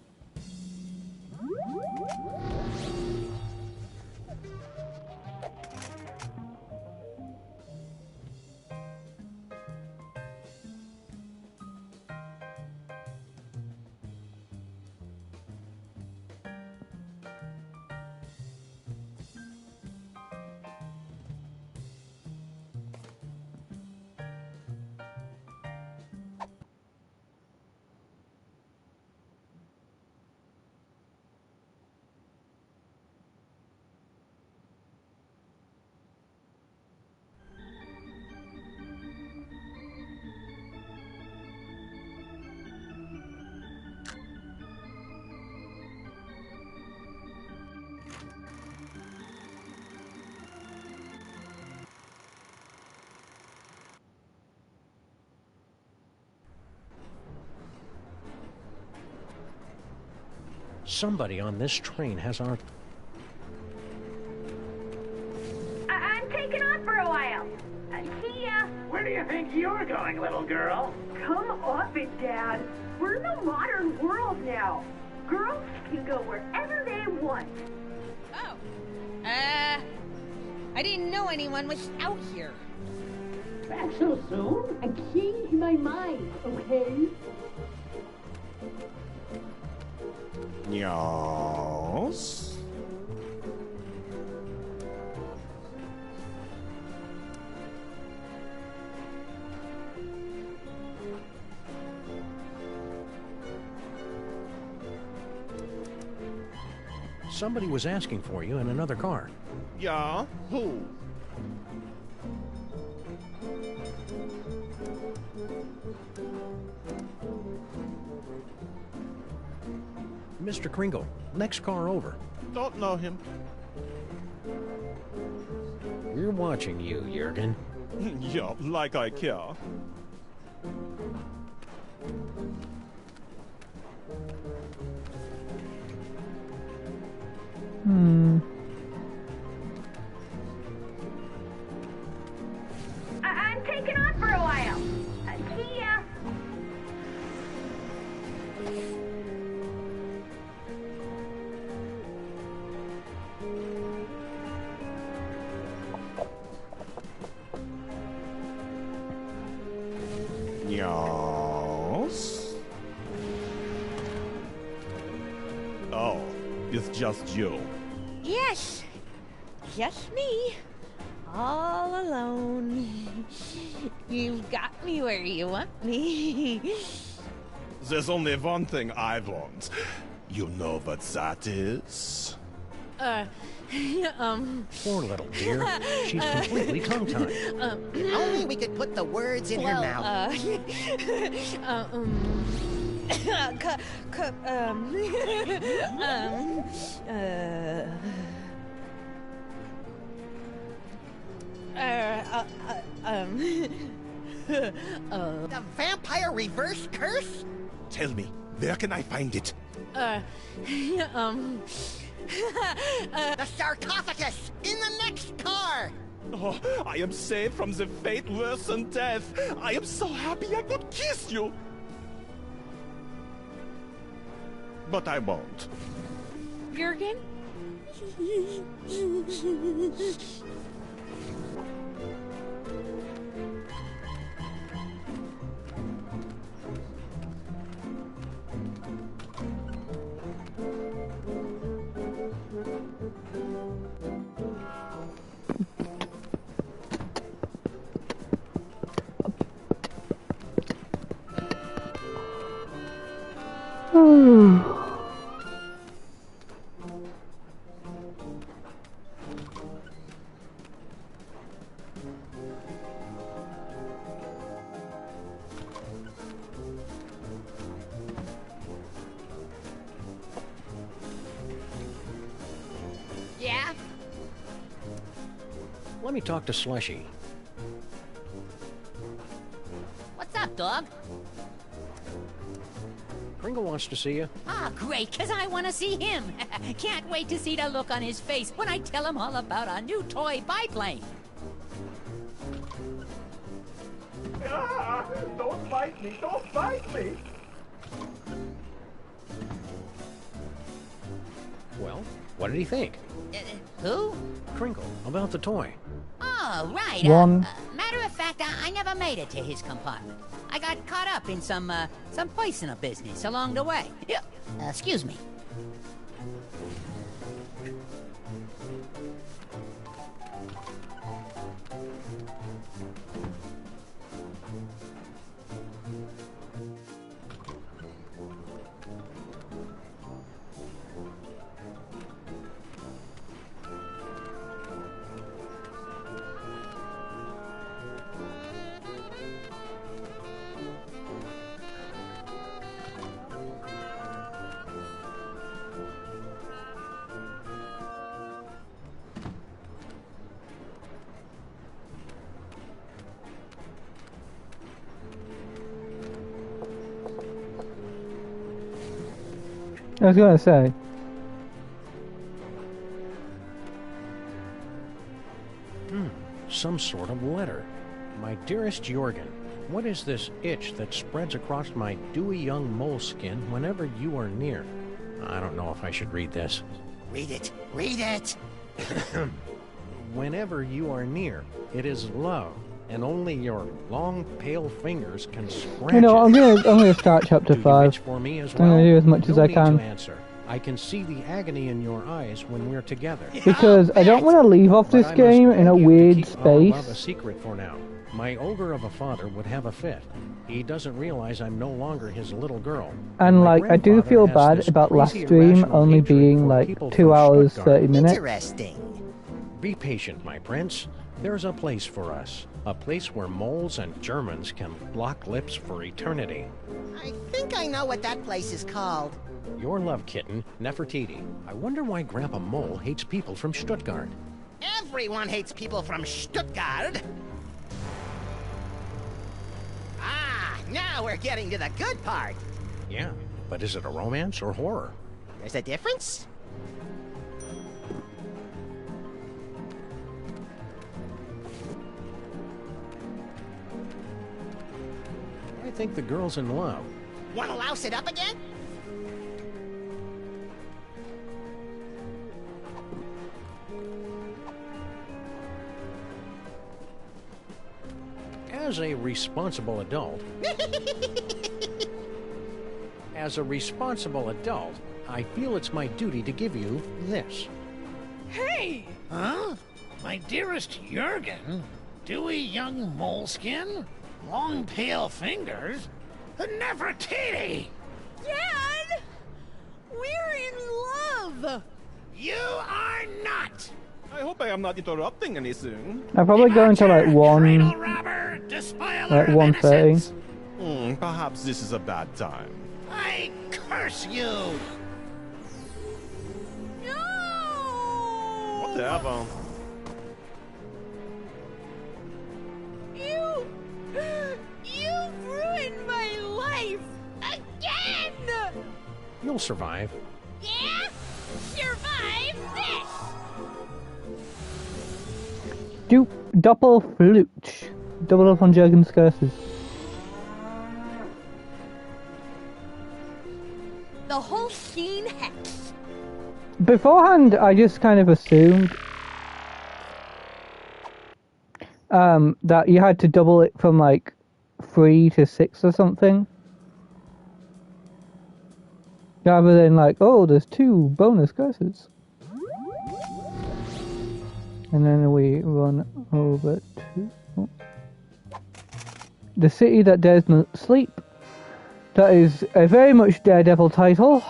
Somebody on this train has our... I'm taking off for a while. See ya. Where do you think you're going, little girl? Come off it, Dad. We're in the modern world now. Girls can go wherever they want. Oh. I didn't know anyone was out here. Back so soon? I changed my mind, okay? Yes. Somebody was asking for you in another car. Yeah? Who? Mr. Kringle, next car over. Don't know him. We're watching you, Jurgen. Yeah, like I care. I'm taking off for a while. See ya. Yes? Oh, it's just you. Yes, just me. All alone. You've got me where you want me. There's only one thing I've learned. You know what that is? Poor little dear. She's completely tongue-tied. If only we could put the words in her mouth. The vampire reverse curse? Tell me, where can I find it? The sarcophagus in the next car. Oh, I am saved from the fate worse than death. I am so happy I could kiss you. But I won't. Jurgen? Yeah? Let me talk to Slushy. What's up, dog? Kringle wants to see you. Ah, great, 'cause I want to see him. Can't wait to see the look on his face when I tell him all about our new toy biplane. Ah, don't bite me! Don't bite me! Well, what did he think? Who? Kringle, about the toy. Oh, right. One. Matter of fact, I never made it to his compartment. I got caught up in some personal business along the way. Yeah. Excuse me. I was gonna say. Some sort of letter. My dearest Jurgen, what is this itch that spreads across my dewy young mole skin whenever you are near? I don't know if I should read this. Read it. Read it. Whenever you are near, it is love, and only your long, pale fingers can scratch You know, it. I'm gonna start chapter 5. For me as I'm gonna do as much no as I need can. to answer. I can see the agony in your eyes when we're together. Because I don't want to leave off this But I game must in a beg you to weird keep our love a space. secret for now. My ogre of a father would have a fit. He doesn't realize I'm no longer his little girl. And My like, I do grandfather feel has bad this about last crazy stream irrational only hatred being for like people 2 from hours, Stuttgart. 30 minutes. Interesting. Be patient, my prince. There's a place for us. A place where moles and Germans can lock lips for eternity. I think I know what that place is called. Your love kitten, Nefertiti. I wonder why Grandpa Mole hates people from Stuttgart. Everyone hates people from Stuttgart. Ah, now we're getting to the good part. Yeah, but is it a romance or horror? There's a difference? I think the girl's in love. Wanna louse it up again? As a responsible adult, I feel it's my duty to give you this. Hey! Huh? My dearest Jurgen? Dewy young moleskin? Long pale fingers? Nefertiti! Dad! We're in love! You are not! I hope I am not interrupting any soon. I'll probably go until like 1... Robber, like 1:30. Perhaps this is a bad time. I curse you! No! Whatever. You've ruined my life! Again! You'll survive. Yeah? Survive this! Double flute. Double up on Jurgen's curses. The whole scene hex. Beforehand, I just kind of assumed that you had to double it from like 3 to 6 or something. Rather than like, oh, there's 2 bonus curses. And then we run over to the city that dares not sleep. That is a very much Daredevil title.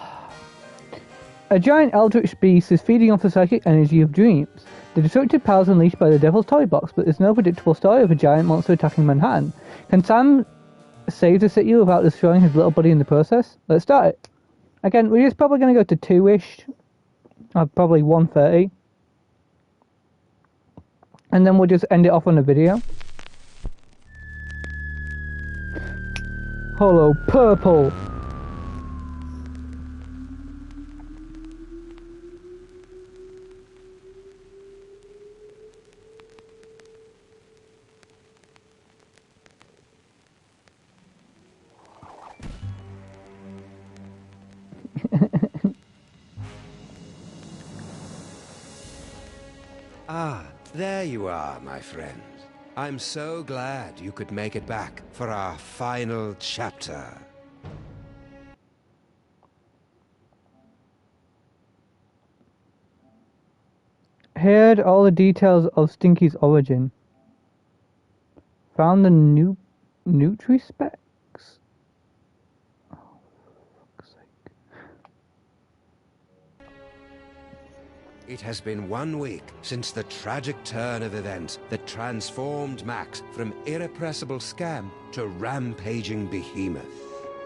A giant eldritch beast is feeding off the psychic energy of dreams. The destructive powers unleashed by the Devil's Toy Box, but there's no predictable story of a giant monster attacking Manhattan. Can Sam save the city without destroying his little buddy in the process? Let's start it. Again, we're just probably going to go to 2-ish. Probably 1:30. And then we'll just end it off on a video. Hello, purple. Ah, there you are, my friend. I'm so glad you could make it back for our final chapter. Heard all the details of Stinky's origin. Found the Nutri specs. Oh, fuck's sake. It has been 1 week since the tragic turn of events that transformed Max from irrepressible scam to rampaging behemoth.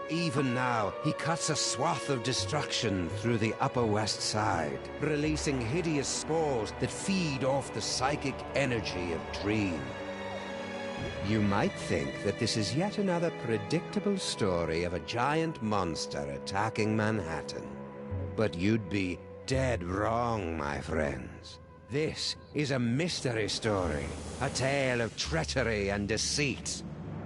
Even now, he cuts a swath of destruction through the Upper West Side, releasing hideous spores that feed off the psychic energy of Dream. You might think that this is yet another predictable story of a giant monster attacking Manhattan. But you'd be dead wrong, my friends. This is a mystery story, a tale of treachery and deceit.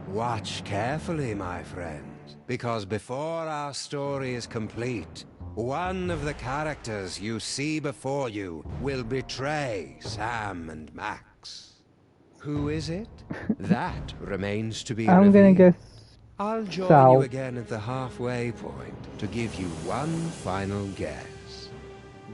Watch carefully, my friends, because before our story is complete, one of the characters you see before you will betray Sam and Max. Who is it? That remains to be I'm gonna revealed. guess I'll join Sal. you again at the halfway point to give you one final guess.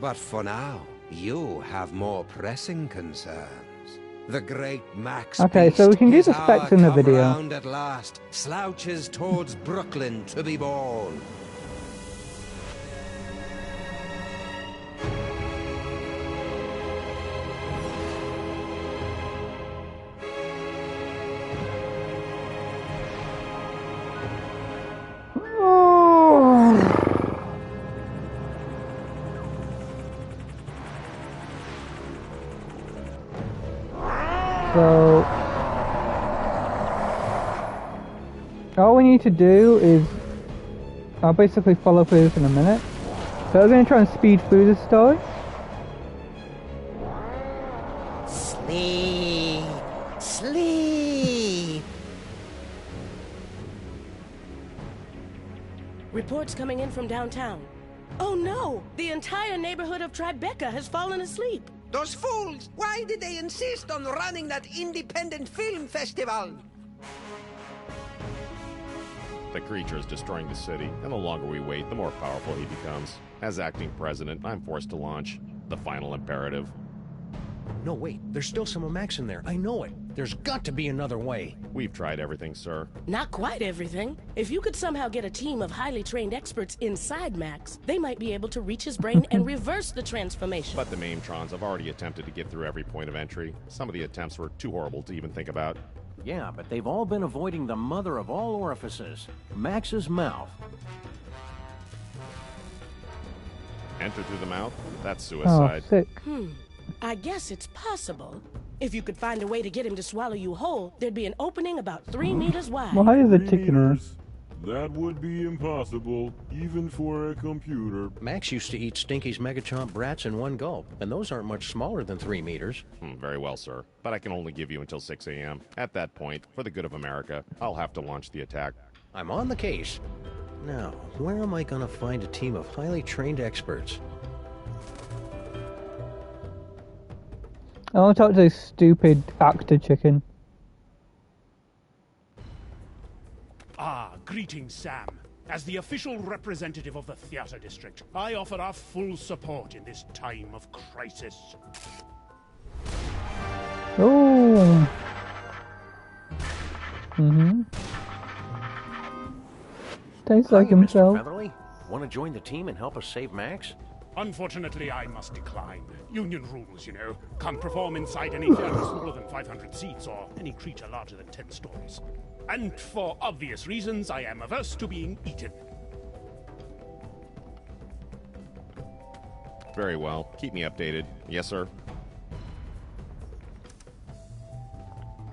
But for now, you have more pressing concerns. The great Max Okay, so we can do the specs in the video. Round at last slouches towards Brooklyn to be born. So all we need to do is, I'll basically follow through this in a minute. So we're going to try and speed through this story. Sleep. Sleep. Reports coming in from downtown. Oh no! The entire neighborhood of Tribeca has fallen asleep. Those fools! Why did they insist on running that independent film festival? The creature is destroying the city, and the longer we wait, the more powerful he becomes. As acting president, I'm forced to launch the final imperative. No, wait. There's still some Max in there. I know it. There's got to be another way. We've tried everything, sir. Not quite everything. If you could somehow get a team of highly trained experts inside Max, they might be able to reach his brain and reverse the transformation. But the Maimtrons have already attempted to get through every point of entry. Some of the attempts were too horrible to even think about. Yeah, but they've all been avoiding the mother of all orifices, Max's mouth. Enter through the mouth? That's suicide. Oh, sick. I guess it's possible. If you could find a way to get him to swallow you whole, there'd be an opening about 3 meters wide. Why is it ticking? That would be impossible, even for a computer. Max used to eat Stinky's Megachomp brats in one gulp, and those aren't much smaller than 3 meters. Very well, sir. But I can only give you until 6 a.m. At that point, for the good of America, I'll have to launch the attack. I'm on the case. Now, where am I gonna find a team of highly trained experts? I want to talk to this stupid actor chicken. Greetings, Sam. As the official representative of the theater district, I offer our full support in this time of crisis. Oh. Tastes like himself. Mr. Featherly, want to join the team and help us save Max? Unfortunately, I must decline. Union rules, you know. Can't perform inside any theater smaller than 500 seats or any creature larger than 10 stories. And for obvious reasons, I am averse to being eaten. Very well. Keep me updated. Yes, sir.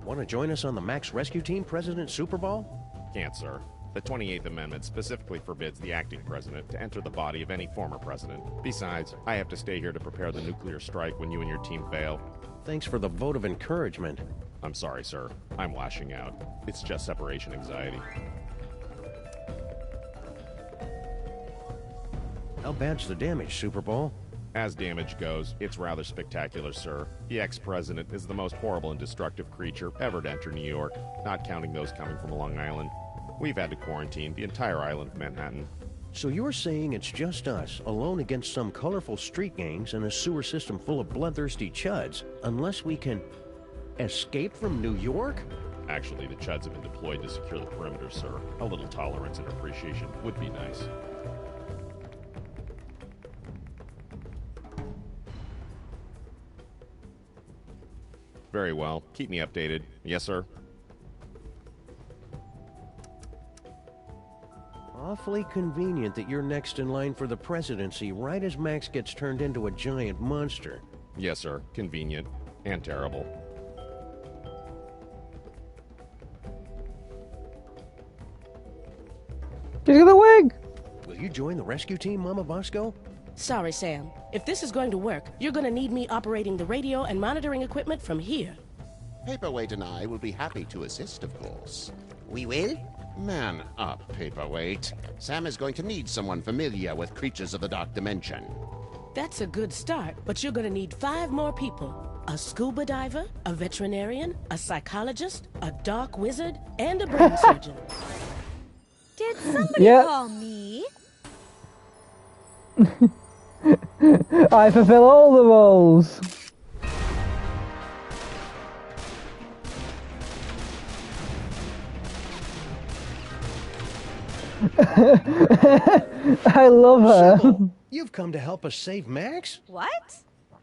Want to join us on the Max Rescue Team, President Super Bowl? Can't, sir. The 28th Amendment specifically forbids the acting president to enter the body of any former president. Besides, I have to stay here to prepare the nuclear strike when you and your team fail. Thanks for the vote of encouragement. I'm sorry, sir. I'm lashing out. It's just separation anxiety. How bad's the damage, Super Bowl? As damage goes, it's rather spectacular, sir. The ex-president is the most horrible and destructive creature ever to enter New York, not counting those coming from Long Island. We've had to quarantine the entire island of Manhattan. So you're saying it's just us, alone against some colorful street gangs and a sewer system full of bloodthirsty chuds, unless we can escape from New York? Actually, the chuds have been deployed to secure the perimeter, sir. A little tolerance and appreciation would be nice. Very well. Keep me updated. Yes, sir. Awfully convenient that you're next in line for the presidency right as Max gets turned into a giant monster. Yes, sir. Convenient. And terrible. He's got a wig! Will you join the rescue team, Mama Bosco? Sorry, Sam. If this is going to work, you're going to need me operating the radio and monitoring equipment from here. Paperweight and I will be happy to assist, of course. We will? Man up, Paperweight. Sam is going to need someone familiar with creatures of the dark dimension. That's a good start, but you're going to need 5 more people. A scuba diver, a veterinarian, a psychologist, a dark wizard, and a brain surgeon. Did somebody call me? I fulfill all the roles. I love her. Sybil, you've come to help us save Max? What?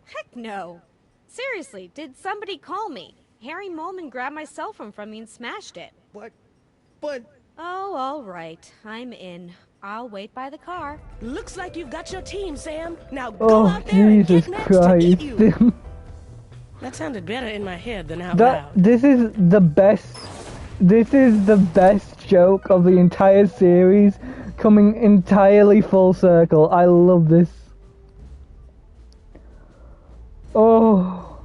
Heck no. Seriously, did somebody call me? Harry Molman grabbed my cell phone from me and smashed it. But... Oh, all right. I'm in. I'll wait by the car. Looks like you've got your team, Sam. Now go out there and Jesus get Max to eat you. Christ. That sounded better in my head than out loud. This is the best. This is the best joke of the entire series, coming entirely full circle. I love this. Oh,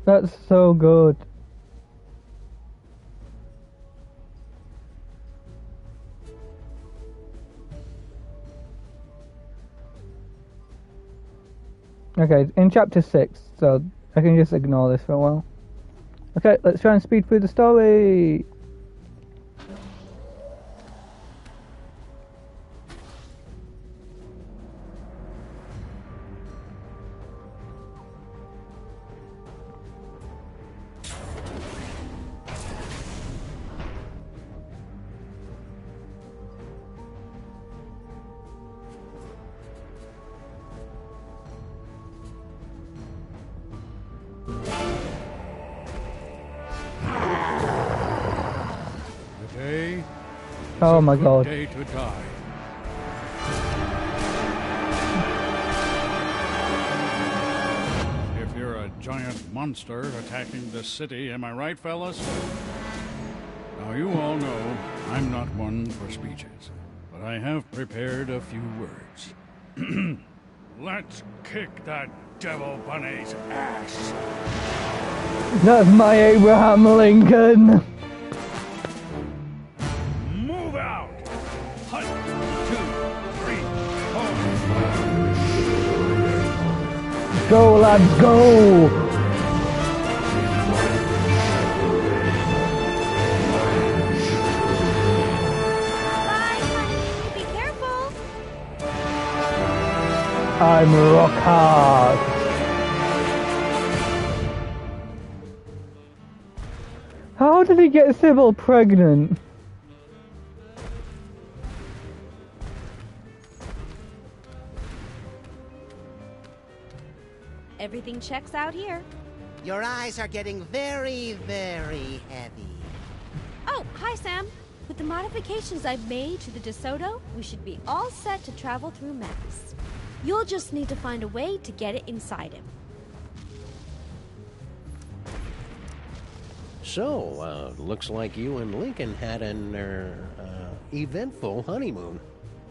that's so good. Okay, in chapter 6, so I can just ignore this for a while. Okay, let's try and speed through the story. Oh my God. Day to die. If you're a giant monster attacking the city, am I right, fellas? Now you all know I'm not one for speeches, but I have prepared a few words. Let's kick that devil bunny's ass. That's my Abraham Lincoln. Move out! 1, 2, 3, 4. Go, lads, go! I'm rock hard. How did he get Sybil pregnant? Everything checks out here. Your eyes are getting very, very heavy. Oh, hi, Sam. With the modifications I've made to the DeSoto, we should be all set to travel through Max. You'll just need to find a way to get it inside him. So, looks like you and Lincoln had an, eventful honeymoon.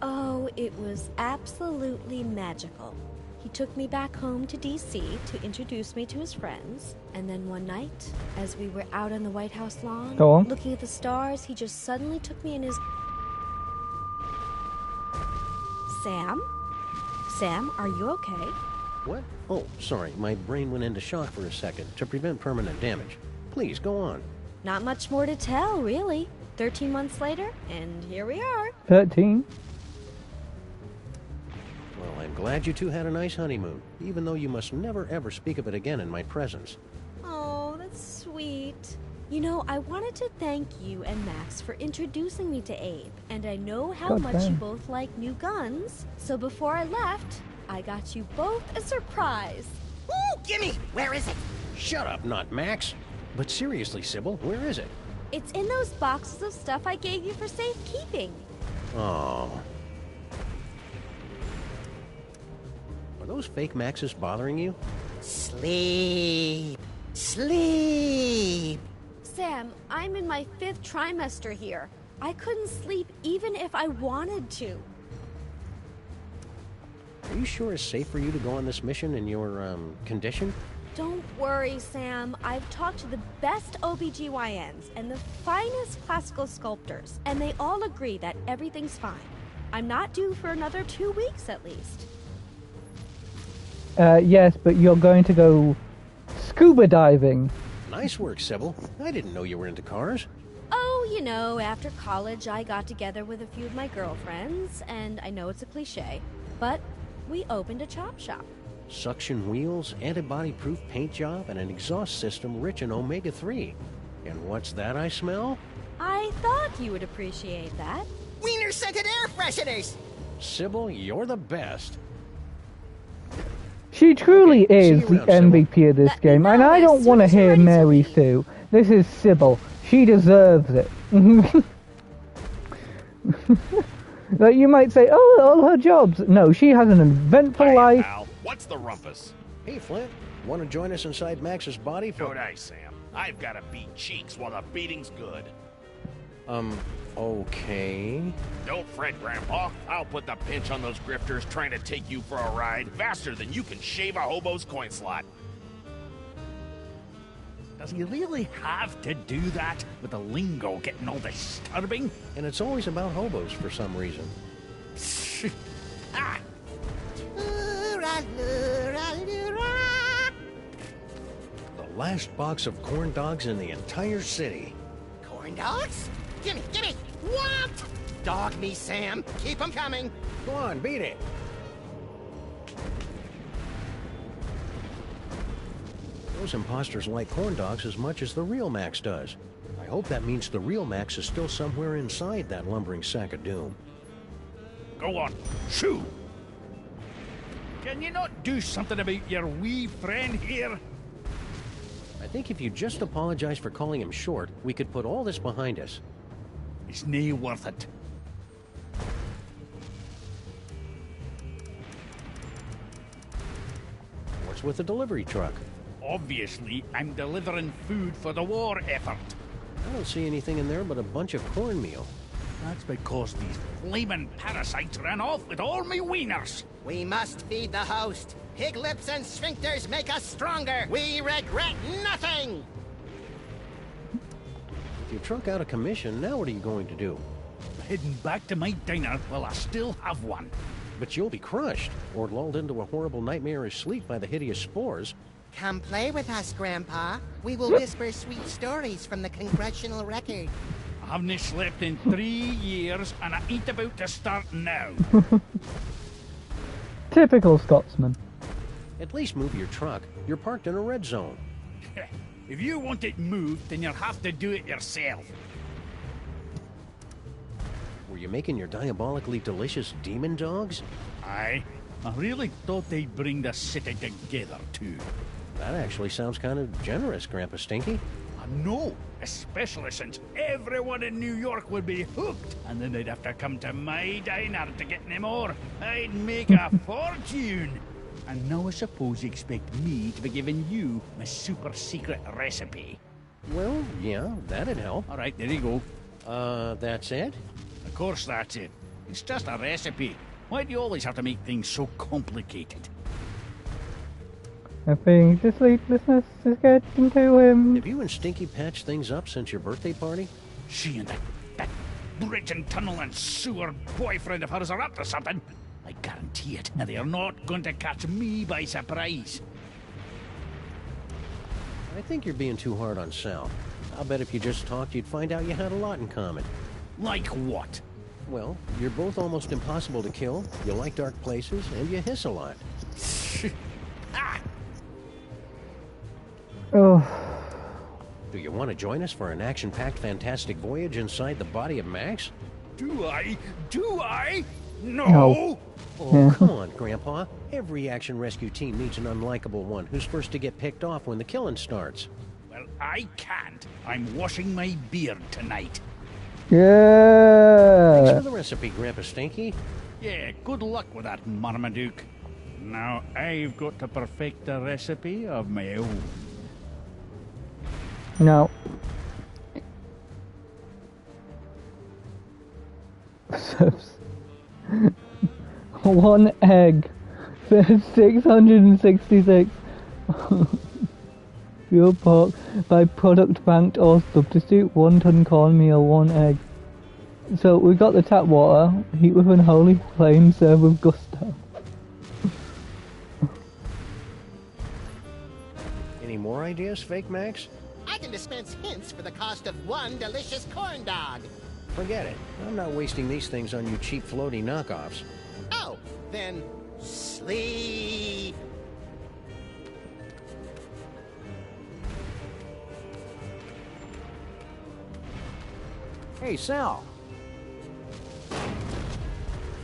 Oh, it was absolutely magical. He took me back home to D.C. to introduce me to his friends. And then one night, as we were out on the White House lawn, looking at the stars, he just suddenly took me in his... Sam? Sam, are you okay? What? Oh, sorry. My brain went into shock for a second to prevent permanent damage. Please, go on. Not much more to tell, really. 13 months later, and here we are. 13? Well, I'm glad you two had a nice honeymoon, even though you must never ever speak of it again in my presence. Oh, that's sweet. You know, I wanted to thank you and Max for introducing me to Abe, and I know how much you both like new guns, so before I left, I got you both a surprise. Ooh, gimme! Where is it? Shut up, not Max. But seriously, Sybil, where is it? It's in those boxes of stuff I gave you for safekeeping. Oh. Are those fake Maxes bothering you? Sleep. Sleep. Sam, I'm in my 5th trimester here. I couldn't sleep even if I wanted to. Are you sure it's safe for you to go on this mission in your, condition? Don't worry, Sam. I've talked to the best OBGYNs and the finest classical sculptors, and they all agree that everything's fine. I'm not due for another 2 weeks at least. Yes, but you're going to go scuba diving. Nice work, Sybil. I didn't know you were into cars. Oh, you know, after college I got together with a few of my girlfriends, and I know it's a cliche, but we opened a chop shop. Suction wheels, antibody-proof paint job, and an exhaust system rich in omega-3. And what's that I smell? I thought you would appreciate that. Wiener-scented air fresheners! Sybil, you're the best. She truly is the MVP of this game, and I don't want to hear Mary Sue. This is Sybil. She deserves it. Like you might say, oh, all her jobs. No, she has an eventful life. Pal, what's the rumpus? Hey, Flint. Want to join us inside Max's body for... Don't I, Sam? I've got to beat cheeks while the beating's good. Okay. Don't fret, Grandpa. I'll put the pinch on those grifters trying to take you for a ride faster than you can shave a hobo's coin slot. Does he really have to do that with the lingo getting all disturbing? And it's always about hobos for some reason. Ah! The last box of corn dogs in the entire city. Corn dogs? Gimme, gimme! What? Dog me, Sam. Keep 'em coming. Go on, beat it. Those imposters like corn dogs as much as the real Max does. I hope that means the real Max is still somewhere inside that lumbering sack of doom. Go on, shoo! Can you not do something about your wee friend here? I think if you just apologize for calling him short, we could put all this behind us. It's nae worth it. What's with the delivery truck? Obviously, I'm delivering food for the war effort. I don't see anything in there but a bunch of cornmeal. That's because these flaming parasites ran off with all me wieners. We must feed the host. Pig lips and sphincters make us stronger. We regret nothing. With your truck out of commission, now what are you going to do? Heading back to my diner while I still have one. But you'll be crushed, or lulled into a horrible nightmarish sleep by the hideous spores. Come play with us, Grandpa. We will whisper sweet stories from the congressional record. I haven't slept in 3 years, and I ain't about to start now. Typical Scotsman. At least move your truck. You're parked in a red zone. If you want it moved, then you'll have to do it yourself. Were you making your diabolically delicious demon dogs? Aye. I really thought they'd bring the city together, too. That actually sounds kind of generous, Grandpa Stinky. I know, especially since everyone in New York would be hooked, and then they'd have to come to my diner to get any more. I'd make a fortune. And now I suppose you expect me to be giving you my super secret recipe. Well, yeah, that'd help. All right, there you go. That's it? Of course that's it. It's just a recipe. Why do you always have to make things so complicated? I think the sleeplessness is getting to him. Have you and Stinky patched things up since your birthday party? She and that bridge and tunnel and sewer boyfriend of hers are up to something. I guarantee it. And they are not going to catch me by surprise. I think you're being too hard on Sal. I'll bet if you just talked, you'd find out you had a lot in common. Like what? Well, you're both almost impossible to kill, you like dark places, and you hiss a lot. Ah! Oh. Do you want to join us for an action-packed, fantastic voyage inside the body of Max? Do I? Do I? No! No. Oh, come on, Grandpa. Every action rescue team needs an unlikable one who's first to get picked off when the killing starts. Well, I can't. I'm washing my beard tonight. Yeah. Thanks for the recipe, Grandpa Stinky. Yeah, good luck with that, Marmaduke. Now I've got to perfect a recipe of my own. No. One egg for 666. Pure pork by product banked or substitute 1 ton cornmeal, 1 egg. So we got the tap water, heat with an unholy flame, serve with gusto. Any more ideas, Fake Max? I can dispense hints for the cost of 1 delicious corn dog. Forget it. I'm not wasting these things on you cheap floaty knockoffs. Oh, then sleep. Hey, Sal.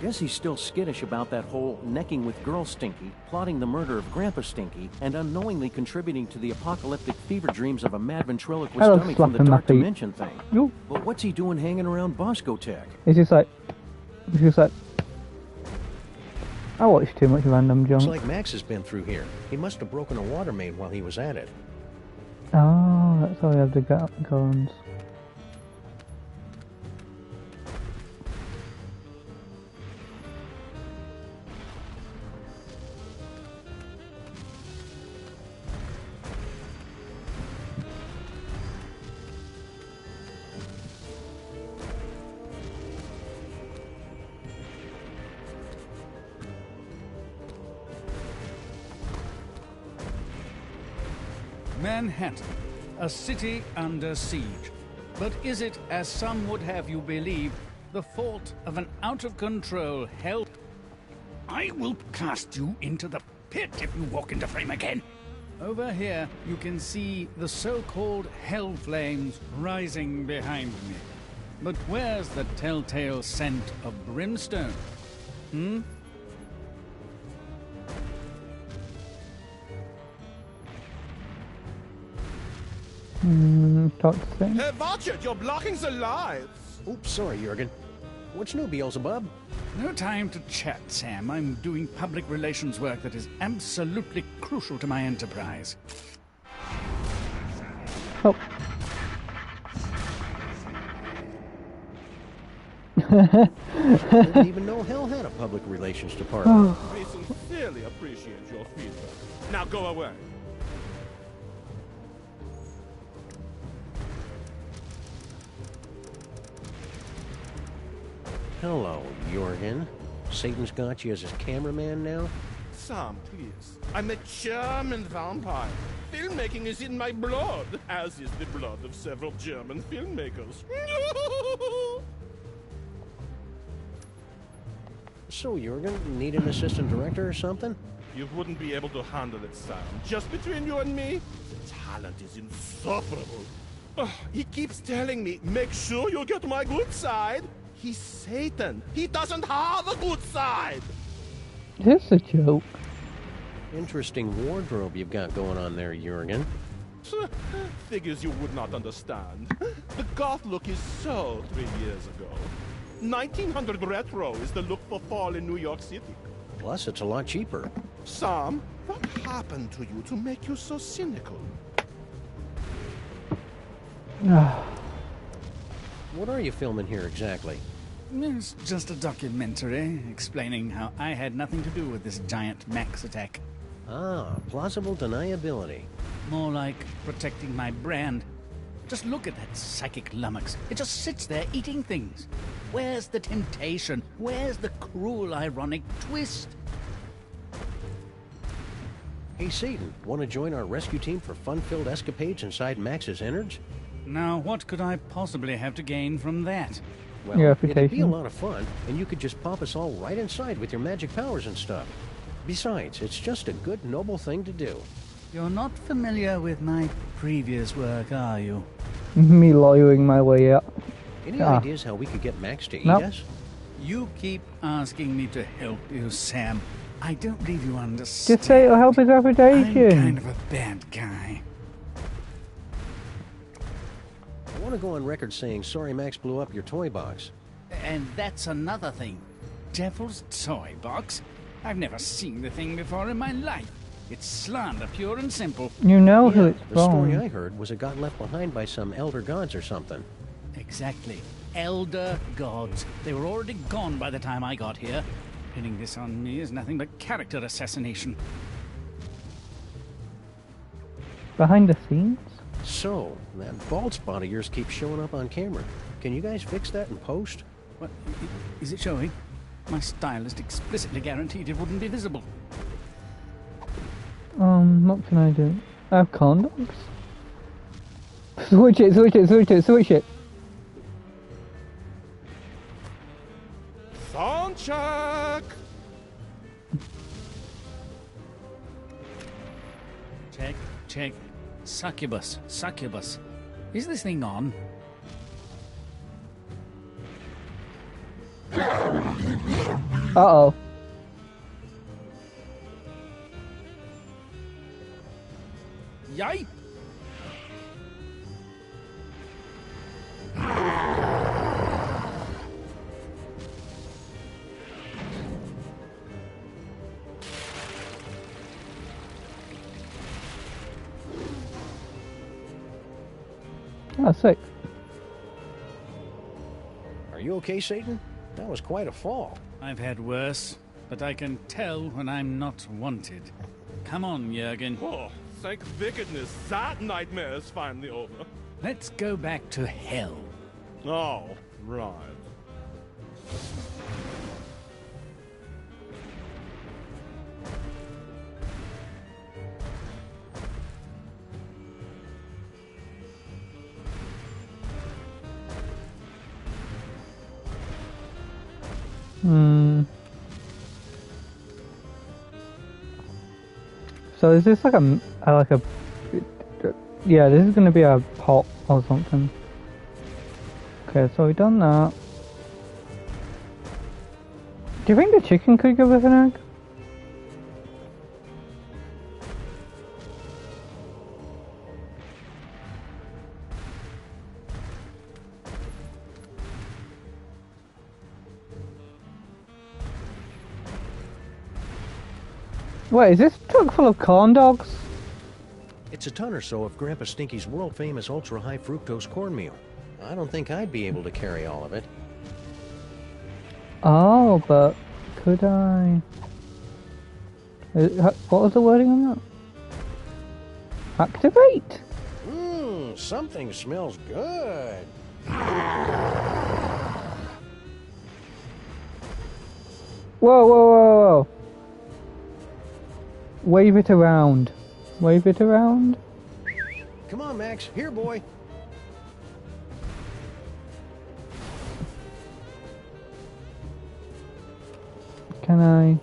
Guess he's still skittish about that whole necking with Girl Stinky, plotting the murder of Grandpa Stinky, and unknowingly contributing to the apocalyptic fever dreams of a mad ventriloquist dummy from the Dark Dimension thing. Yo. But what's he doing hanging around Bosco Tech? It's just like, I watched too much random junk. Looks like Max has been through here. He must have broken a water main while he was at it. Oh, that's how we have the guns. Manhattan, a city under siege. But is it, as some would have you believe, the fault of an out-of-control hell? I will cast you into the pit if you walk into frame again. Over here, you can see the so-called hell flames rising behind me. But where's the telltale scent of brimstone? Hmm? Talk to Sam. Hey, watch it! You're blocking the lights! Oops, sorry, Jurgen. What's new, Beelzebub? No time to chat, Sam. I'm doing public relations work that is absolutely crucial to my enterprise. Oh. Didn't even know Hell had a public relations department. We sincerely appreciate your feedback. Now go away. Hello, Jurgen. Satan's got you as his cameraman now? Sam, please. I'm a German vampire. Filmmaking is in my blood, as is the blood of several German filmmakers. So, Jurgen, need an assistant director or something? You wouldn't be able to handle it, Sam. Just between you and me, the talent is insufferable. He keeps telling me, make sure you get my good side. He's Satan. He doesn't have a good side. That's a joke. Interesting wardrobe you've got going on there, Jurgen. Figures you would not understand. The goth look is so 3 years ago. 1900 retro is the look for fall in New York City. Plus, it's a lot cheaper. Sam, what happened to you to make you so cynical? What are you filming here exactly? It's just a documentary explaining how I had nothing to do with this giant Max attack. Ah, plausible deniability. More like protecting my brand. Just look at that psychic lummox. It just sits there eating things. Where's the temptation? Where's the cruel, ironic twist? Hey, Satan, want to join our rescue team for fun-filled escapades inside Max's innards? Now, what could I possibly have to gain from that? Well, it'd be a lot of fun, and you could just pop us all right inside with your magic powers and stuff. Besides, it's just a good, noble thing to do. You're not familiar with my previous work, are you? Me lawyering my way up. Any ideas how we could get Max to eat us? You keep asking me to help you, Sam. I don't believe you understand. Just say it'll help his reputation. I'm kind of a bad guy. I want to go on record saying sorry Max blew up your toy box. And that's another thing. Devil's toy box? I've never seen the thing before in my life. It's slander, pure and simple. You know who it's The from. story I heard was it got left behind by some elder gods or something. Exactly. Elder gods. They were already gone by the time I got here. Pinning this on me is nothing but character assassination. Behind the scenes? So, that bald spot of yours keeps showing up on camera. Can you guys fix that in post? What? Is it showing? My stylist explicitly guaranteed it wouldn't be visible. What can I do? I have condoms? Switch it, switch it, switch it, switch it. Sound check! Check, check. Succubus, succubus. Is this thing on? Uh-oh. Yipe! That's sick. Are you okay, Satan? That was quite a fall. I've had worse, but I can tell when I'm not wanted. Come on, Jurgen. Oh, thank wickedness, that nightmare is finally over. Let's go back to hell. Oh, right. So is this like a yeah, this is gonna be a pot or something. Okay, so we've done that. Do you think the chicken could give us an egg? Wait, is this truck full of corn dogs? It's a ton or so of Grandpa Stinky's world-famous ultra-high fructose cornmeal. I don't think I'd be able to carry all of it. Oh, but could I? What was the wording on that? Activate? Something smells good. Whoa, whoa, whoa, whoa. Wave it around. Wave it around. Come on, Max. Here, boy. Can I?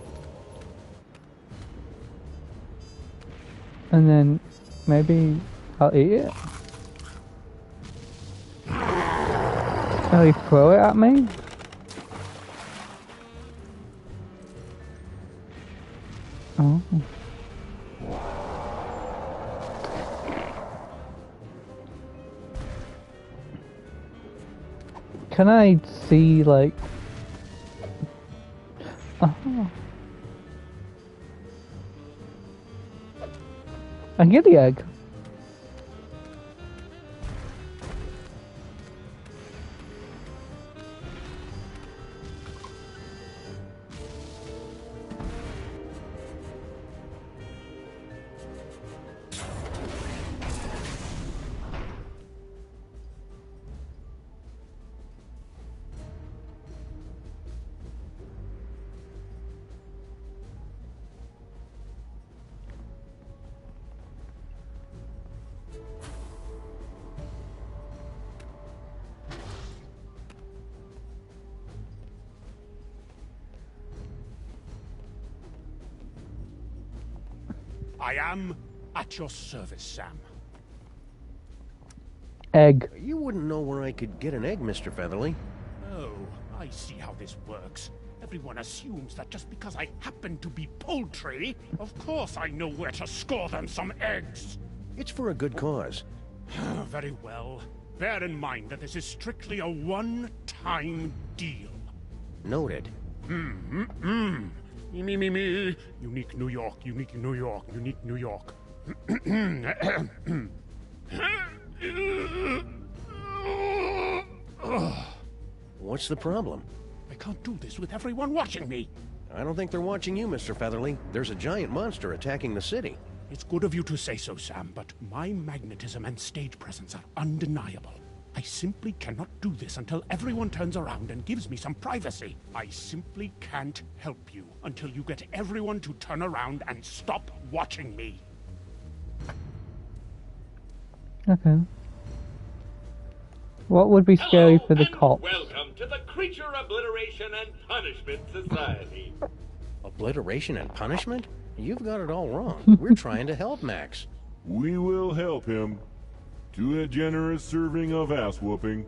And then maybe I'll eat it. Will he throw it at me? Oh. Can I see, like... Oh. I can get the egg. I am at your service, Sam. Egg. You wouldn't know where I could get an egg, Mr. Featherly. Oh, I see how this works. Everyone assumes that just because I happen to be poultry, of course I know where to score them some eggs. It's for a good cause. Very well. Bear in mind that this is strictly a one-time deal. Noted. Me. Unique New York, unique New York, unique New York. What's the problem? I can't do this with everyone watching me. I don't think they're watching you, Mr. Featherly. There's a giant monster attacking the city. It's good of you to say so, Sam, but my magnetism and stage presence are undeniable. I simply cannot do this until everyone turns around and gives me some privacy. I simply can't help you until you get everyone to turn around and stop watching me. Okay. What would be scary for the cops? Welcome to the Creature Obliteration and Punishment Society. Obliteration and punishment? You've got it all wrong. We're trying to help Max. We will help him to a generous serving of ass-whooping.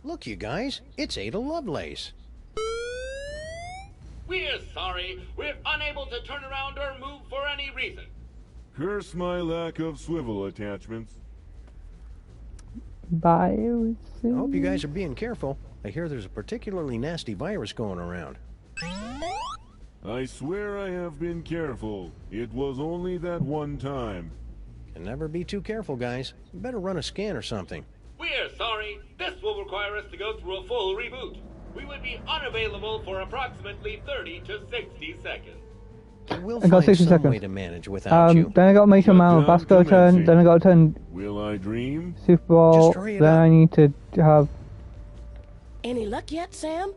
Look, you guys, it's Ada Lovelace. We're sorry. We're unable to turn around or move for any reason. Curse my lack of swivel attachments. Bye. I hope you guys are being careful. I hear there's a particularly nasty virus going around. I swear I have been careful. It was only that one time. Can never be too careful, guys. You better run a scan or something. We're sorry. This will require us to go through a full reboot. We would be unavailable for approximately 30 to 60 seconds. We'll I got find 60 some seconds. way to manage without you. Then I got to make sure my Basco turn. Then I got to turn Will I dream? Super Bowl. hurry it Then up. I need to have. Any luck yet, Sam?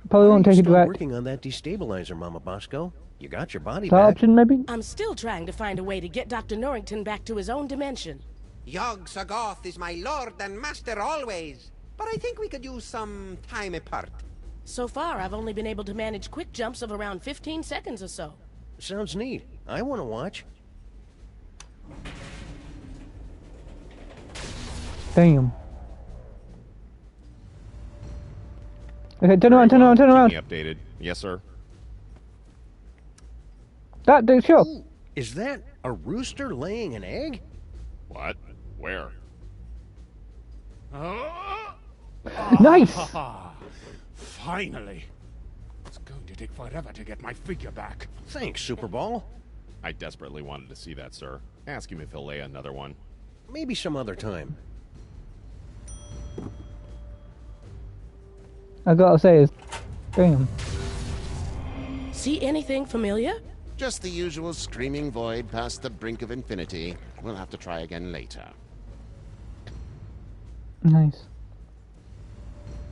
Probably won't take it Still direct. working on that destabilizer, Mama Bosco. You got your body That back. option, maybe? I'm still trying to find a way to get Dr. Norrington back to his own dimension. Yog Sagoth is my lord and master always, but I think we could use some time apart. So far, I've only been able to manage quick jumps of around 15 seconds or so. Sounds neat. I want to watch. Damn. Okay, turn around, turn around, turn around. Keep me updated. Yes, sir. That dude, sure. Is that a rooster laying an egg? What? Where? Nice! Finally. It's going to take forever to get my figure back. Thanks, Super Ball. I desperately wanted to see that, sir. Ask him if he'll lay another one. Maybe some other time. I gotta say is, damn. See anything familiar? Just the usual screaming void past the brink of infinity. We'll have to try again later. Nice.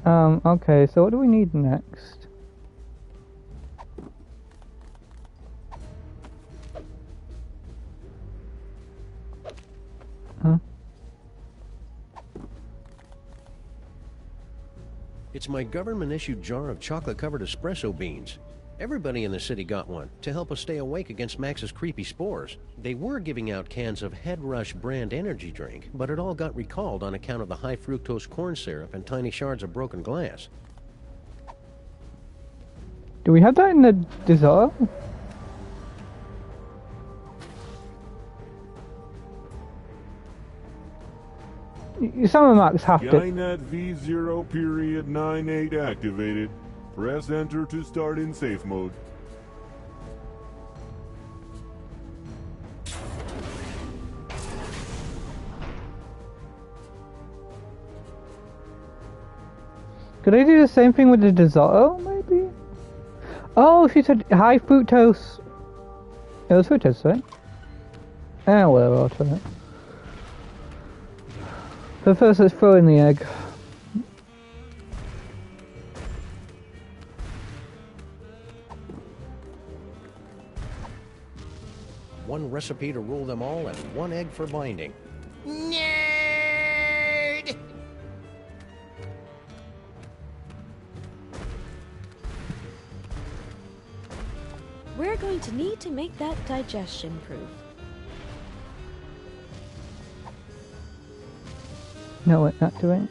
Okay, so what do we need next? Huh? It's my government-issued jar of chocolate-covered espresso beans. Everybody in the city got one to help us stay awake against Max's creepy spores. They were giving out cans of Head Rush brand energy drink, but it all got recalled on account of the high fructose corn syrup and tiny shards of broken glass. Do we have that in the dessert? Samandmax have to. Skynet V0.98 activated. Press enter to start in safe mode. Could I do the same thing with the dessert, maybe? Oh, she said high fructose. It was fructose, right? Whatever, I'll try it. But first, let's throw in the egg. One recipe to rule them all and one egg for binding. Nerd! We're going to need to make that digestion proof. No, wait, not doing.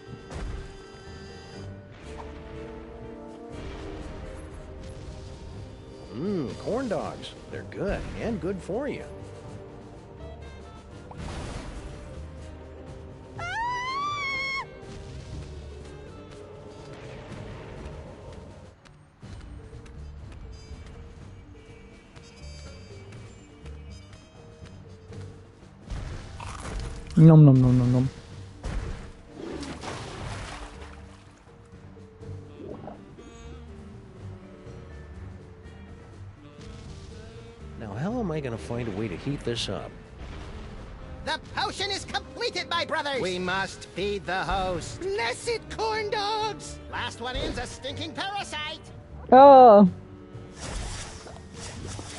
Corn dogs. They're good and good for you. Nom nom nom nom nom. Now, how am I going to find a way to heat this up? The potion is completed, my brothers! We must feed the host. Blessed corn dogs! Last one in's a stinking parasite! Oh!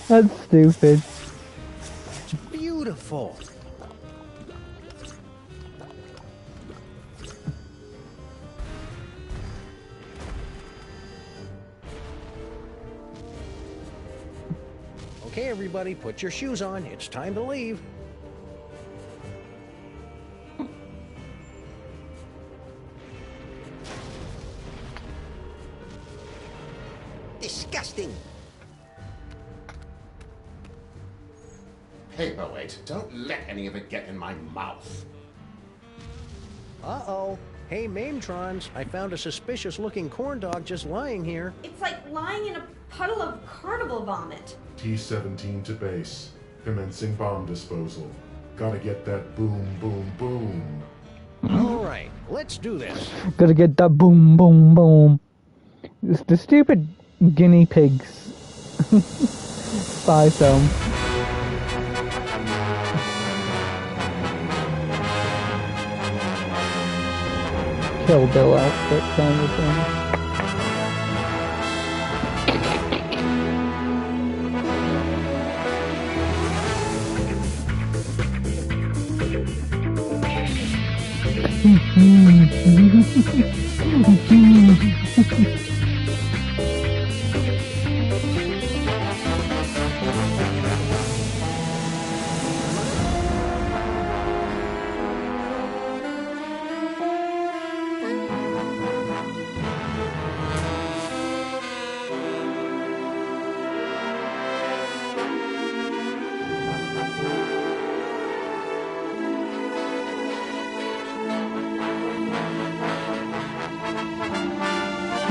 That's stupid. It's beautiful. Okay, everybody, put your shoes on. It's time to leave. Disgusting. Paperweight, don't let any of it get in my mouth. Uh-oh. Hey, Mametrons, I found a suspicious-looking corn dog just lying here. It's like lying in a puddle of carnival vomit. T-17 to base. Commencing bomb disposal. Gotta get that boom, boom, boom. All right, let's do this. Gotta get that boom, boom, boom. It's the stupid guinea pigs. Spy film. Kill Bill outfit kind of thing.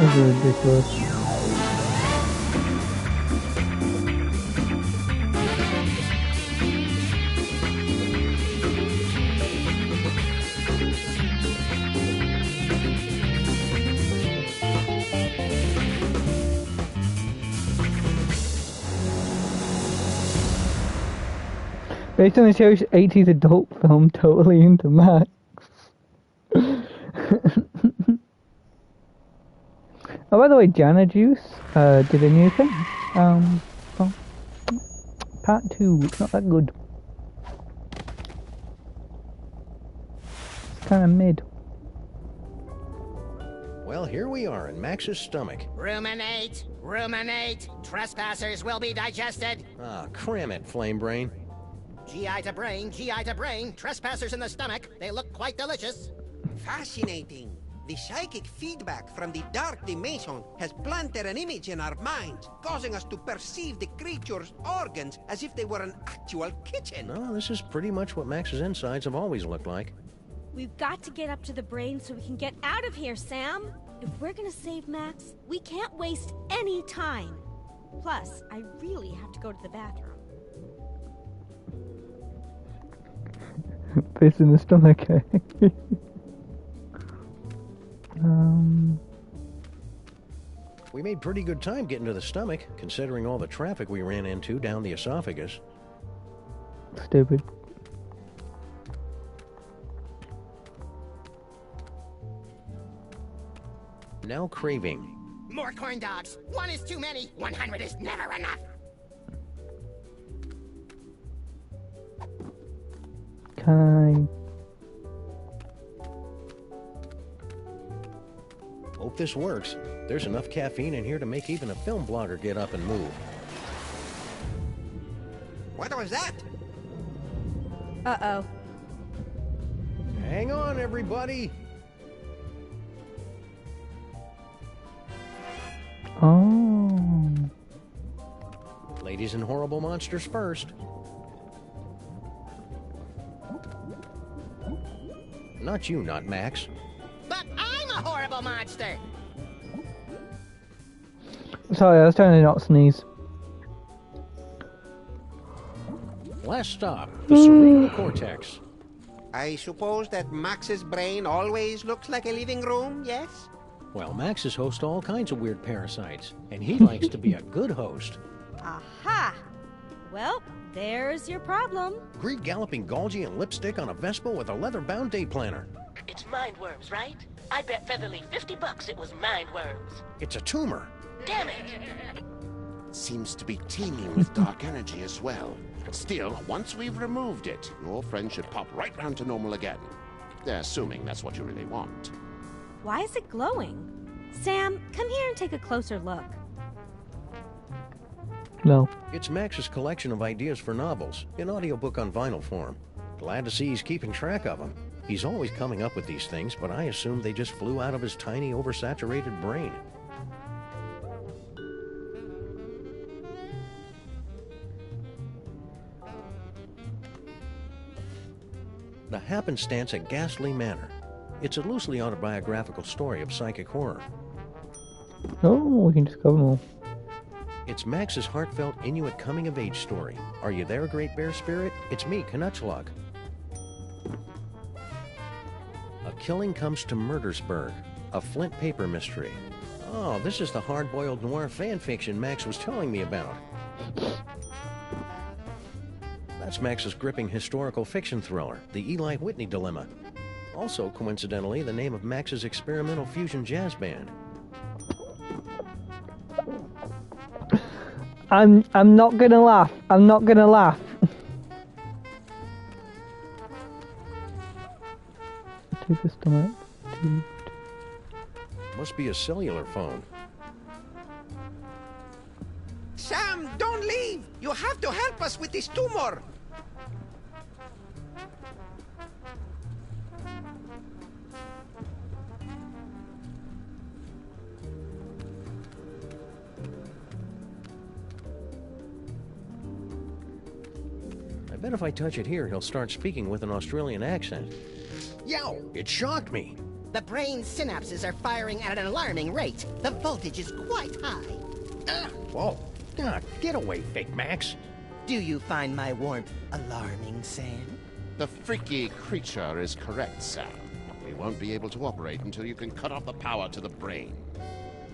This is ridiculous. Based on the show's 80s adult film, Totally Into Max. Oh, by the way, Jana Juice did a new thing. Well, part 2, it's not that good. It's kind of mid. Well, here we are in Max's stomach. Ruminate, ruminate. Trespassers will be digested. Ah, cram it, Flame Brain. GI to brain, GI to brain. Trespassers in the stomach. They look quite delicious. Fascinating. The psychic feedback from the dark dimension has planted an image in our minds, causing us to perceive the creature's organs as if they were an actual kitchen. No, this is pretty much what Max's insides have always looked like. We've got to get up to the brain so we can get out of here, Sam. If we're gonna save Max, we can't waste any time. Plus, I really have to go to the bathroom. Face in the stomach, eh? We made pretty good time getting to the stomach, considering all the traffic we ran into down the esophagus. Stupid. Now craving. More corn dogs. 1 is too many. 100 is never enough. Can Hope this works. There's enough caffeine in here to make even a film blogger get up and move. What was that? Uh-oh. Hang on, everybody. Oh. Ladies and horrible monsters first. Not you, not Max. But I'm a horrible monster. Sorry, I was trying to not sneeze. Last stop, the cerebral cortex. I suppose that Max's brain always looks like a living room, yes? Well, Max is host to all kinds of weird parasites, and he likes to be a good host. Aha! Well, there's your problem. Greek galloping Golgi and lipstick on a Vespa with a leather-bound day planner. It's mind worms, right? I bet Featherly $50 it was mind worms. It's a tumor. Damn it! Seems to be teeming with dark energy as well. Still, once we've removed it, your friend should pop right round to normal again. Assuming that's what you really want. Why is it glowing? Sam, come here and take a closer look. No. It's Max's collection of ideas for novels, in audiobook on vinyl form. Glad to see he's keeping track of them. He's always coming up with these things, but I assume they just flew out of his tiny, oversaturated brain. The happenstance at Ghastly Manor. It's a loosely autobiographical story of psychic horror. Oh, we can discover more. It's Max's heartfelt Inuit coming-of-age story. Are you there, Great Bear Spirit? It's me, Knutschlug. A killing comes to Murdersburg, a Flint paper mystery. Oh, this is the hard-boiled noir fanfiction Max was telling me about. That's Max's gripping historical fiction thriller, The Eli Whitney Dilemma. Also, coincidentally, the name of Max's experimental fusion jazz band. I'm not gonna laugh. I'm not gonna laugh. Take the stomach. Must be a cellular phone. Sam, don't leave! You have to help us with this tumor! I bet if I touch it here, he'll start speaking with an Australian accent. Yo! It shocked me. The brain synapses are firing at an alarming rate. The voltage is quite high. Whoa. Get away, fake Max. Do you find my warmth alarming, Sam? The freaky creature is correct, Sam. We won't be able to operate until you can cut off the power to the brain.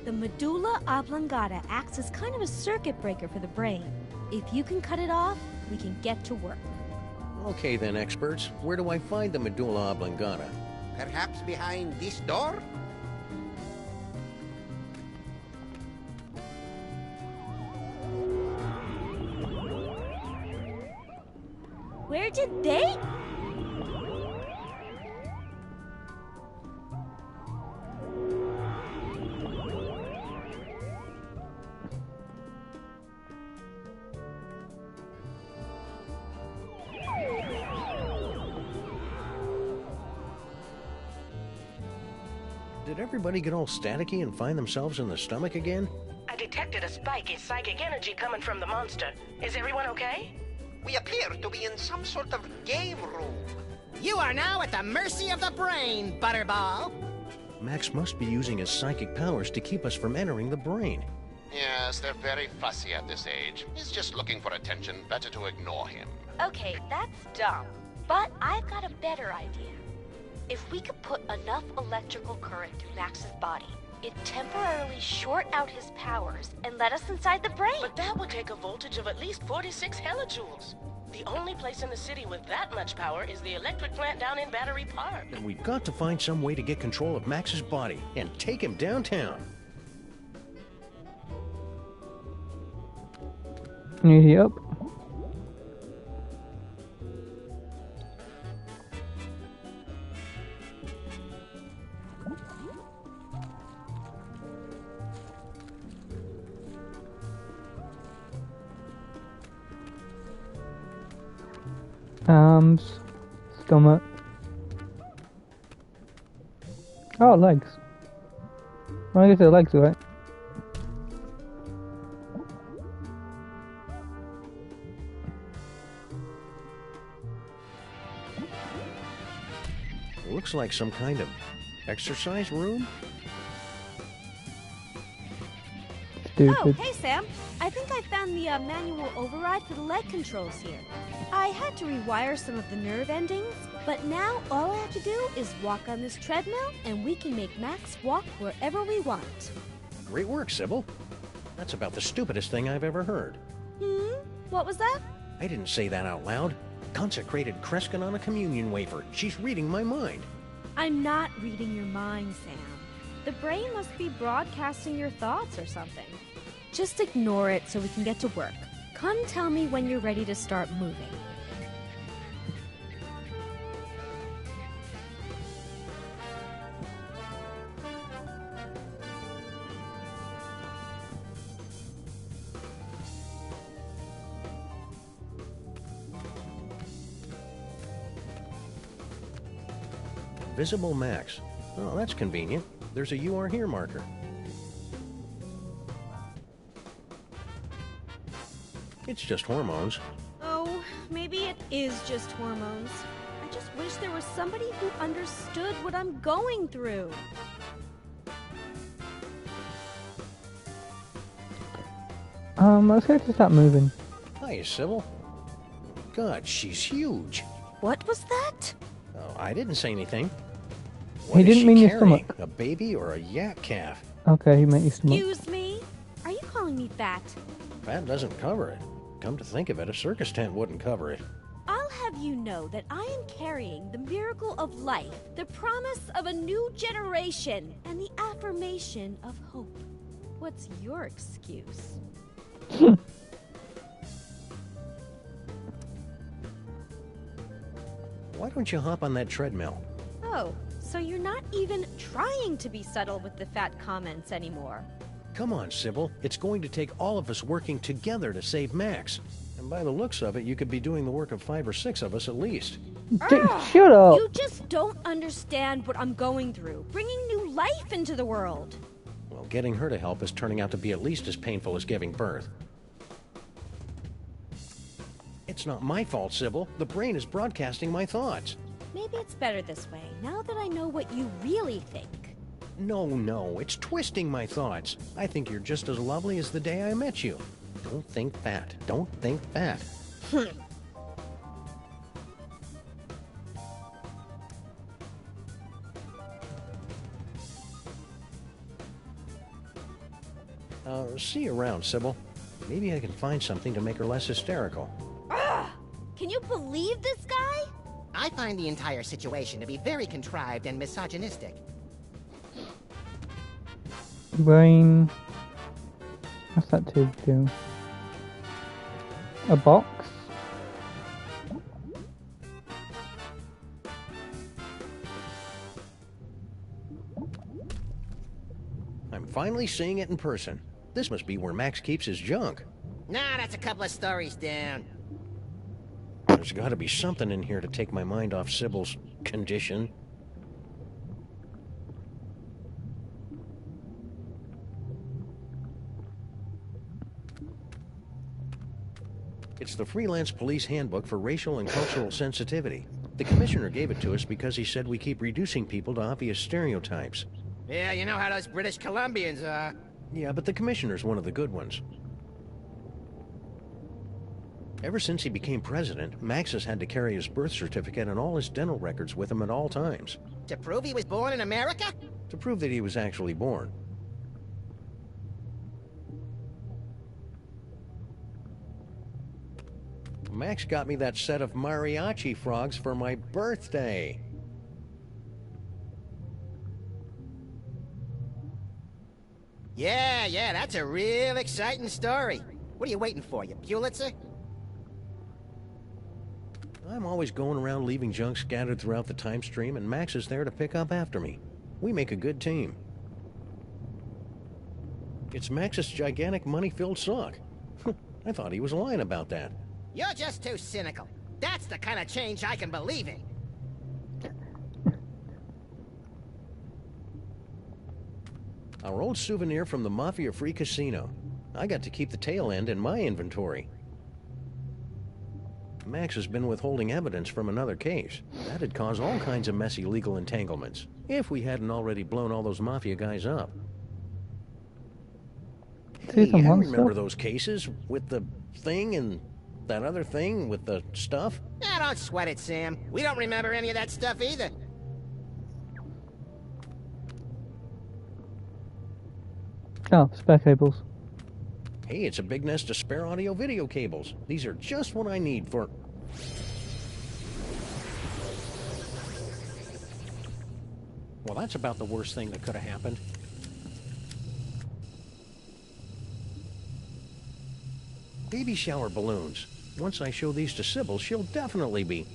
The medulla oblongata acts as kind of a circuit breaker for the brain. If you can cut it off, we can get to work. Okay then, experts. Where do I find the medulla oblongata? Perhaps behind this door? Where did they? Did everybody get all staticky and find themselves in the stomach again? I detected a spike in psychic energy coming from the monster. Is everyone okay? We appear to be in some sort of game room. You are now at the mercy of the brain, Butterball. Max must be using his psychic powers to keep us from entering the brain. Yes, they're very fussy at this age. He's just looking for attention. Better to ignore him. Okay, that's dumb. But I've got a better idea. If we could put enough electrical current through Max's body, it'd temporarily short out his powers and let us inside the brain. But that would take a voltage of at least 46 hellijoules. The only place in the city with that much power is the electric plant down in Battery Park. And we've got to find some way to get control of Max's body and take him downtown. Yep. Arms, stomach. Oh, legs. Well, I guess they're legs, right? Looks like some kind of exercise room. Stupid. Oh, hey Sam. I think I found the manual override for the leg controls here. I had to rewire some of the nerve endings, but now all I have to do is walk on this treadmill and we can make Max walk wherever we want. Great work, Sybil. That's about the stupidest thing I've ever heard. What was that? I didn't say that out loud. Consecrated Kreskin on a communion wafer. She's reading my mind. I'm not reading your mind, Sam. The brain must be broadcasting your thoughts or something. Just ignore it so we can get to work. Come tell me when you're ready to start moving. Visible Max. Oh, that's convenient. There's a "You Are Here" marker. It's just hormones. Oh, maybe it is just hormones. I just wish there was somebody who understood what I'm going through. Let's go to start moving. Hiya, Sybil. God, she's huge. What was that? Oh, I didn't say anything. He didn't mean your carrying? stomach. A baby or a yak calf? Okay, he meant your stomach. Excuse me? Are you calling me fat? Fat doesn't cover it. Come to think of it, a circus tent wouldn't cover it. I'll have you know that I am carrying the miracle of life, the promise of a new generation, and the affirmation of hope. What's your excuse? Why don't you hop on that treadmill? Oh, so you're not even trying to be subtle with the fat comments anymore. Come on, Sybil. It's going to take all of us working together to save Max. And by the looks of it, you could be doing the work of 5 or 6 of us at least. Shut up! You just don't understand what I'm going through. Bringing new life into the world. Well, getting her to help is turning out to be at least as painful as giving birth. It's not my fault, Sybil. The brain is broadcasting my thoughts. Maybe it's better this way, now that I know what you really think. No, it's twisting my thoughts. I think you're just as lovely as the day I met you. Don't think fat. Don't think fat. See you around, Sybil. Maybe I can find something to make her less hysterical. Can you believe this guy? I find the entire situation to be very contrived and misogynistic. Brain. What's that to do? A box? I'm finally seeing it in person. This must be where Max keeps his junk. Nah, that's a couple of stories down. There's got to be something in here to take my mind off Sybil's condition. It's the Freelance Police Handbook for Racial and Cultural Sensitivity. The commissioner gave it to us because he said we keep reducing people to obvious stereotypes. Yeah, you know how those British Columbians are. Yeah, but the commissioner's one of the good ones. Ever since he became president, Max has had to carry his birth certificate and all his dental records with him at all times. To prove he was born in America? To prove that he was actually born. Max got me that set of mariachi frogs for my birthday. Yeah, that's a real exciting story. What are you waiting for, you Pulitzer? I'm always going around leaving junk scattered throughout the time stream, and Max is there to pick up after me. We make a good team. It's Max's gigantic money-filled sock. I thought he was lying about that. You're just too cynical. That's the kind of change I can believe in. Our old souvenir from the Mafia-free casino. I got to keep the tail end in my inventory. Max has been withholding evidence from another case. That'd cause all kinds of messy legal entanglements, if we hadn't already blown all those Mafia guys up. Hey, I remember those cases with the thing and that other thing with the stuff? Nah, don't sweat it, Sam. We don't remember any of that stuff either. Oh, spare cables. Hey, it's a big nest of spare audio-video cables. These are just what I need for... Well, that's about the worst thing that could have happened. Baby shower balloons. Once I show these to Sybil, she'll definitely be...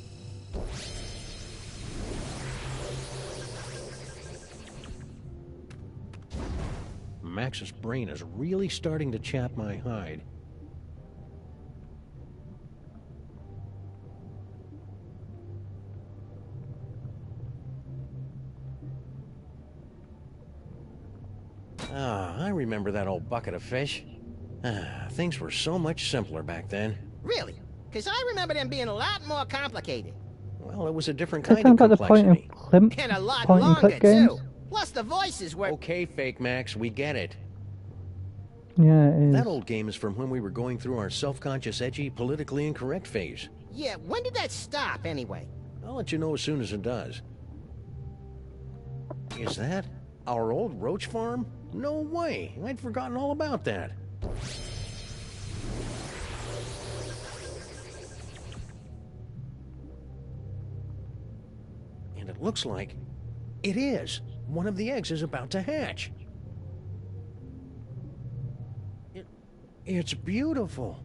Max's brain is really starting to chap my hide. Ah, I remember that old bucket of fish. Things were so much simpler back then. Really? Because I remember them being a lot more complicated. Well, it was a different That's kind of about the point complexity. of clip, And a lot point and longer, click games. too. Plus the voices were... Okay, Fake Max, we get it. Yeah, it is. That old game is from when we were going through our self-conscious, edgy, politically incorrect phase. Yeah, when did that stop, anyway? I'll let you know as soon as it does. Is that our old roach farm? No way! I'd forgotten all about that. And it looks like it is. One of the eggs is about to hatch. It's beautiful.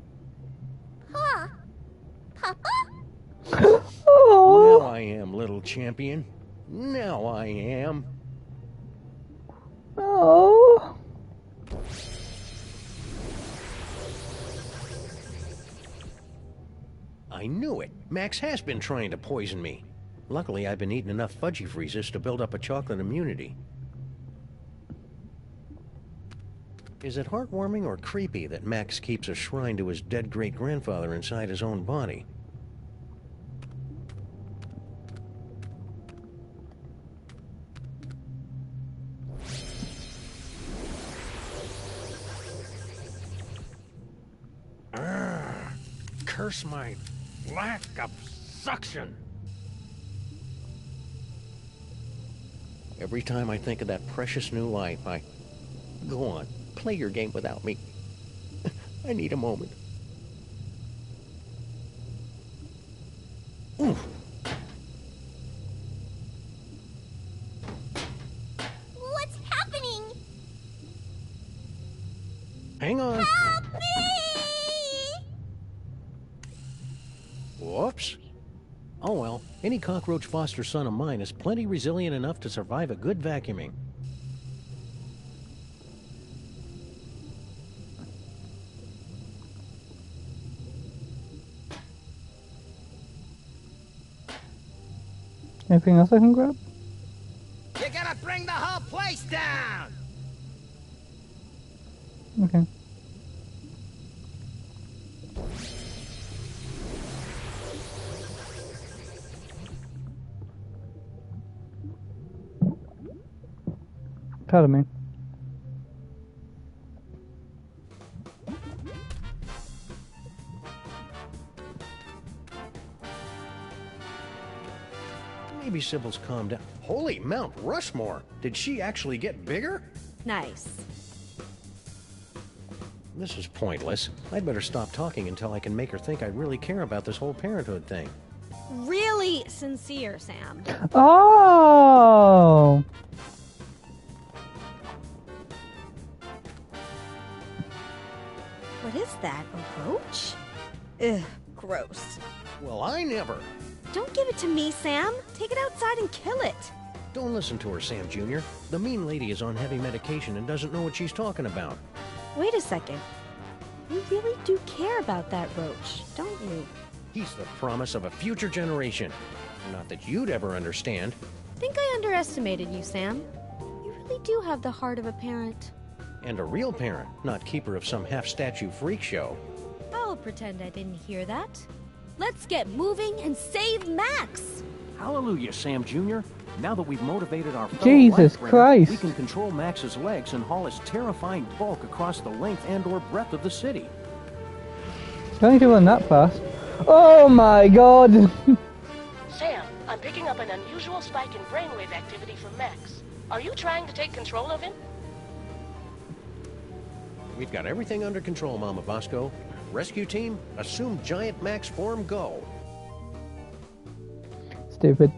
Huh? Papa? Now I am, little champion. Now I am. Oh. I knew it. Max has been trying to poison me. Luckily, I've been eating enough fudgy freezes to build up a chocolate immunity. Is it heartwarming or creepy that Max keeps a shrine to his dead great-grandfather inside his own body? Curse my lack of suction. Every time I think of that precious new life, I... Go on, play your game without me. I need a moment. Oof. What's happening? Hang on. Help me! Whoops. Oh well, any cockroach foster son of mine is plenty resilient enough to survive a good vacuuming. Anything else I can grab? You gotta bring the whole place down! Okay. Proud of me. Maybe Sybil's calmed down. Holy Mount Rushmore! Did she actually get bigger? Nice. This is pointless. I'd better stop talking until I can make her think I really care about this whole parenthood thing. Really sincere, Sam. Oh! What is that? A roach? Ugh, gross. Well, I never. Don't give it to me, Sam. Take it outside and kill it. Don't listen to her, Sam Jr. The mean lady is on heavy medication and doesn't know what she's talking about. Wait a second. You really do care about that roach, don't you? He's the promise of a future generation. Not that you'd ever understand. I think I underestimated you, Sam. You really do have the heart of a parent. And a real parent, not keeper of some half-statue freak show. I'll pretend I didn't hear that. Let's get moving and save Max! Hallelujah, Sam Jr. Now that we've motivated our fellow Jesus life-bringer, Christ. we can control Max's legs and haul his terrifying bulk across the length and/or breadth of the city. Don't need to run that fast. Oh my god! Sam, I'm picking up an unusual spike in brainwave activity from Max. Are you trying to take control of him? We've got everything under control, Mama Vasco. Rescue team, assume giant Max form, go. Stupid.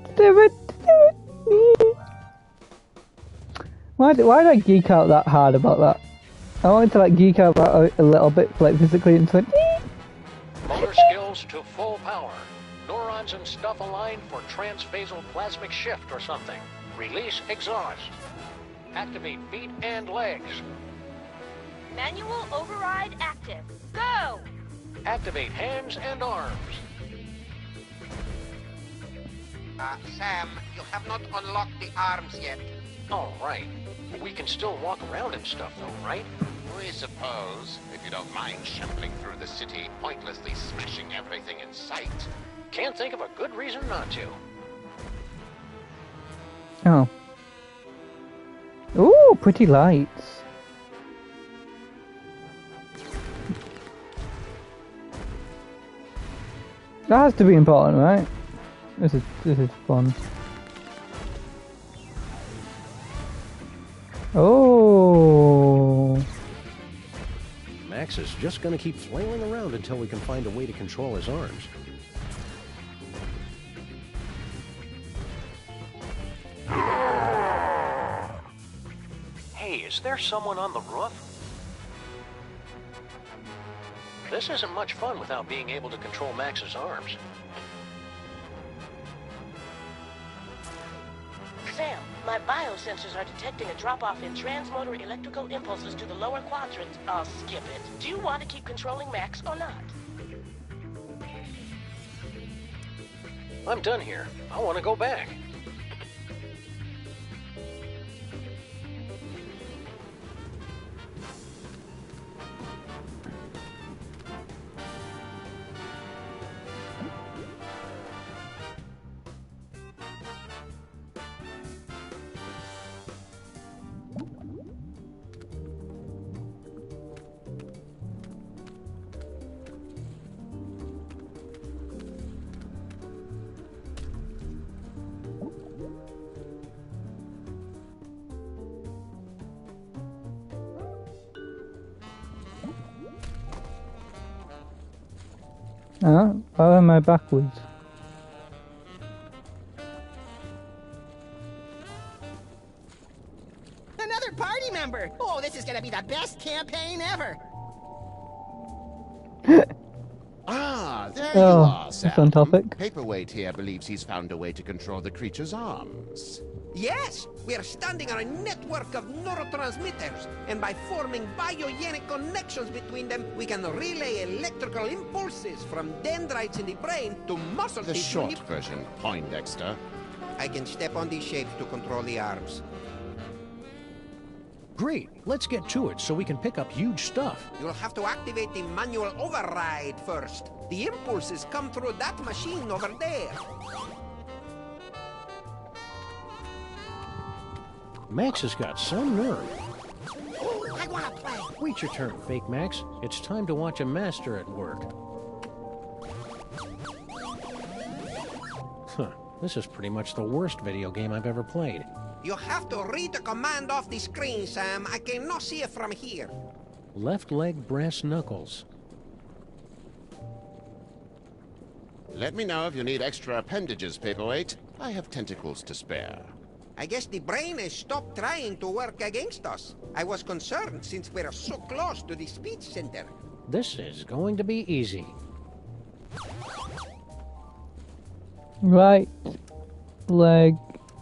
Why did I geek out that hard about that? I wanted to like geek out about a little bit, like physically, and went. Motor skills to full power. Neurons and stuff aligned for transphasal plasmic shift or something. Release exhaust. Activate feet and legs. Manual override active. Go! Activate hands and arms. Sam, you have not unlocked the arms yet. All right. We can still walk around and stuff, though, right? We suppose, if you don't mind shambling through the city, pointlessly smashing everything in sight. Can't think of a good reason not to. Oh. Ooh, pretty lights. That has to be important, right? This is fun. Oh. Max is just going to keep flailing around until we can find a way to control his arms. Hey, is there someone on the roof? This isn't much fun without being able to control Max's arms. Sam, my biosensors are detecting a drop-off in transmotor electrical impulses to the lower quadrant. I'll skip it. Do you want to keep controlling Max or not? I'm done here. I want to go back. Why am I backwards? Another party member! Oh, this is gonna be the best campaign ever! Ah, there Oh, you are, that's Sam. on topic. Paperweight here believes he's found a way to control the creature's arms. Yes, we are standing on a network of neurotransmitters, and by forming biogenic connections between them, we can relay electrical impulses from dendrites in the brain to muscle The tissue in short version, Poindexter. I can step on these shapes to control the arms. Great, let's get to it so we can pick up huge stuff. You'll have to activate the manual override first. The impulses come through that machine over there. Max has got some nerve. I wanna play! Wait your turn, Fake Max. It's time to watch a master at work. Huh, this is pretty much the worst video game I've ever played. You have to read the command off the screen, Sam. I cannot see it from here. Left leg brass knuckles. Let me know if you need extra appendages, Paperweight. I have tentacles to spare. I guess the brain has stopped trying to work against us. I was concerned since we're so close to the speech center. This is going to be easy. Right leg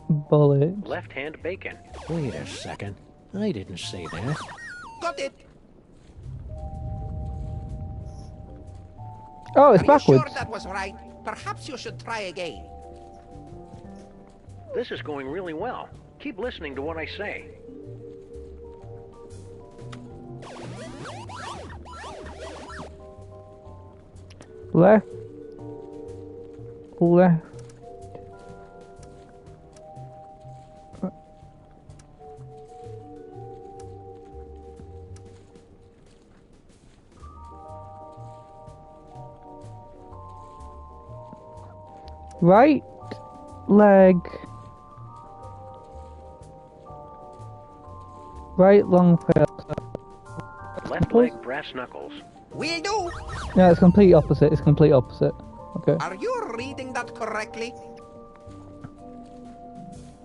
bullet. Left hand bacon. Wait a second. I didn't say that. Got it. Oh, it's Are backwards. you sure that was right? Perhaps you should try again. This is going really well. Keep listening to what I say. Left. Right leg. Right long tail. Left leg brass knuckles. Will do. Yeah, it's complete opposite. It's complete opposite. Okay. Are you reading that correctly?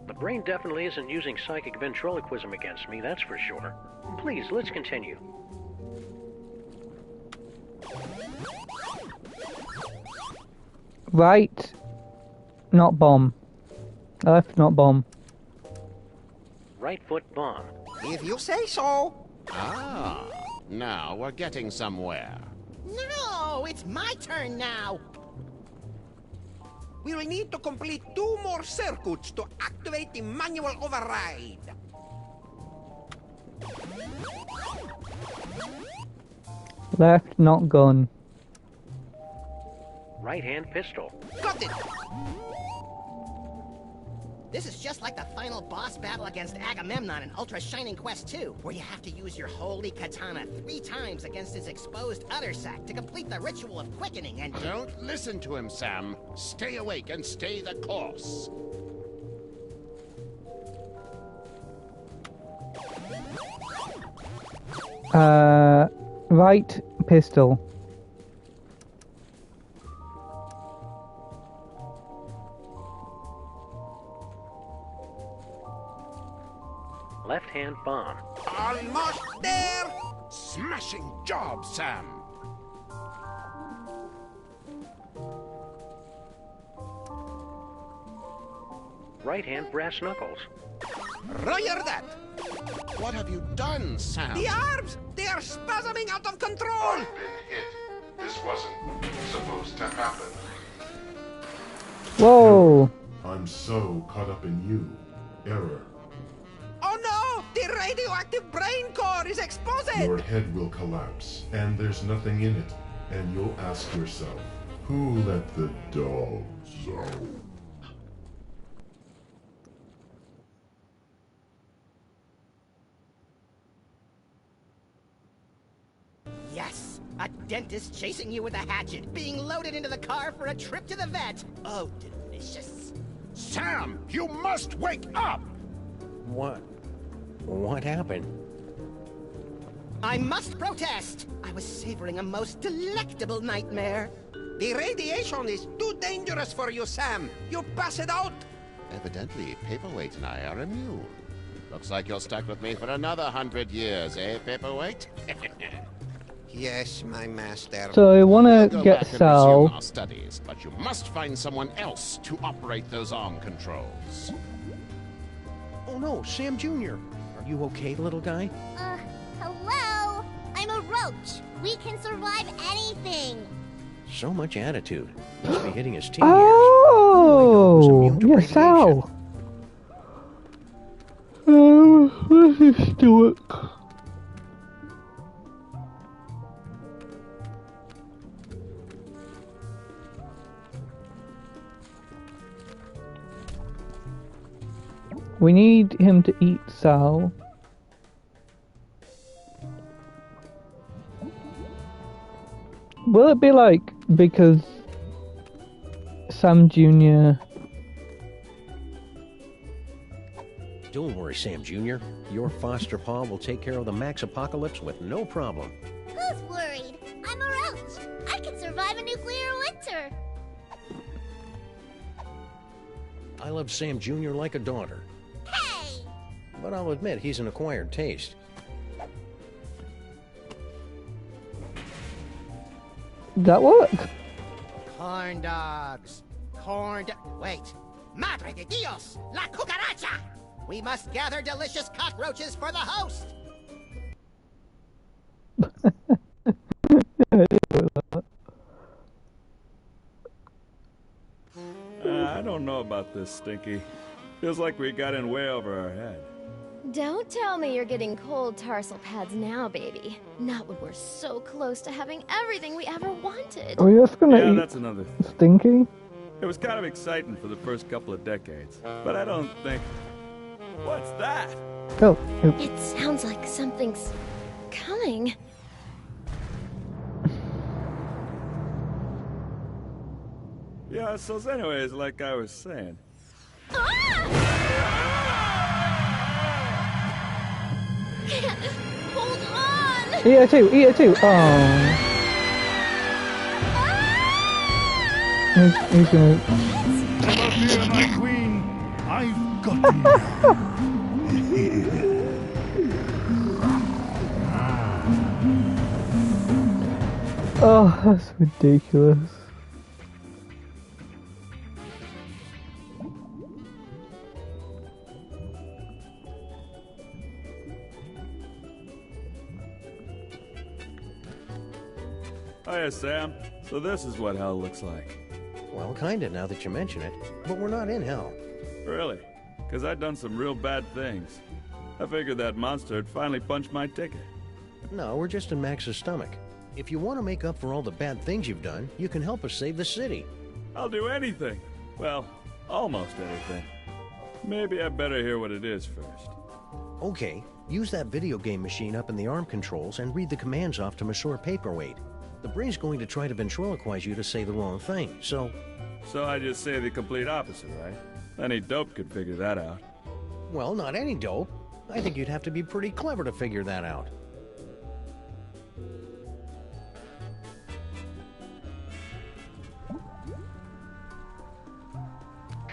The brain definitely isn't using psychic ventriloquism against me, that's for sure. Please, let's continue. Right, not bomb. Left, not bomb. Right foot bomb. If you say so. Ah, now we're getting somewhere. No, it's my turn now! We will need to complete 2 more circuits to activate the manual override. Left, not gun. Right-hand pistol. Got it! This is just like the final boss battle against Agamemnon in Ultra Shining Quest 2, where you have to use your holy katana 3 times against his exposed udder sac to complete the ritual of quickening and... Don't listen to him, Sam. Stay awake and stay the course. Right pistol. Left-hand bomb. Almost there! Smashing job, Sam! Right-hand brass knuckles. Roger that! What have you done, Sam? The arms! They are spasming out of control! I've been hit. This wasn't supposed to happen. Whoa! I'm so caught up in you. Error. Oh no! The radioactive brain core is exposed! Your head will collapse, and there's nothing in it. And you'll ask yourself, who let the dogs out? Yes! A dentist chasing you with a hatchet, being loaded into the car for a trip to the vet! Oh, delicious. Sam, you must wake up! What happened? I must protest! I was savoring a most delectable nightmare. The radiation is too dangerous for you, Sam. You pass it out. Evidently, Paperweight and I are immune. Looks like you're stuck with me for another 100 years, eh, Paperweight? Yes, my master. So I want We'll to go get back and Sal. resume our studies, but you must find someone else to operate those arm controls. Oh no, Sam Jr. Are you okay, little guy? Hello? I'm a roach. We can survive anything. So much attitude. Must be hitting his teen Oh! Yes, Sal. Let's do it. We need him to eat Sal. Will it be like because Sam Jr. Don't worry, Sam Jr. Your foster paw will take care of the Max apocalypse with no problem. Who's worried? I'm a roach. I can survive a nuclear winter. I love Sam Jr. like a daughter. Hey! But I'll admit he's an acquired taste. That work? Corn dogs. Wait. Madre de Dios! La cucaracha! We must gather delicious cockroaches for the host! I don't know about this, Stinky. Feels like we got in way over our head. Don't tell me you're getting cold tarsal pads now, baby. Not when we're so close to having everything we ever wanted. Are you just gonna eat that's another thing. Stinky? It was kind of exciting for the first couple of decades, but I don't think... What's that? Oh, It sounds like something's coming. Yeah, so anyways, like I was saying... Hold on! Eat it too, eat it too. Oh. He's gonna... Come up here, my queen. I've got you. Oh, that's ridiculous. Hiya, Sam. So this is what hell looks like. Well, kinda, now that you mention it. But we're not in hell. Really? Because I'd done some real bad things. I figured that monster had finally punched my ticket. No, we're just in Max's stomach. If you want to make up for all the bad things you've done, you can help us save the city. I'll do anything. Well, almost anything. Maybe I better hear what it is first. Okay, use that video game machine up in the arm controls and read the commands off to Monsieur Paperweight. The brain's going to try to ventriloquize you to say the wrong thing, so... So I just say the complete opposite, right? Any dope could figure that out. Well, not any dope. I think you'd have to be pretty clever to figure that out.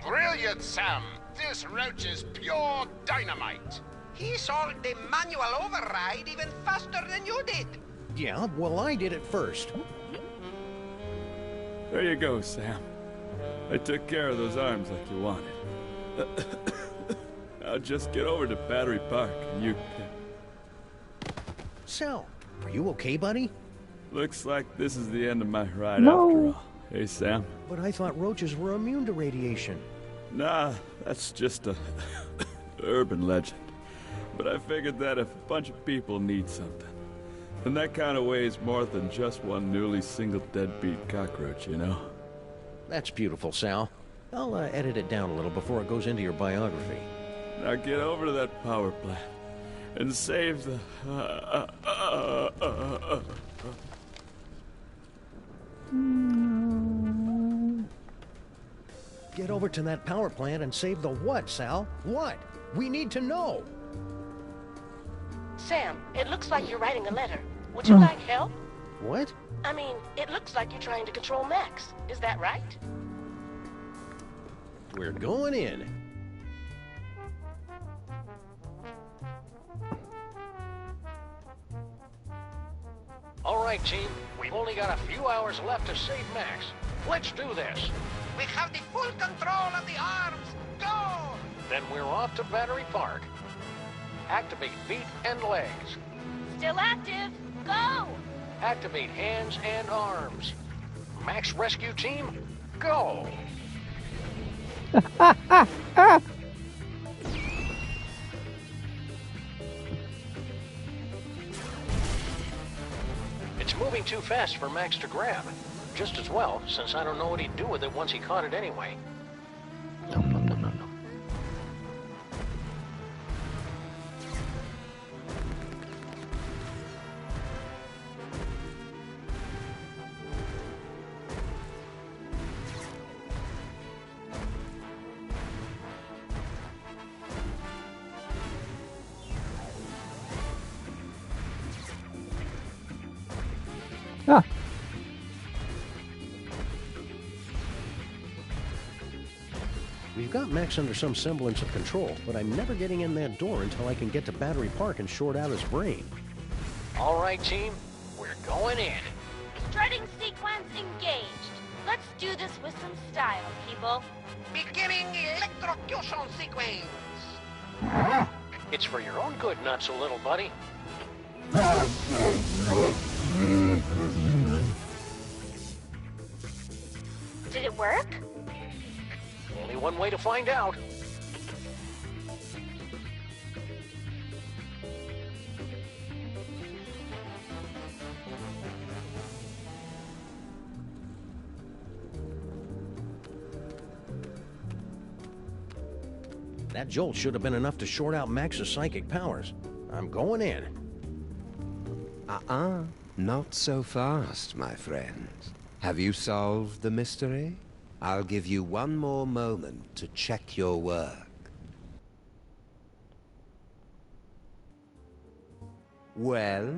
Brilliant, Sam! This roach is pure dynamite! He solved the manual override even faster than you did. Yeah, well, I did it first. There you go, Sam. I took care of those arms like you wanted. Now just get over to Battery Park and you can... Sal, are you okay, buddy? Looks like this is the end of my ride No. after all. Hey, Sam. But I thought roaches were immune to radiation. Nah, that's just a urban legend. But I figured that if a bunch of people need something, then that kind of weighs more than just one newly single deadbeat cockroach, you know? That's beautiful, Sal. I'll edit it down a little before it goes into your biography. Now get over to that power plant and save the... Get over to that power plant and save the what, Sal? What? We need to know. Sam, it looks like you're writing a letter. Would you like help? What? I mean, it looks like you're trying to control Max. Is that right? We're going in. All right, team. We've only got a few hours left to save Max. Let's do this. We have the full control of the arms. Go! Then we're off to Battery Park. Activate feet and legs. Still active. Go! Activate hands and arms. Max Rescue Team, go! It's moving too fast for Max to grab. Just as well, since I don't know what he'd do with it once he caught it anyway. Ah. We've got Max under some semblance of control, but I'm never getting in that door until I can get to Battery Park and short out his brain. All right, team, we're going in. Strutting sequence engaged. Let's do this with some style, people. Beginning electrocution sequence. It's for your own good, not so little buddy. Did it work? Only one way to find out. That jolt should have been enough to short out Max's psychic powers. I'm going in. Not so fast, my friend. Have you solved the mystery? I'll give you one more moment to check your work. Well,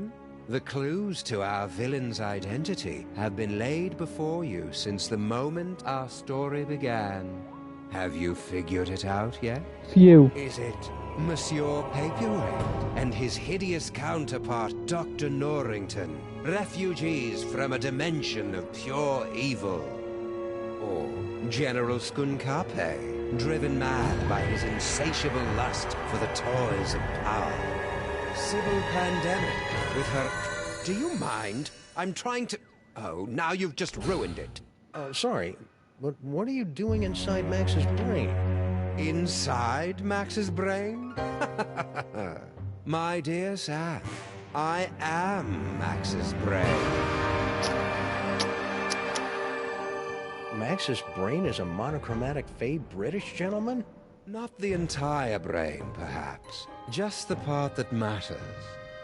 the clues to our villain's identity have been laid before you since the moment our story began. Have you figured it out yet? It's you. Is it Monsieur Paperweight and his hideous counterpart, Dr. Norrington, refugees from a dimension of pure evil? Or General Skunkape, driven mad by his insatiable lust for the toys of power? Sybil Pandemic, with her... Do you mind? I'm trying to... Oh, now you've just ruined it. Sorry, but what are you doing inside Max's brain? Inside Max's brain? My dear Sam, I am Max's brain. Max's brain is a monochromatic Fey British gentleman? Not the entire brain, perhaps. Just the part that matters.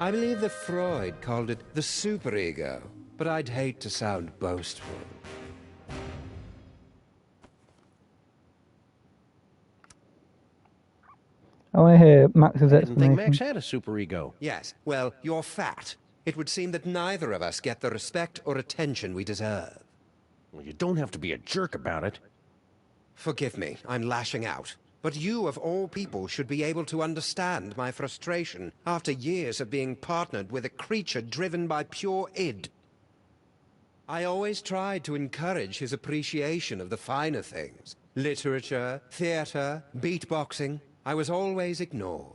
I believe that Freud called it the superego, but I'd hate to sound boastful. I want to hear Max's I didn't think explanation. Max had a superego. Yes, well, you're fat. It would seem that neither of us get the respect or attention we deserve. Well, you don't have to be a jerk about it. Forgive me, I'm lashing out. But you, of all people, should be able to understand my frustration after years of being partnered with a creature driven by pure id. I always tried to encourage his appreciation of the finer things. Literature, theater, beatboxing. I was always ignored.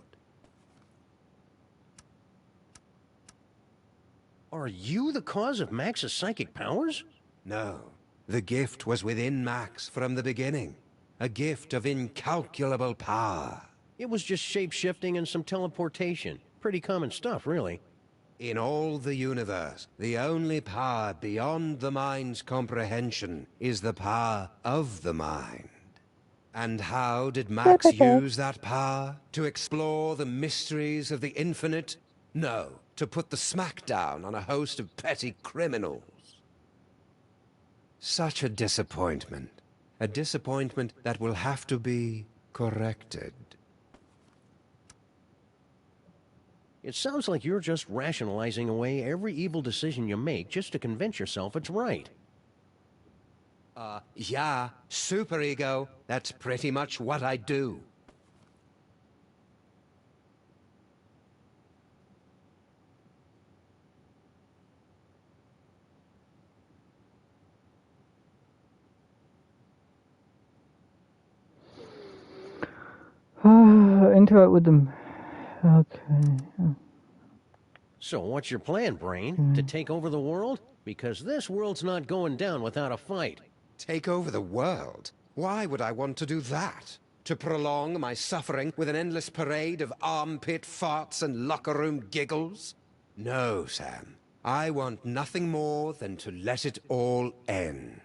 Are you the cause of Max's psychic powers? No. The gift was within Max from the beginning. A gift of incalculable power. It was just shape-shifting and some teleportation. Pretty common stuff, really. In all the universe, the only power beyond the mind's comprehension is the power of the mind. And how did Max use that power? To explore the mysteries of the infinite? No, to put the smackdown on a host of petty criminals. Such a disappointment. A disappointment that will have to be corrected. It sounds like you're just rationalizing away every evil decision you make just to convince yourself it's right. Yeah, superego. That's pretty much what I do. Interact with them. Okay. So what's your plan, Brain? To take over the world? Because this world's not going down without a fight. Take over the world? Why would I want to do that? To prolong my suffering with an endless parade of armpit farts and locker room giggles? No, Sam. I want nothing more than to let it all end.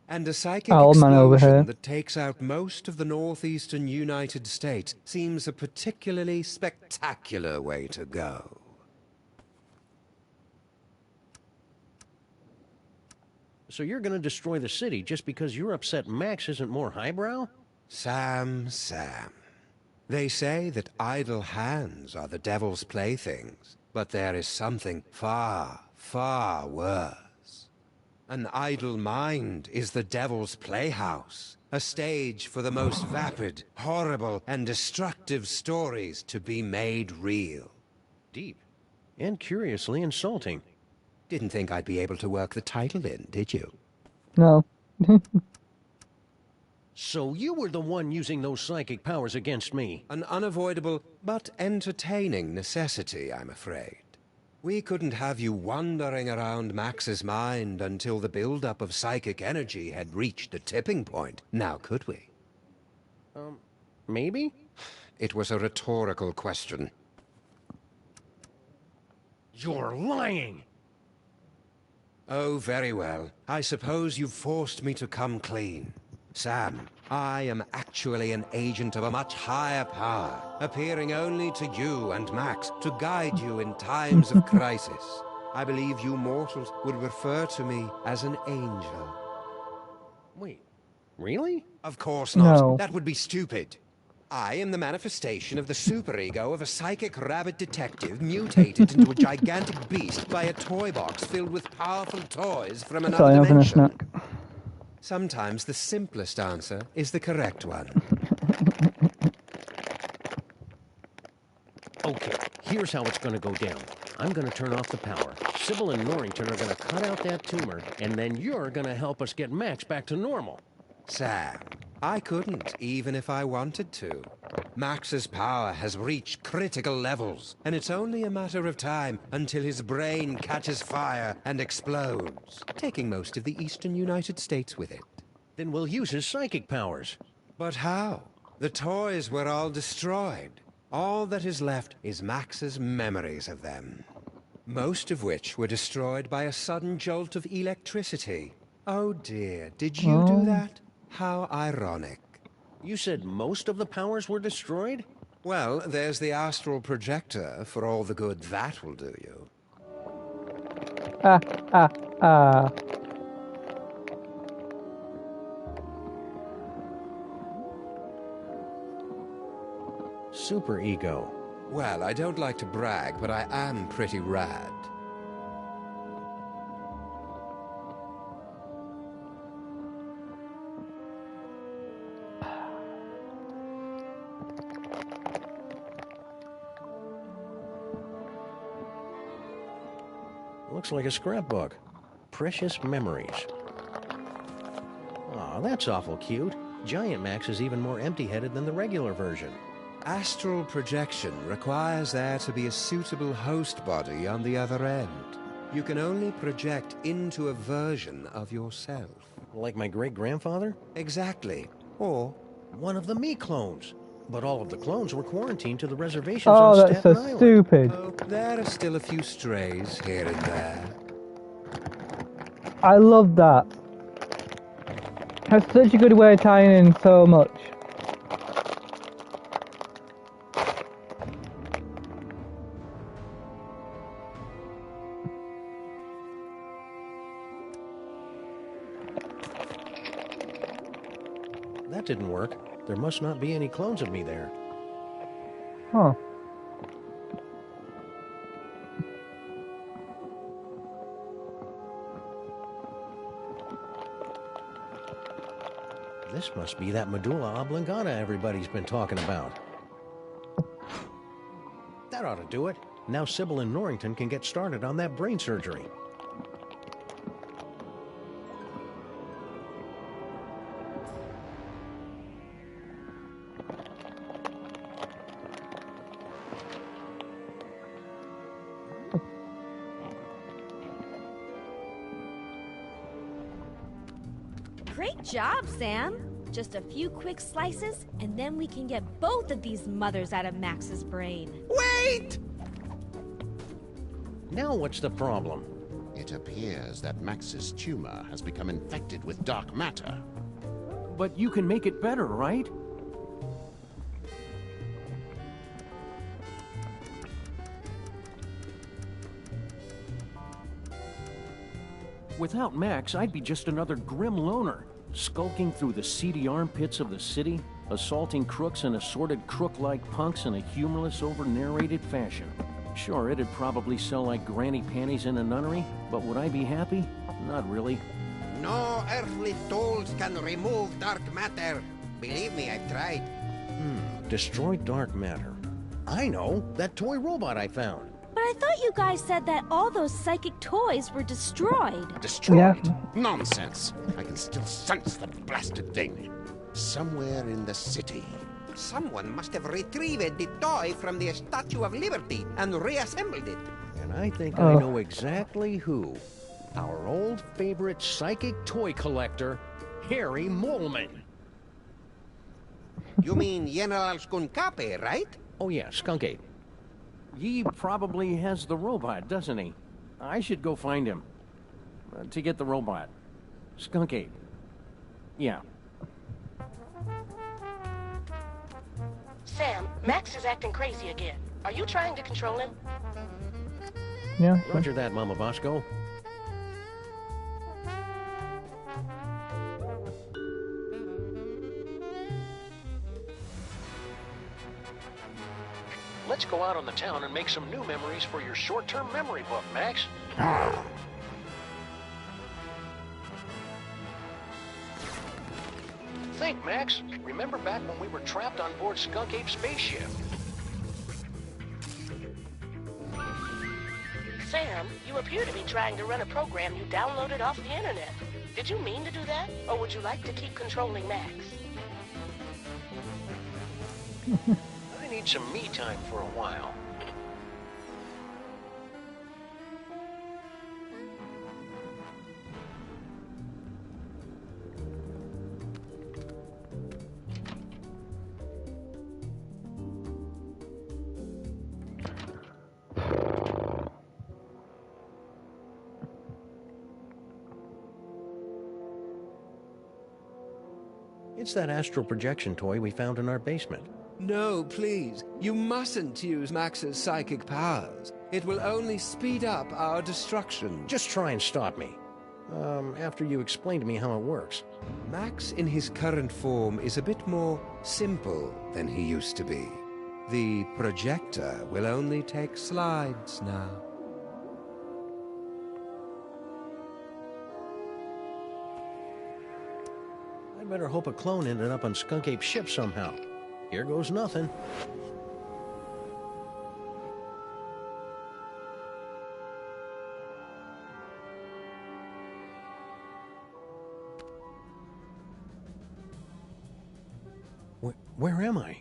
And a psychic explosion that takes out most of the northeastern United States seems a particularly spectacular way to go. So you're gonna destroy the city just because you're upset Max isn't more highbrow? Sam. They say that idle hands are the devil's playthings, but there is something far, far worse. An idle mind is the devil's playhouse, a stage for the most vapid, horrible, and destructive stories to be made real. Deep. And curiously insulting. Didn't think I'd be able to work the title in, did you? No. So you were the one using those psychic powers against me? An unavoidable but entertaining necessity, I'm afraid. We couldn't have you wandering around Max's mind until the buildup of psychic energy had reached a tipping point, now could we? Maybe? It was a rhetorical question. You're lying! Oh, very well. I suppose you've forced me to come clean. Sam, I am actually an agent of a much higher power, appearing only to you and Max to guide you in times of crisis. I believe you mortals would refer to me as an angel. Wait, really? Of course not. No. That would be stupid. I am the manifestation of the superego of a psychic rabbit detective mutated into a gigantic beast by a toy box filled with powerful toys from another Sorry, I'm having a dimension. snack. Sometimes the simplest answer is the correct one. Okay, here's how it's gonna go down. I'm gonna turn off the power. Sybil and Norrington are gonna cut out that tumor, and then you're gonna help us get Max back to normal. Sam, I couldn't, even if I wanted to. Max's power has reached critical levels, and it's only a matter of time until his brain catches fire and explodes, taking most of the eastern United States with it. Then we'll use his psychic powers. But how? The toys were all destroyed. All that is left is Max's memories of them. Most of which were destroyed by a sudden jolt of electricity. Oh dear, did you do that? How ironic. You said most of the powers were destroyed? Well, there's the astral projector, for all the good that will do you. Super ego. Well, I don't like to brag, but I am pretty rad. Looks like a scrapbook. Precious memories. Aw, that's awful cute. Giant Max is even more empty-headed than the regular version. Astral projection requires there to be a suitable host body on the other end. You can only project into a version of yourself. Like my great-grandfather? Exactly. Or one of the me clones. But all of the clones were quarantined to the reservations on Oh, that's Staten so Island. stupid. oh, there are still a few strays here and there. I love that. That's such a good way of tying in so much. That didn't work. There must not be any clones of me there. Huh. This must be that medulla oblongata everybody's been talking about. That ought to do it. Now Sybil and Norrington can get started on that brain surgery. Great job, Sam. Just a few quick slices, and then we can get both of these mothers out of Max's brain. Wait! Now what's the problem? It appears that Max's tumor has become infected with dark matter. But you can make it better, right? Without Max, I'd be just another grim loner, skulking through the seedy armpits of the city, assaulting crooks and assorted crook-like punks in a humorless, over-narrated fashion. Sure, it'd probably sell like granny panties in a nunnery, but would I be happy? Not really. No earthly tools can remove dark matter. Believe me, I've tried. Destroy dark matter. I know, that toy robot I found. But I thought you guys said that all those psychic toys were destroyed. Destroyed? Yeah. Nonsense. I can still sense the blasted thing. Somewhere in the city. Someone must have retrieved the toy from the Statue of Liberty and reassembled it. And I think I know exactly who. Our old favorite psychic toy collector, Harry Moleman. You mean General Skunkape, right? Oh yeah, Skunk Ape. He probably has the robot, doesn't he? I should go find him. To get the robot. Skunk Ape. Yeah. Sam, Max is acting crazy again. Are you trying to control him? Yeah. Roger that, Mama Bosco. Let's go out on the town and make some new memories for your short-term memory book, Max. Think, Max. Remember back when we were trapped on board Skunk Ape's spaceship? Sam, you appear to be trying to run a program you downloaded off the internet. Did you mean to do that, or would you like to keep controlling Max? I need some me time for a while. It's that astral projection toy we found in our basement. No, please. You mustn't use Max's psychic powers. It will only speed up our destruction. Just try and stop me. After you explain to me how it works. Max in his current form is a bit more simple than he used to be. The projector will only take slides now. I'd better hope a clone ended up on Skunk Ape's ship somehow. Here goes nothing. Where am I?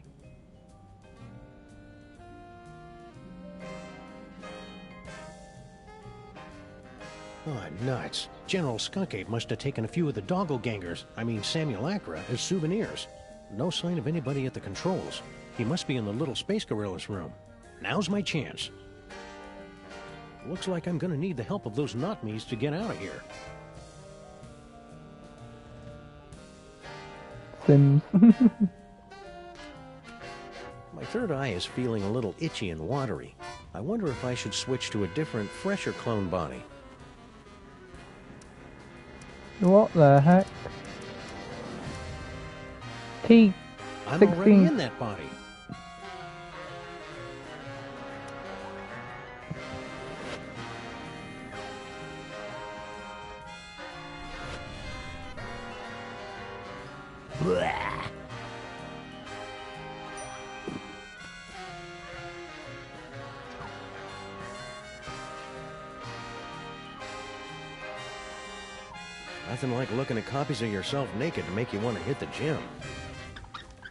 Oh, nuts. General Skunk Ape must have taken a few of the doppelgangers, Simulacra, as souvenirs. No sign of anybody at the controls. He must be in the little space gorilla's room. Now's my chance. Looks like I'm gonna need the help of those not-me's to get out of here. Sims. My third eye is feeling a little itchy and watery. I wonder if I should switch to a different, fresher clone body. What the heck? T16. I'm already in that body. Blah. Nothing like looking at copies of yourself naked to make you want to hit the gym.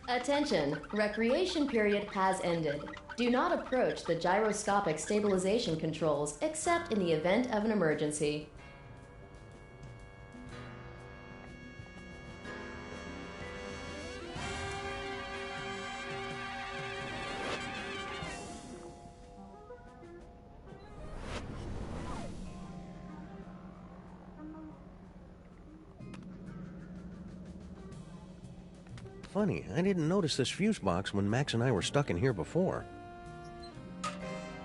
Attention, recreation period has ended. Do not approach the gyroscopic stabilization controls except in the event of an emergency. Funny, I didn't notice this fuse box when Max and I were stuck in here before.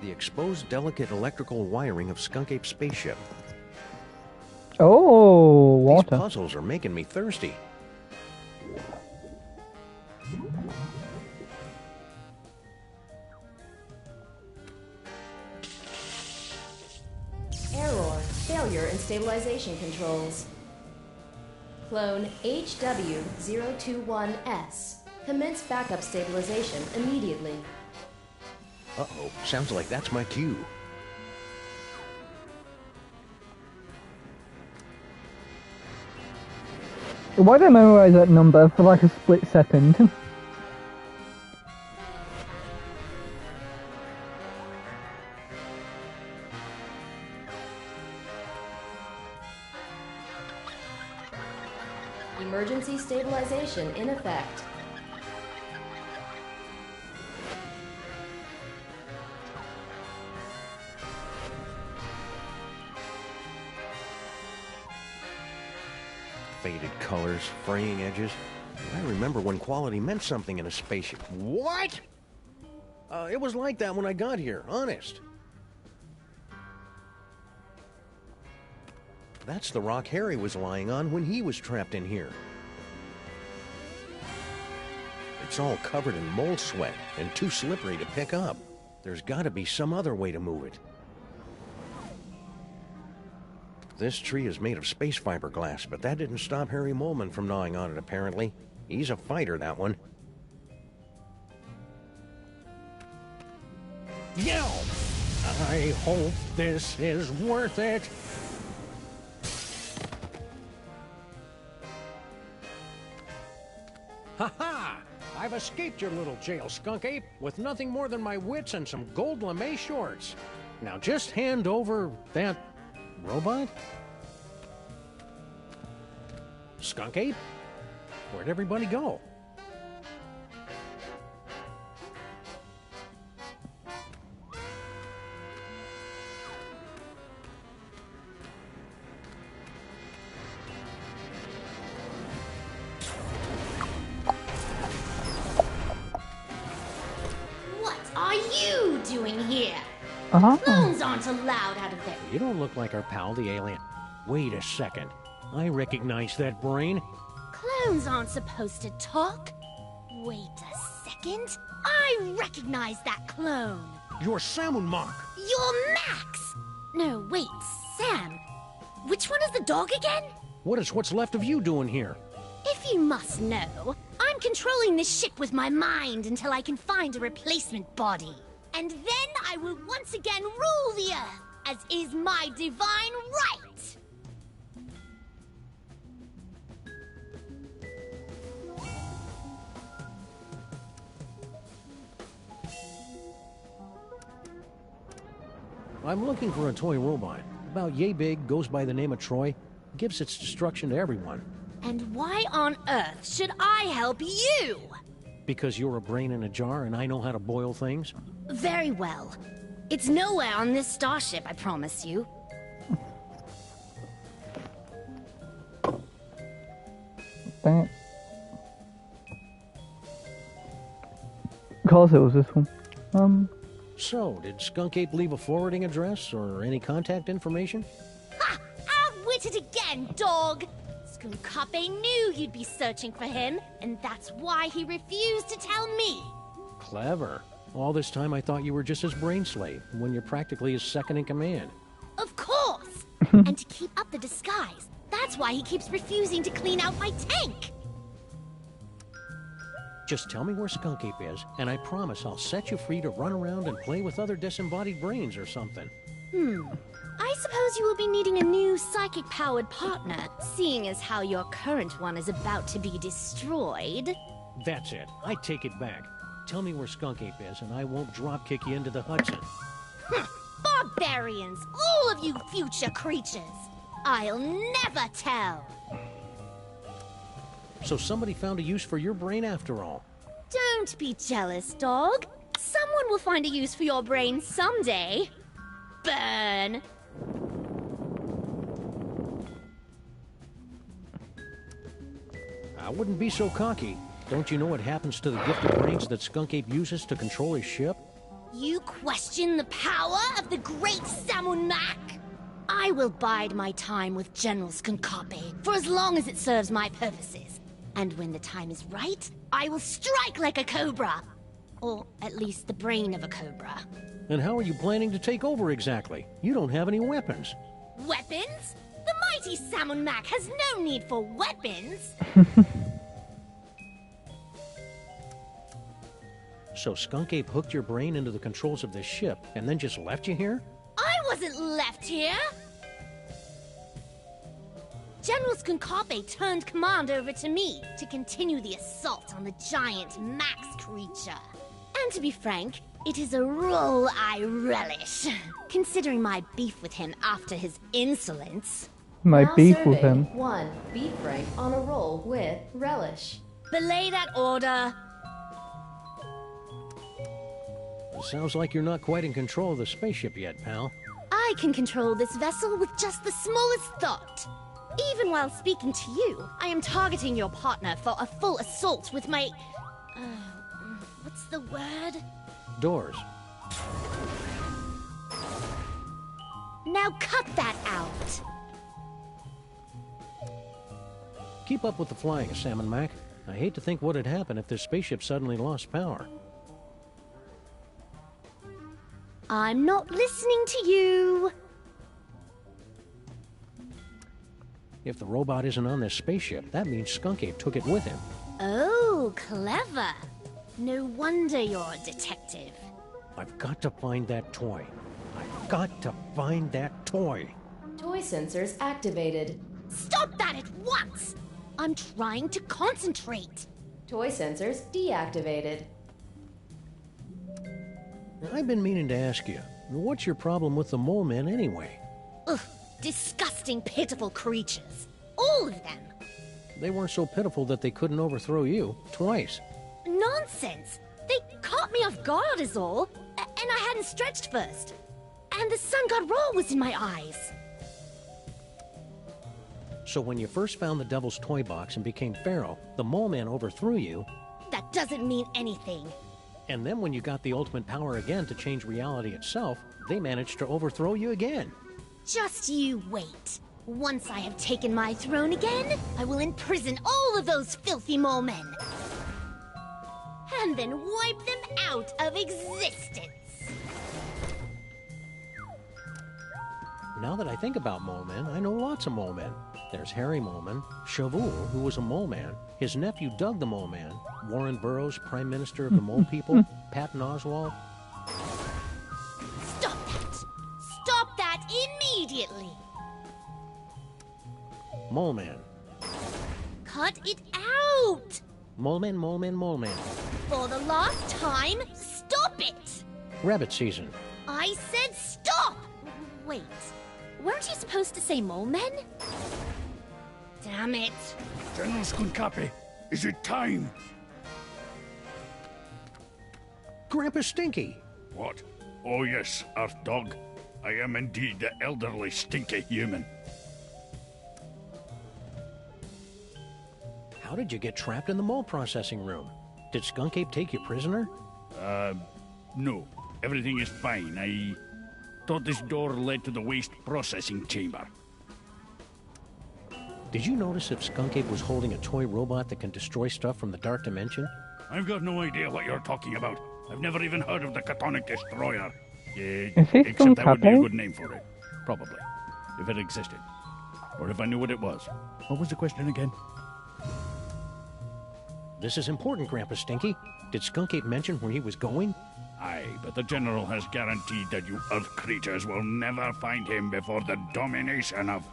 The exposed delicate electrical wiring of Skunk Ape's spaceship. Oh, water. These puzzles are making me thirsty. Error, failure in stabilization controls. Clone HW021S. Commence backup stabilization immediately. Uh-oh, sounds like that's my cue. Why did I memorize that number for like a split second? Emergency stabilization in effect. Faded colors, fraying edges. I remember when quality meant something in a spaceship. What? It was like that when I got here, honest. That's the rock Harry was lying on when he was trapped in here. It's all covered in mold sweat and too slippery to pick up. There's got to be some other way to move it. This tree is made of space fiberglass, but that didn't stop Harry Molman from gnawing on it, apparently. He's a fighter, that one. Yo! I hope this is worth it. Ha-ha! I've escaped your little jail, Skunk Ape, with nothing more than my wits and some gold lame shorts. Now just hand over that robot? Skunk Ape? Where'd everybody go? you doing here? Uh-huh. Clones aren't allowed out of there. You don't look like our pal, the alien. Wait a second. I recognize that brain. Clones aren't supposed to talk. Wait a second. I recognize that clone. You're samandmax. You're Max. No, wait, Sam. Which one is the dog again? What is what's left of you doing here? If you must know, I'm controlling this ship with my mind until I can find a replacement body. And then I will once again rule the Earth, as is my divine right. I'm looking for a toy robot. About yay big, goes by the name of Troy, gives its destruction to everyone. And why on earth should I help you? Because you're a brain in a jar and I know how to boil things? Very well. It's nowhere on this starship, I promise you. Dang it. Of course it was this one. So, did Skunk Ape leave a forwarding address or any contact information? Ha! Outwitted again, dog! Skunkape knew you'd be searching for him, and that's why he refused to tell me. Clever. All this time I thought you were just his brain slave, when you're practically his second in command. Of course! And to keep up the disguise, that's why he keeps refusing to clean out my tank. Just tell me where Skunk Ape is, and I promise I'll set you free to run around and play with other disembodied brains or something. I suppose you will be needing a new psychic-powered partner, seeing as how your current one is about to be destroyed. That's it. I take it back. Tell me where Skunk Ape is, and I won't drop-kick you into the Hudson. Barbarians! All of you future creatures! I'll never tell! So somebody found a use for your brain after all. Don't be jealous, dog. Someone will find a use for your brain someday. Burn! I wouldn't be so cocky. Don't you know what happens to the gifted brains that Skunk Ape uses to control his ship? You question the power of the great samandmax? I will bide my time with General Skunkape for as long as it serves my purposes. And when the time is right, I will strike like a cobra. Or at least the brain of a cobra. And how are you planning to take over exactly? You don't have any weapons. Weapons? The mighty samandmax has no need for weapons. So Skunk Ape hooked your brain into the controls of this ship and then just left you here? I wasn't left here. General Skunkape turned command over to me to continue the assault on the giant Max creature. And to be frank, it is a role I relish, considering my beef with him after his insolence. My Now beef with serving him. 1 beef frank on a roll with relish. Belay that order. Sounds like you're not quite in control of the spaceship yet, pal. I can control this vessel with just the smallest thought. Even while speaking to you, I am targeting your partner for a full assault with my... what's the word? Doors. Now cut that out. Keep up with the flying, samandmax. I hate to think what'd happen if this spaceship suddenly lost power. I'm not listening to you. If the robot isn't on this spaceship, that means Skunk Ape took it with him. Oh, clever. No wonder you're a detective. I've got to find that toy. I've got to find that toy. Toy sensors activated. Stop that at once! I'm trying to concentrate. Toy sensors deactivated. I've been meaning to ask you, what's your problem with the mole men anyway? Ugh, disgusting, pitiful creatures. All of them. They weren't so pitiful that they couldn't overthrow you twice. Nonsense. They caught me off guard is all. And I hadn't stretched first. And the sun god roll was in my eyes. So when you first found the Devil's Toy Box and became Pharaoh, the mole man overthrew you. That doesn't mean anything. And then when you got the ultimate power again to change reality itself, they managed to overthrow you again. Just you wait. Once I have taken my throne again, I will imprison all of those filthy mole men. And then wipe them out of existence. Now that I think about mole men, I know lots of mole men. There's Harry Moleman, Chavoul, who was a mole man, his nephew Doug the Mole Man, Warren Burroughs, Prime Minister of the Mole People, Patton Oswalt. Stop that! Stop that immediately! Mole Man. Cut it out! Mole Man, Mole Man, Mole Man. For the last time, stop it! Rabbit season. I said stop! Wait, weren't you supposed to say mole men? Damn it. General Skunkapi, is it time? Grandpa Stinky. What? Oh yes, Earth Dog. I am indeed the elderly stinky human. How did you get trapped in the mole processing room? Did Skunk Ape take you prisoner? No. Everything is fine. I thought this door led to the waste processing chamber. Did you notice if Skunk Ape was holding a toy robot that can destroy stuff from the dark dimension? I've got no idea what you're talking about. I've never even heard of the Catonic Destroyer. Is he Except that would be a Skunkapi? good name for it. Probably. If it existed. Or if I knew what it was. What was the question again? This is important, Grandpa Stinky. Did Skunk Ape mention where he was going? Aye, but the General has guaranteed that you Earth creatures will never find him before the domination of...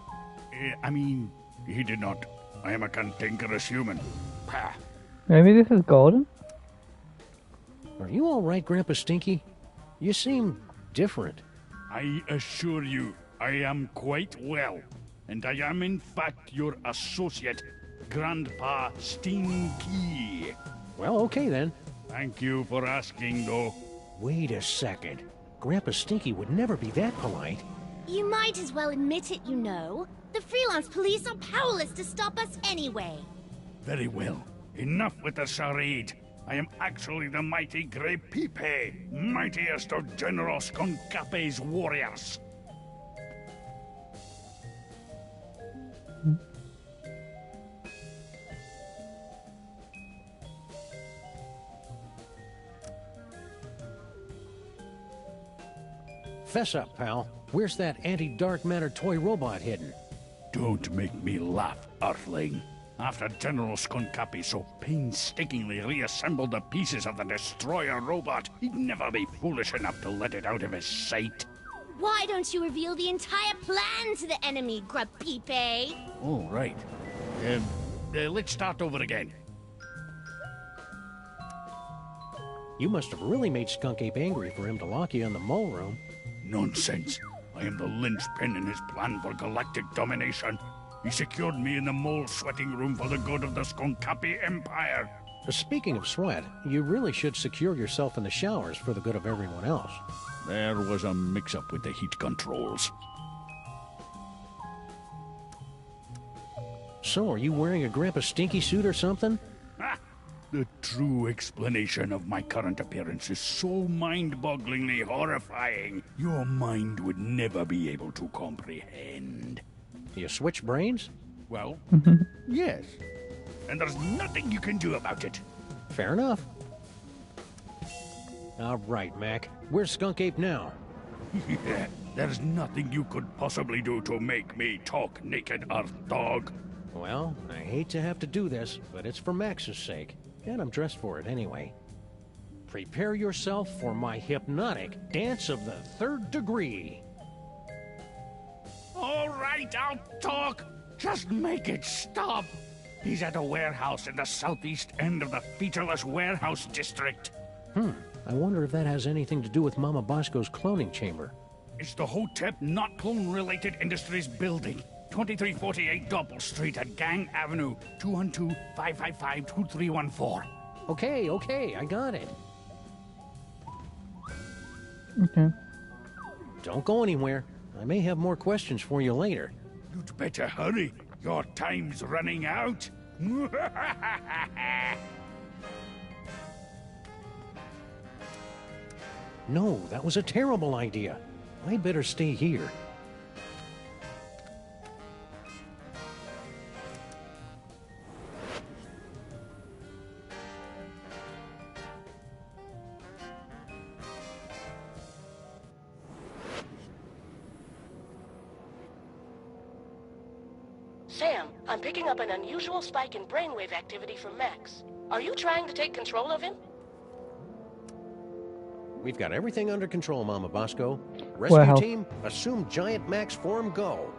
I mean, he did not. I am a cantankerous human. Pah. Maybe this is Gordon? Are you all right, Grandpa Stinky? You seem different. I assure you, I am quite well. And I am in fact your associate, Grandpa Stinky. Well, okay then. Thank you for asking, though. Wait a second. Grandpa Stinky would never be that polite. You might as well admit it, you know. The freelance police are powerless to stop us anyway. Very well. Enough with the charade. I am actually the mighty Grey Pipe, mightiest of General Skunkapi's warriors. Fess up, pal. Where's that anti-dark matter toy robot hidden? Don't make me laugh, Earthling. After General Skunkapi so painstakingly reassembled the pieces of the Destroyer robot, he'd never be foolish enough to let it out of his sight. Why don't you reveal the entire plan to the enemy, Grub Pipe? Oh, right. Let's start over again. You must have really made Skunk Ape angry for him to lock you in the mole room. Nonsense. I am the linchpin in his plan for galactic domination. He secured me in the mole sweating room for the good of the Skunkapi Empire. Speaking of sweat, you really should secure yourself in the showers for the good of everyone else. There was a mix-up with the heat controls. So, are you wearing a Grandpa Stinky suit or something? Ha! The true explanation of my current appearance is so mind-bogglingly horrifying, your mind would never be able to comprehend. You switch brains? Well, yes. And there's nothing you can do about it. Fair enough. All right, Mac. Where's Skunk Ape now? There's nothing you could possibly do to make me talk, naked Earth Dog. Well, I hate to have to do this, but it's for Max's sake. And I'm dressed for it anyway. Prepare yourself for my hypnotic dance of the third degree. All right, I'll talk. Just make it stop. He's at a warehouse in the southeast end of the featureless warehouse district. I wonder if that has anything to do with Mama Bosco's cloning chamber. It's the Hotep Not Clone-Related Industries building. 2348 Doppel Street at Gang Avenue, 212-555-2314. Okay, I got it. Okay. Don't go anywhere. I may have more questions for you later. You'd better hurry. Your time's running out. No, that was a terrible idea. I'd better stay here. Sam, I'm picking up an unusual spike in brainwave activity from Max. Are you trying to take control of him? We've got everything under control, Mama Bosco. Rescue Well. team, assume Giant Max form, go.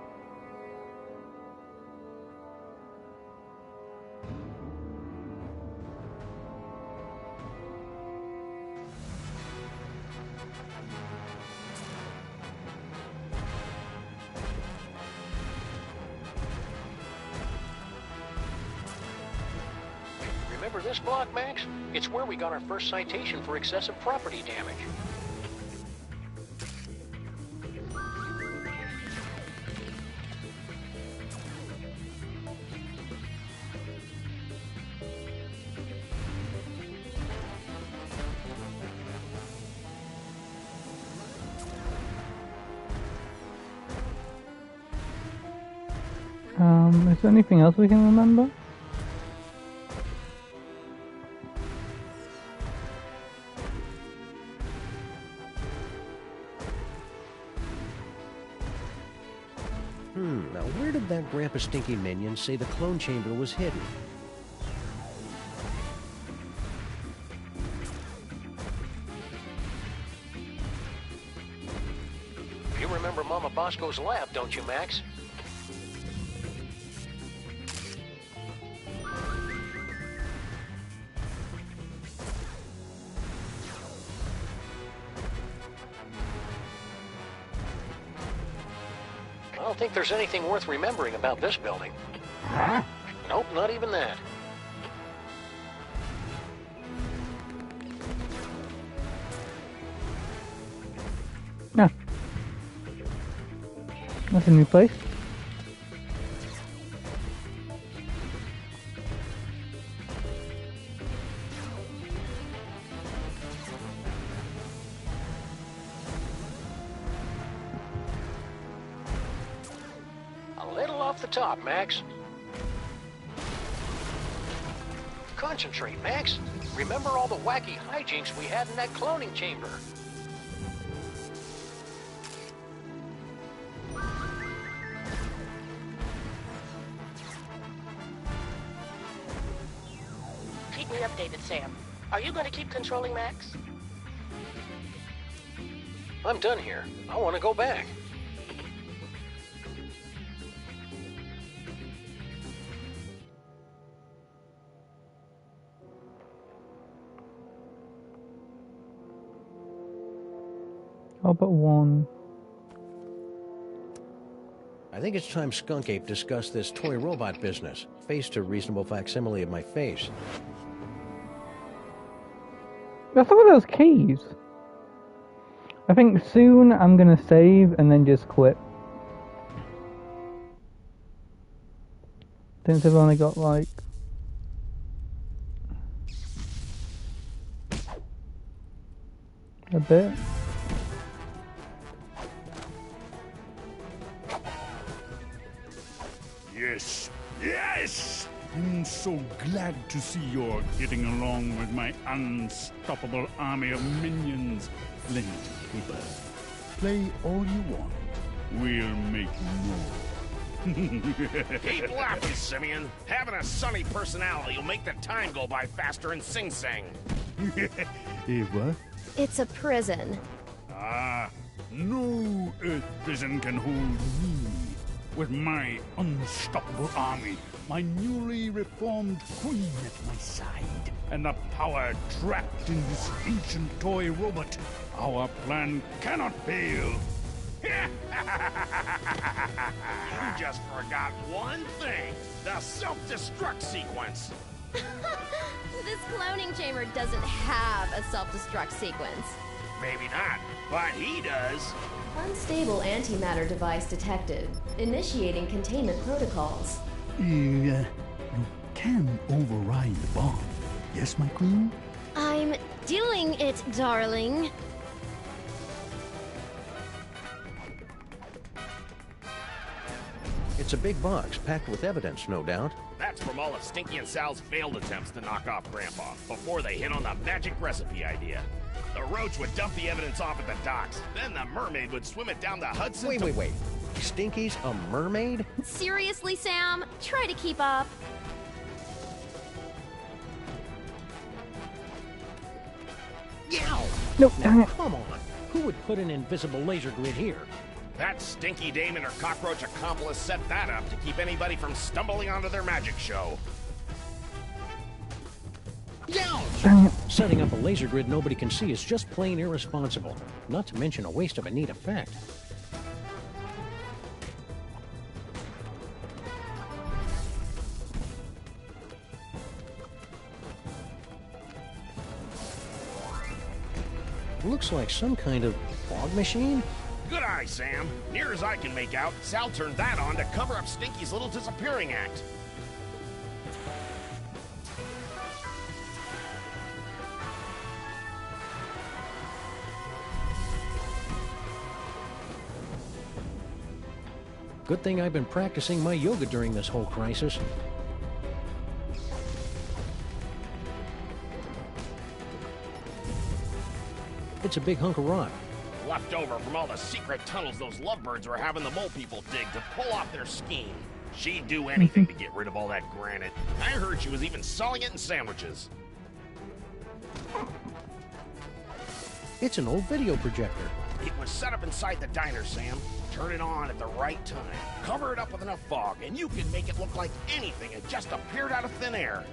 Remember this block, Max? It's where we got our first citation for excessive property damage. Is there anything else we can remember? Now where did that Grandpa Stinky minion say the clone chamber was hidden? You remember Mama Bosco's lab, don't you, Max? I don't think there's anything worth remembering about this building. Huh? Nope, not even that. No. That's a new place. Off the top, Max. Concentrate, Max. Remember all the wacky hijinks we had in that cloning chamber. Keep me updated, Sam. Are you going to keep controlling Max? I'm done here. I want to go back. All but one. I think it's time Skunk Ape discussed this toy robot business. Faced a reasonable facsimile of my face. That's some of those keys. I think soon I'm gonna save and then just quit. Since I've only got like a bit. Yes, yes! I'm so glad to see you're getting along with my unstoppable army of minions. Plenty paper. Play all you want. We'll make more. Keep laughing, Simeon. Having a sunny personality will make the time go by faster in Sing Sing. What? It's a prison. Ah, no Earth prison can hold me. With my unstoppable army, my newly reformed queen at my side, and the power trapped in this ancient toy robot, our plan cannot fail. You just forgot one thing. The self-destruct sequence. This cloning chamber doesn't have a self-destruct sequence. Maybe not, but he does. Unstable antimatter device detected. Initiating containment protocols. You can override the bomb. Yes, my queen? I'm doing it, darling. It's a big box, packed with evidence, no doubt. That's from all of Stinky and Sal's failed attempts to knock off Grandpa before they hit on the magic recipe idea. The roach would dump the evidence off at the docks. Then the mermaid would swim it down the Hudson. Wait. Stinky's a mermaid? Seriously, Sam? Try to keep up. Yow! No, now, come on. Who would put an invisible laser grid here? That stinky dame and her cockroach accomplice set that up to keep anybody from stumbling onto their magic show. Setting up a laser grid nobody can see is just plain irresponsible. Not to mention a waste of a neat effect. Looks like some kind of fog machine? Good eye, Sam. Near as I can make out, Sal turned that on to cover up Stinky's little disappearing act. Good thing I've been practicing my yoga during this whole crisis. It's a big hunk of rock. Left over from all the secret tunnels those lovebirds were having the mole people dig to pull off their scheme. She'd do anything to get rid of all that granite. I heard she was even selling it in sandwiches. It's an old video projector. It was set up inside the diner, Sam. Turn it on at the right time. Cover it up with enough fog, and you can make it look like anything had just appeared out of thin air.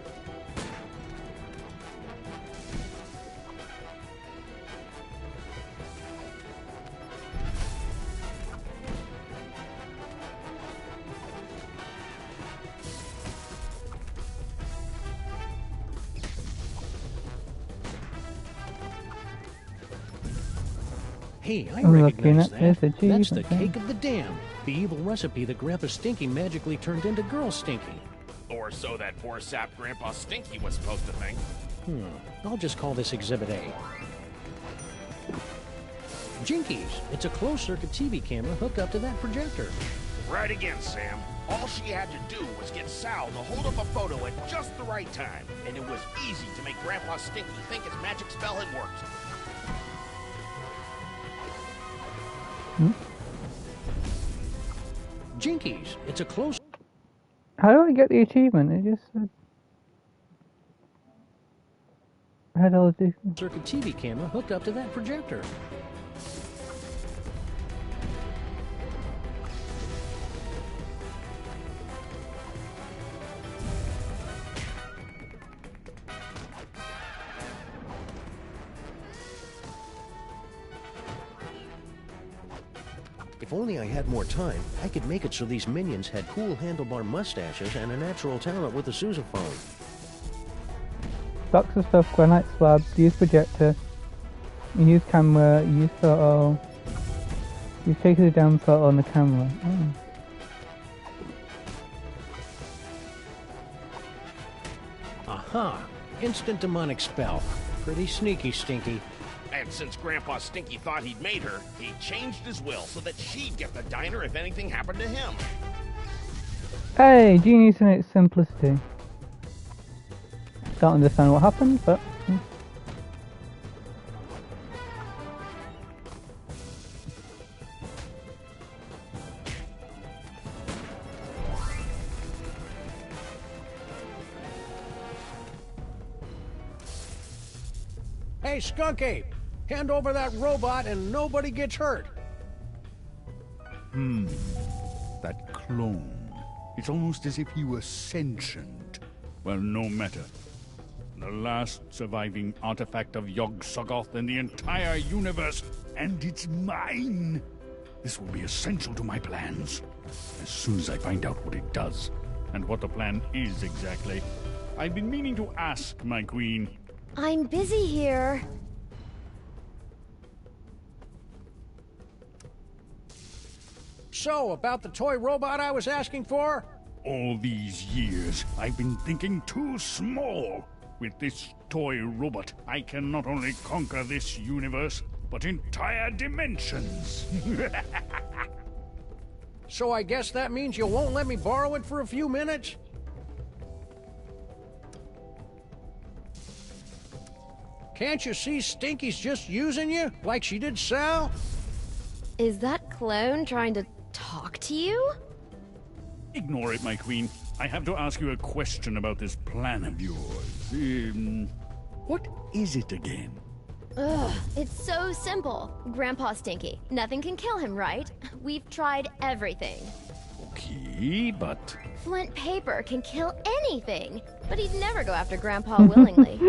Hey, I recognize that. That's the thing. cake of the damned. The evil recipe that Grandpa Stinky magically turned into Girl Stinky. Or so that poor sap Grandpa Stinky was supposed to think. I'll just call this Exhibit A. Jinkies! It's a closed-circuit TV camera hooked up to that projector. Right again, Sam. All she had to do was get Sal to hold up a photo at just the right time, and it was easy to make Grandpa Stinky think his magic spell had worked. Jinkies! It's a close... How do I get the achievement? It just said... How do I do? Circuit TV camera hooked up to that projector. If only I had more time, I could make it so these minions had cool handlebar mustaches and a natural talent with the sousaphone. Box of stuff, granite slab, use projector, use camera, use photo. You take the down photo on the camera. Aha! Instant demonic spell. Pretty sneaky, Stinky. And since Grandpa Stinky thought he'd made her, he changed his will so that she'd get the diner if anything happened to him. Hey, genius in its simplicity. Don't understand what happened, but... Hey, Skunky! Hand over that robot and nobody gets hurt. That clone. It's almost as if he were sentient. Well, no matter. The last surviving artifact of Yog-Sothoth in the entire universe, and it's mine! This will be essential to my plans. As soon as I find out what it does, and what the plan is exactly. I've been meaning to ask, my queen. I'm busy here. So, about the toy robot I was asking for? All these years, I've been thinking too small. With this toy robot, I can not only conquer this universe, but entire dimensions. So I guess that means you won't let me borrow it for a few minutes? Can't you see Stinky's just using you, like she did Sal? Is that clone trying to talk to you? Ignore it, my queen. I have to ask you a question about this plan of yours. What is it again? Ugh, it's so simple. Grandpa Stinky. Nothing can kill him, right? We've tried everything. Okay, but... Flint paper can kill anything, but he'd never go after Grandpa willingly.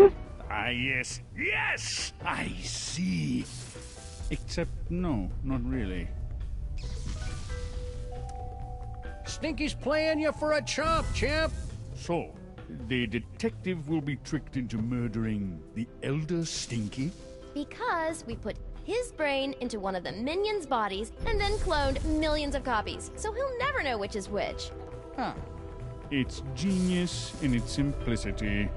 Ah, yes. Yes! I see. Except, no, not really. Stinky's playing you for a chump, champ. So, the detective will be tricked into murdering the Elder Stinky? Because we put his brain into one of the minions' bodies and then cloned millions of copies, so he'll never know which is which. Ah. It's genius in its simplicity.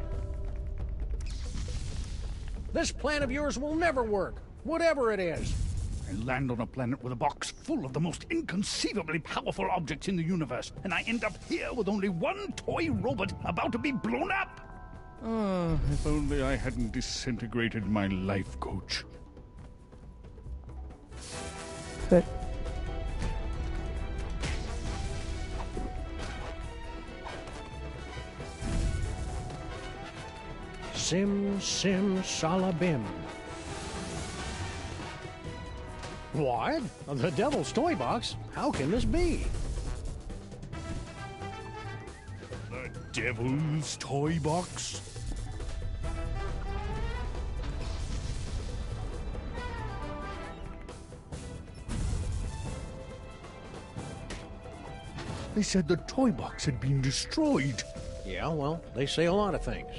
This plan of yours will never work, whatever it is. I land on a planet with a box full of the most inconceivably powerful objects in the universe, and I end up here with only one toy robot about to be blown up! Ah, if only I hadn't disintegrated my life coach. But Sim, sim, salabim. What? The Devil's Toy Box? How can this be? The Devil's Toy Box? They said the toy box had been destroyed. Yeah, well, they say a lot of things.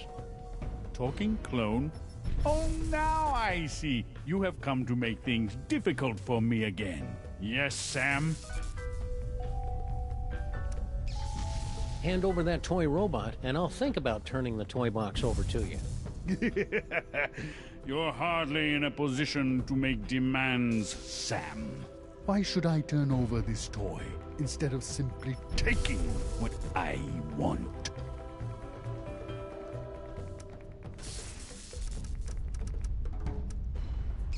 Talking clone? Oh, now I see. You have come to make things difficult for me again. Yes, Sam? Hand over that toy robot, and I'll think about turning the toy box over to you. You're hardly in a position to make demands, Sam. Why should I turn over this toy instead of simply taking what I want?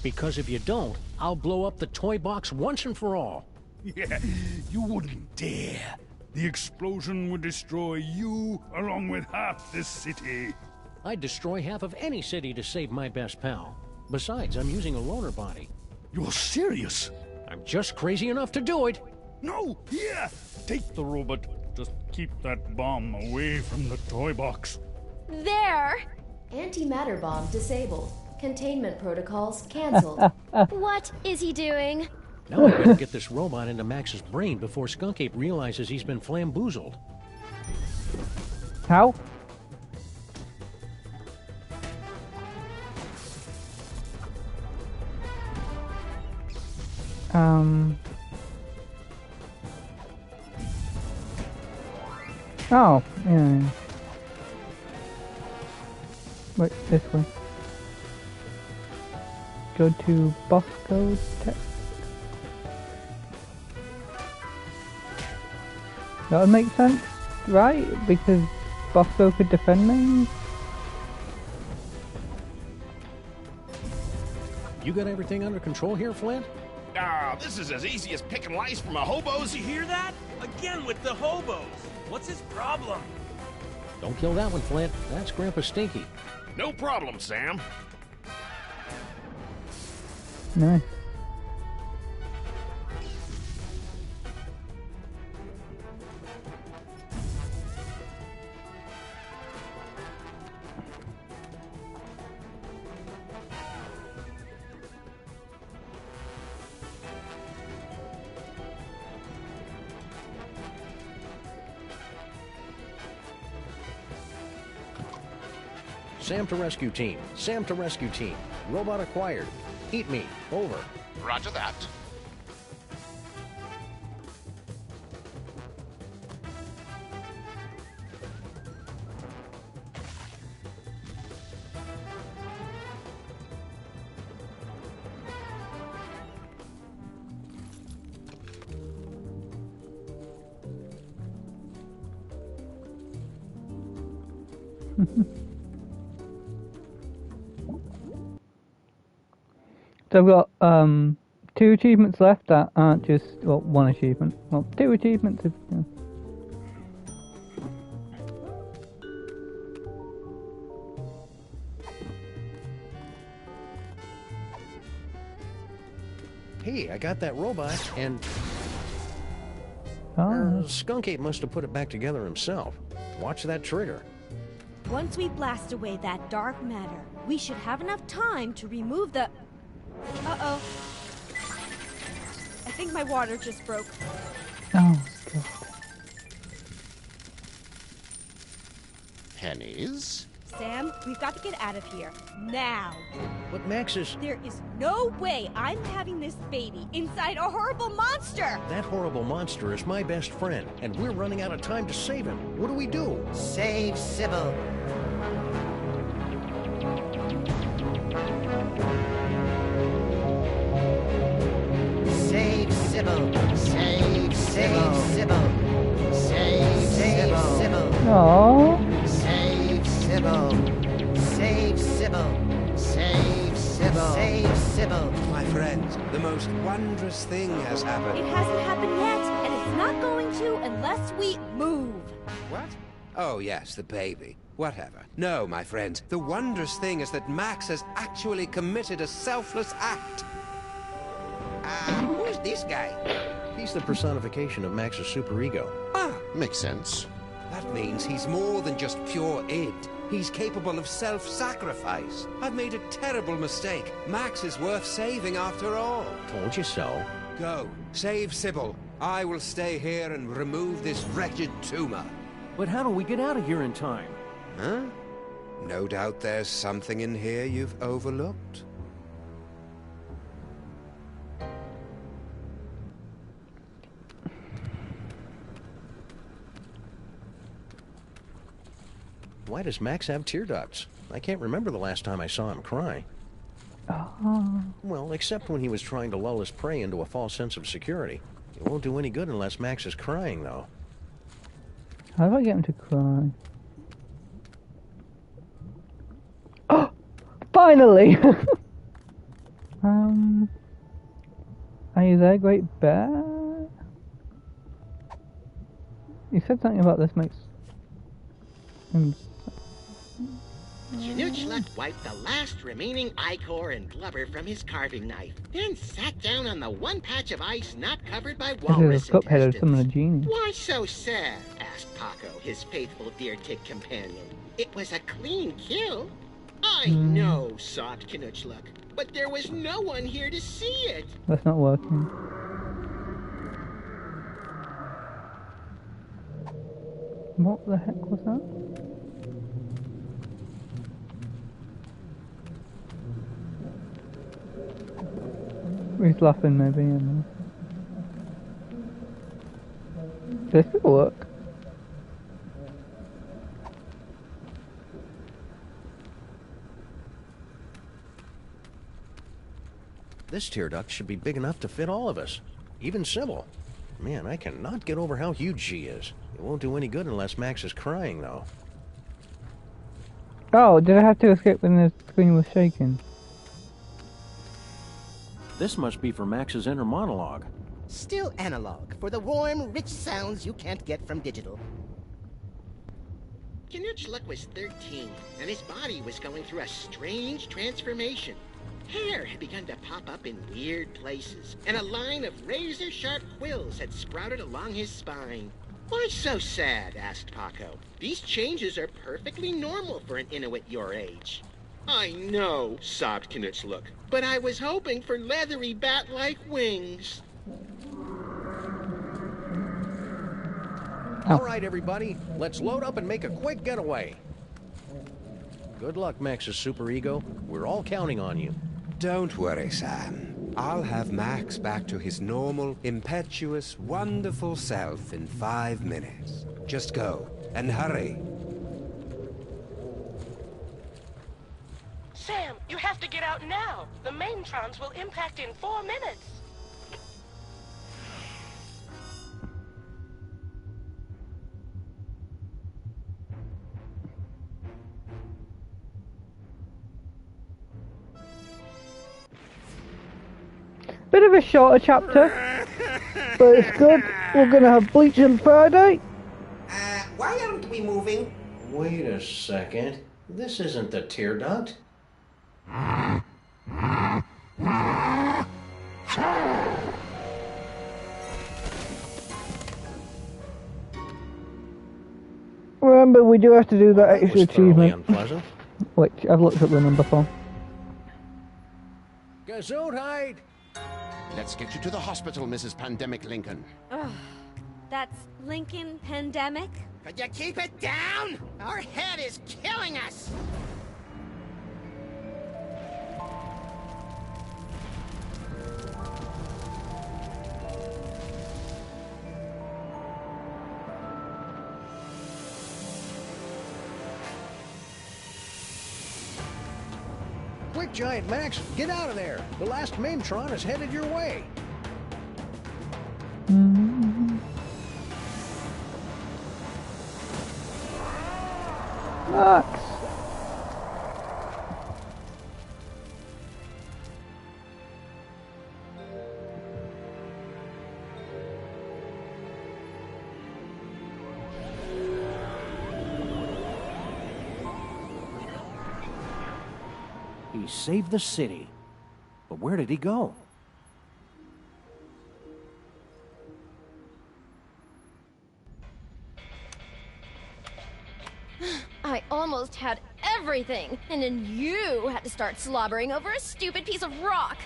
Because if you don't, I'll blow up the toy box once and for all. Yeah, you wouldn't dare. The explosion would destroy you along with half the city. I'd destroy half of any city to save my best pal. Besides, I'm using a loaner body. You're serious? I'm just crazy enough to do it. No, here! Take the robot. Just keep that bomb away from the toy box. There! Antimatter bomb disabled. Containment protocols cancelled. What is he doing? Now I gotta get this robot into Max's brain before Skunk Ape realizes he's been flamboozled. How? Oh, yeah. Wait, this way. Go to Bosco Tech. That would make sense, right? Because Bosco could defend me. You got everything under control here, Flint? Ah, this is as easy as picking lice from a hobo's. You hear that? Again with the hobos. What's his problem? Don't kill that one, Flint. That's Grandpa Stinky. No problem, Sam. Nice. Sam to rescue team. Sam to rescue team. Robot acquired. Eat me. Over. Roger that. So I've got 2 achievements left that aren't just, well, 1 achievement. Well, 2 achievements if, you know. Hey, I got that robot, and Skunk Ape must have put it back together himself. Watch that trigger. Once we blast away that dark matter, we should have enough time to remove the... Uh-oh. I think my water just broke. Oh, God. Pennies? Sam, we've got to get out of here. Now. But Max is... There is no way I'm having this baby inside a horrible monster! That horrible monster is my best friend, and we're running out of time to save him. What do we do? Save Sybil. Save Sybil. Save Sybil. Save Sybil. Aww. Save Sybil. Save Sybil. Save Sybil. Save Sybil. My friends, the most wondrous thing has happened. It hasn't happened yet, and it's not going to unless we move. What? Oh, yes, the baby. Whatever. No, my friends, the wondrous thing is that Max has actually committed a selfless act. Who's this guy? He's the personification of Max's superego. Ah, makes sense. That means he's more than just pure id. He's capable of self-sacrifice. I've made a terrible mistake. Max is worth saving after all. Told you so. Go. Save Sybil. I will stay here and remove this wretched tumor. But how do we get out of here in time? Huh? No doubt there's something in here you've overlooked. Why does Max have tear ducts? I can't remember the last time I saw him cry. Well, except when he was trying to lull his prey into a false sense of security. It won't do any good unless Max is crying, though. How do I get him to cry? Oh! Finally! Are you there, Great Bear? You said something about this makes him... Knutschluck wiped the last remaining ichor and blubber from his carving knife, then sat down on the one patch of ice not covered by walrus This is a cuphead or summon a genie. Why so sad? Asked Paco, his faithful deer-tick companion. It was a clean kill. I know, sobbed Knutschluck, but there was no one here to see it. That's not working. What the heck was that? He's laughing maybe, and this could work. This tear duct should be big enough to fit all of us, even Sybil. Man, I cannot get over how huge she is. It won't do any good unless Max is crying, though. Oh, did I have to escape when the screen was shaking? This must be for Max's inner monologue. Still analog, for the warm, rich sounds you can't get from digital. Knutschluck was 13, and his body was going through a strange transformation. Hair had begun to pop up in weird places, and a line of razor-sharp quills had sprouted along his spine. Why so sad? Asked Paco. These changes are perfectly normal for an Inuit your age. I know, sobbed Knutschluck, but I was hoping for leathery bat-like wings. All right, everybody, let's load up and make a quick getaway. Good luck, Max's superego. We're all counting on you. Don't worry, Sam. I'll have Max back to his normal, impetuous, wonderful self in 5 minutes. Just go, and hurry. Sam, you have to get out now. The maintrons will impact in 4 minutes. bit of a shorter chapter, but it's good. We're gonna have Bleach on Friday. Why aren't we moving? Wait a second. This isn't the tear duct. Remember, we do have to do that extra achievement, Unpleasant. which I've looked at the number for. Gesundheit! Let's get you to the hospital, Mrs. Pandemic Lincoln. Ugh, that's Lincoln Pandemic? Could you keep it down? Our head is killing us! Quick, Giant Max, get out of there. The last Maimtron is headed your way. Max. He saved the city. But where did he go? I almost had everything, and then you had to start slobbering over a stupid piece of rock.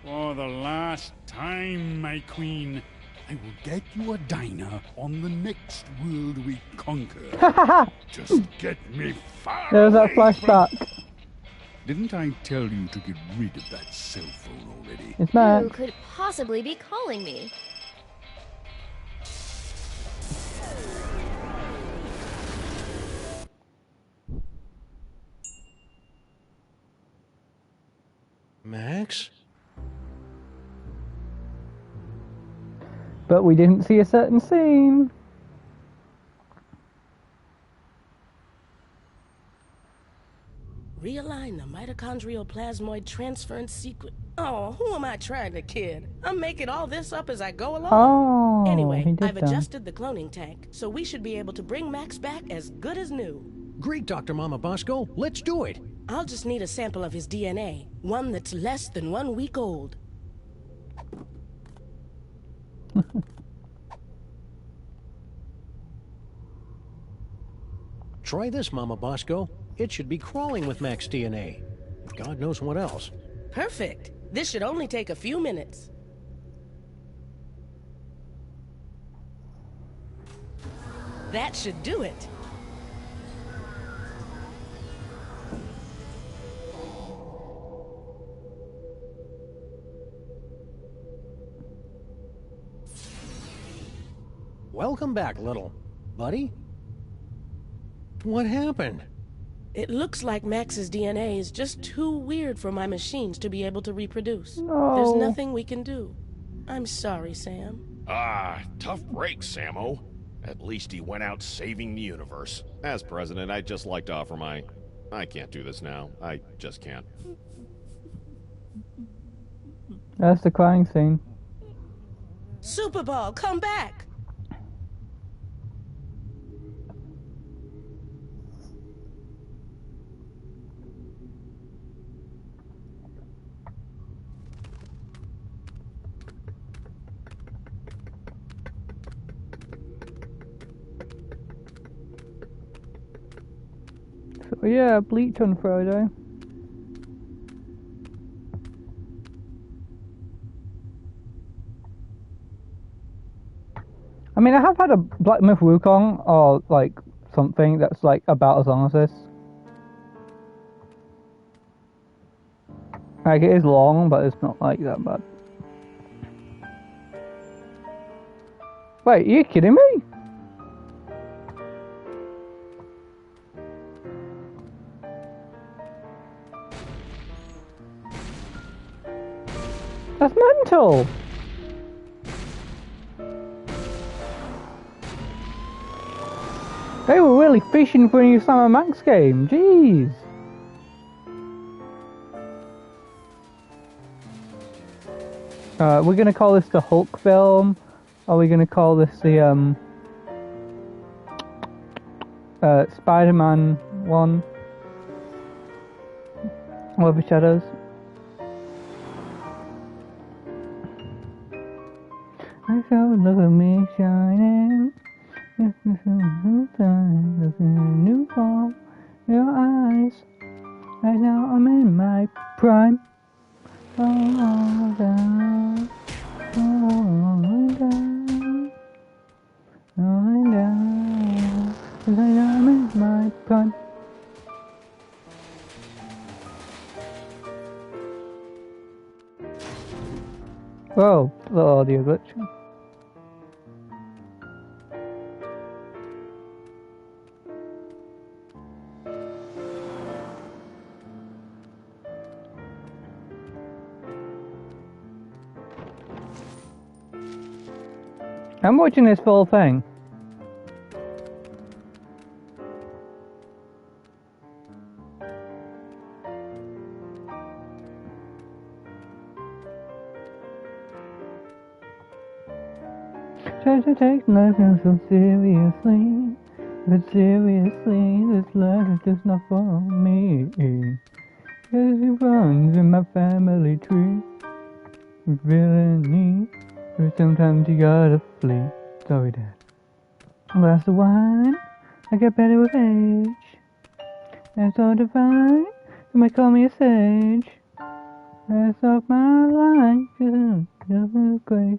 For the last time, my queen, I will get you a diner on the next world we conquer. Just get me far There's that away flashback. from... Didn't I tell you to get rid of that cell phone already? It's Max. Who could possibly be calling me? Max? But we didn't see a certain scene. Realign the mitochondrial plasmoid transference sequence. Oh, who am I trying to kid? I'm making all this up as I go along. Oh, he anyway, did I've that. adjusted the cloning tank, so we should be able to bring Max back as good as new. Great, Dr. Mama Bosco. Let's do it. I'll just need a sample of his DNA, one that's less than 1 week old. Try this, Mama Bosco. It should be crawling with Max DNA. God knows what else. Perfect. This should only take a few minutes. That should do it. Welcome back, little buddy. What happened? It looks like Max's DNA is just too weird for my machines to be able to reproduce. No. There's nothing we can do. I'm sorry, Sam. Tough break, Sammo. At least he went out saving the universe. As president, I'd just like to offer my... I can't do this now. I just can't. That's the crying scene. Super Ball, come back! So yeah, Bleach on Friday. I mean, I have had a Black Myth Wukong or like something that's like about as long as this. Like it is long, but it's not like that bad. Wait, are you kidding me? That's mental! They were really fishing for a new samandmax game, jeez! We're gonna call this the Hulk film. Or we're gonna call this the Spider-Man one. Over Shadows. I saw look at me shining. This is a new time, this is a new form. Your eyes. Right now I'm in my prime. Oh, down. Oh, down. Oh, down. Right now I'm in my prime. Whoa, little audio glitch. I'm watching this full thing. Try to take life so seriously, but seriously, this life is just not for me. Cause it runs in my family tree. Villainy, but sometimes you gotta flee. Sorry, Dad. A glass of wine, I get better with age. That's so divine, you might call me a sage. That's off my line, just with grace.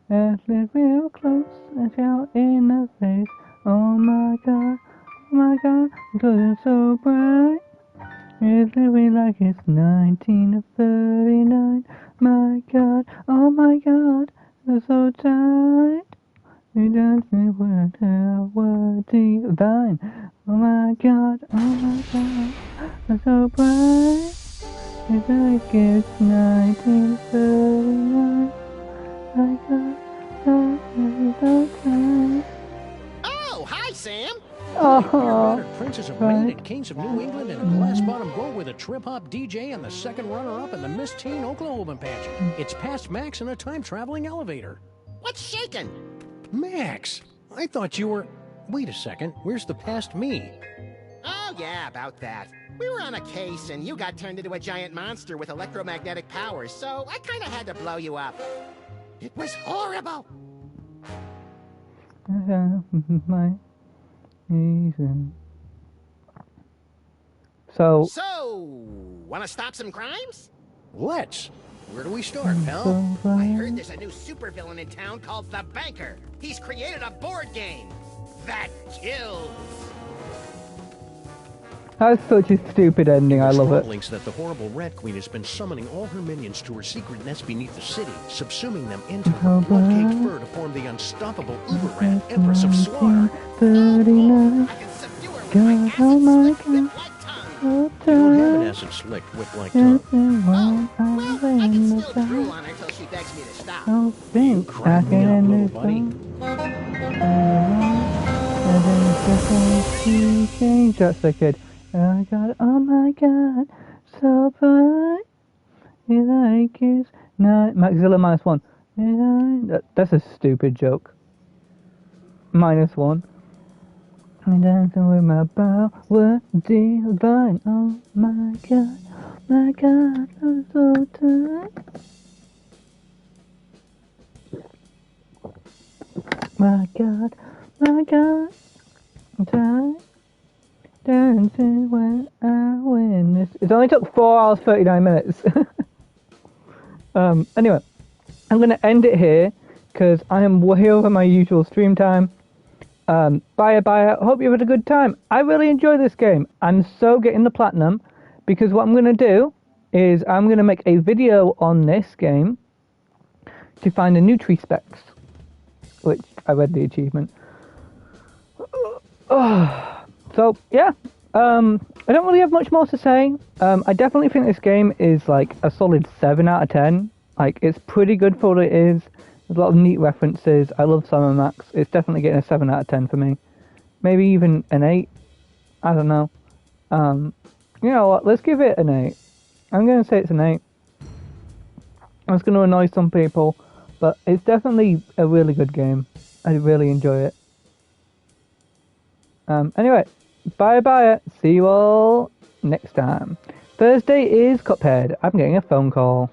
Let's live real close and shout in the face. Oh my God, because it's so bright. It's living like it's 1939. My God, oh my God, it's so tight. You don't think we're divine. Oh my God, it's so bright. It's like it's 1939. My God, it's so tight. Oh, hi, Sam. Beer-battered Princess of Maine and Kings of New England in a glass-bottom boat with a trip-hop DJ and the second runner-up in the Miss Teen Oklahoma pageant. It's past Max in a time-traveling elevator. What's shaking? Max, I thought you were... Wait a second, where's the past me? Oh, yeah, about that. We were on a case, and you got turned into a giant monster with electromagnetic powers, so I kind of had to blow you up. It was horrible. My reason. So, wanna stop some crimes? Let's. Where do we start, pal? I heard there's a new supervillain in town called the Banker. He's created a board game that kills. That's such a stupid ending, I love it. Links that the horrible Rat Queen has been summoning all her minions to her secret nest beneath the city, subsuming them into her blood-caked fur to form the unstoppable Uber-Rat, Empress of Slaughter. 39. God, oh my God. You don't have an acid slick whip-like tongue. I can still drool on her until she begs me to stop. I think I can end this song. Change. That's so good. Oh my God, so bright. You like his night. Maxilla -1. That's a stupid joke. -1. I'm dancing with my power divine. Oh my God, I'm so tired. My God, I'm tired. Dancing when I win this. It only took 4 hours 39 minutes. Anyway, I'm gonna end it here because I am way over my usual stream time. Bye. Hope you had a good time. I really enjoy this game. I'm so getting the platinum because what I'm gonna do is I'm gonna make a video on this game to find the new tree specs, which I read the achievement. So, yeah, I don't really have much more to say. I definitely think this game is, like, a solid 7 out of 10. Like, it's pretty good for what it is. There's a lot of neat references. I love samandmax. It's definitely getting a 7 out of 10 for me. Maybe even an 8. I don't know. You know what? Let's give it an 8. I'm going to say it's an 8. That's going to annoy some people, but it's definitely a really good game. I really enjoy it. Anyway, bye-bye. See you all next time. Thursday is Cuphead. I'm getting a phone call.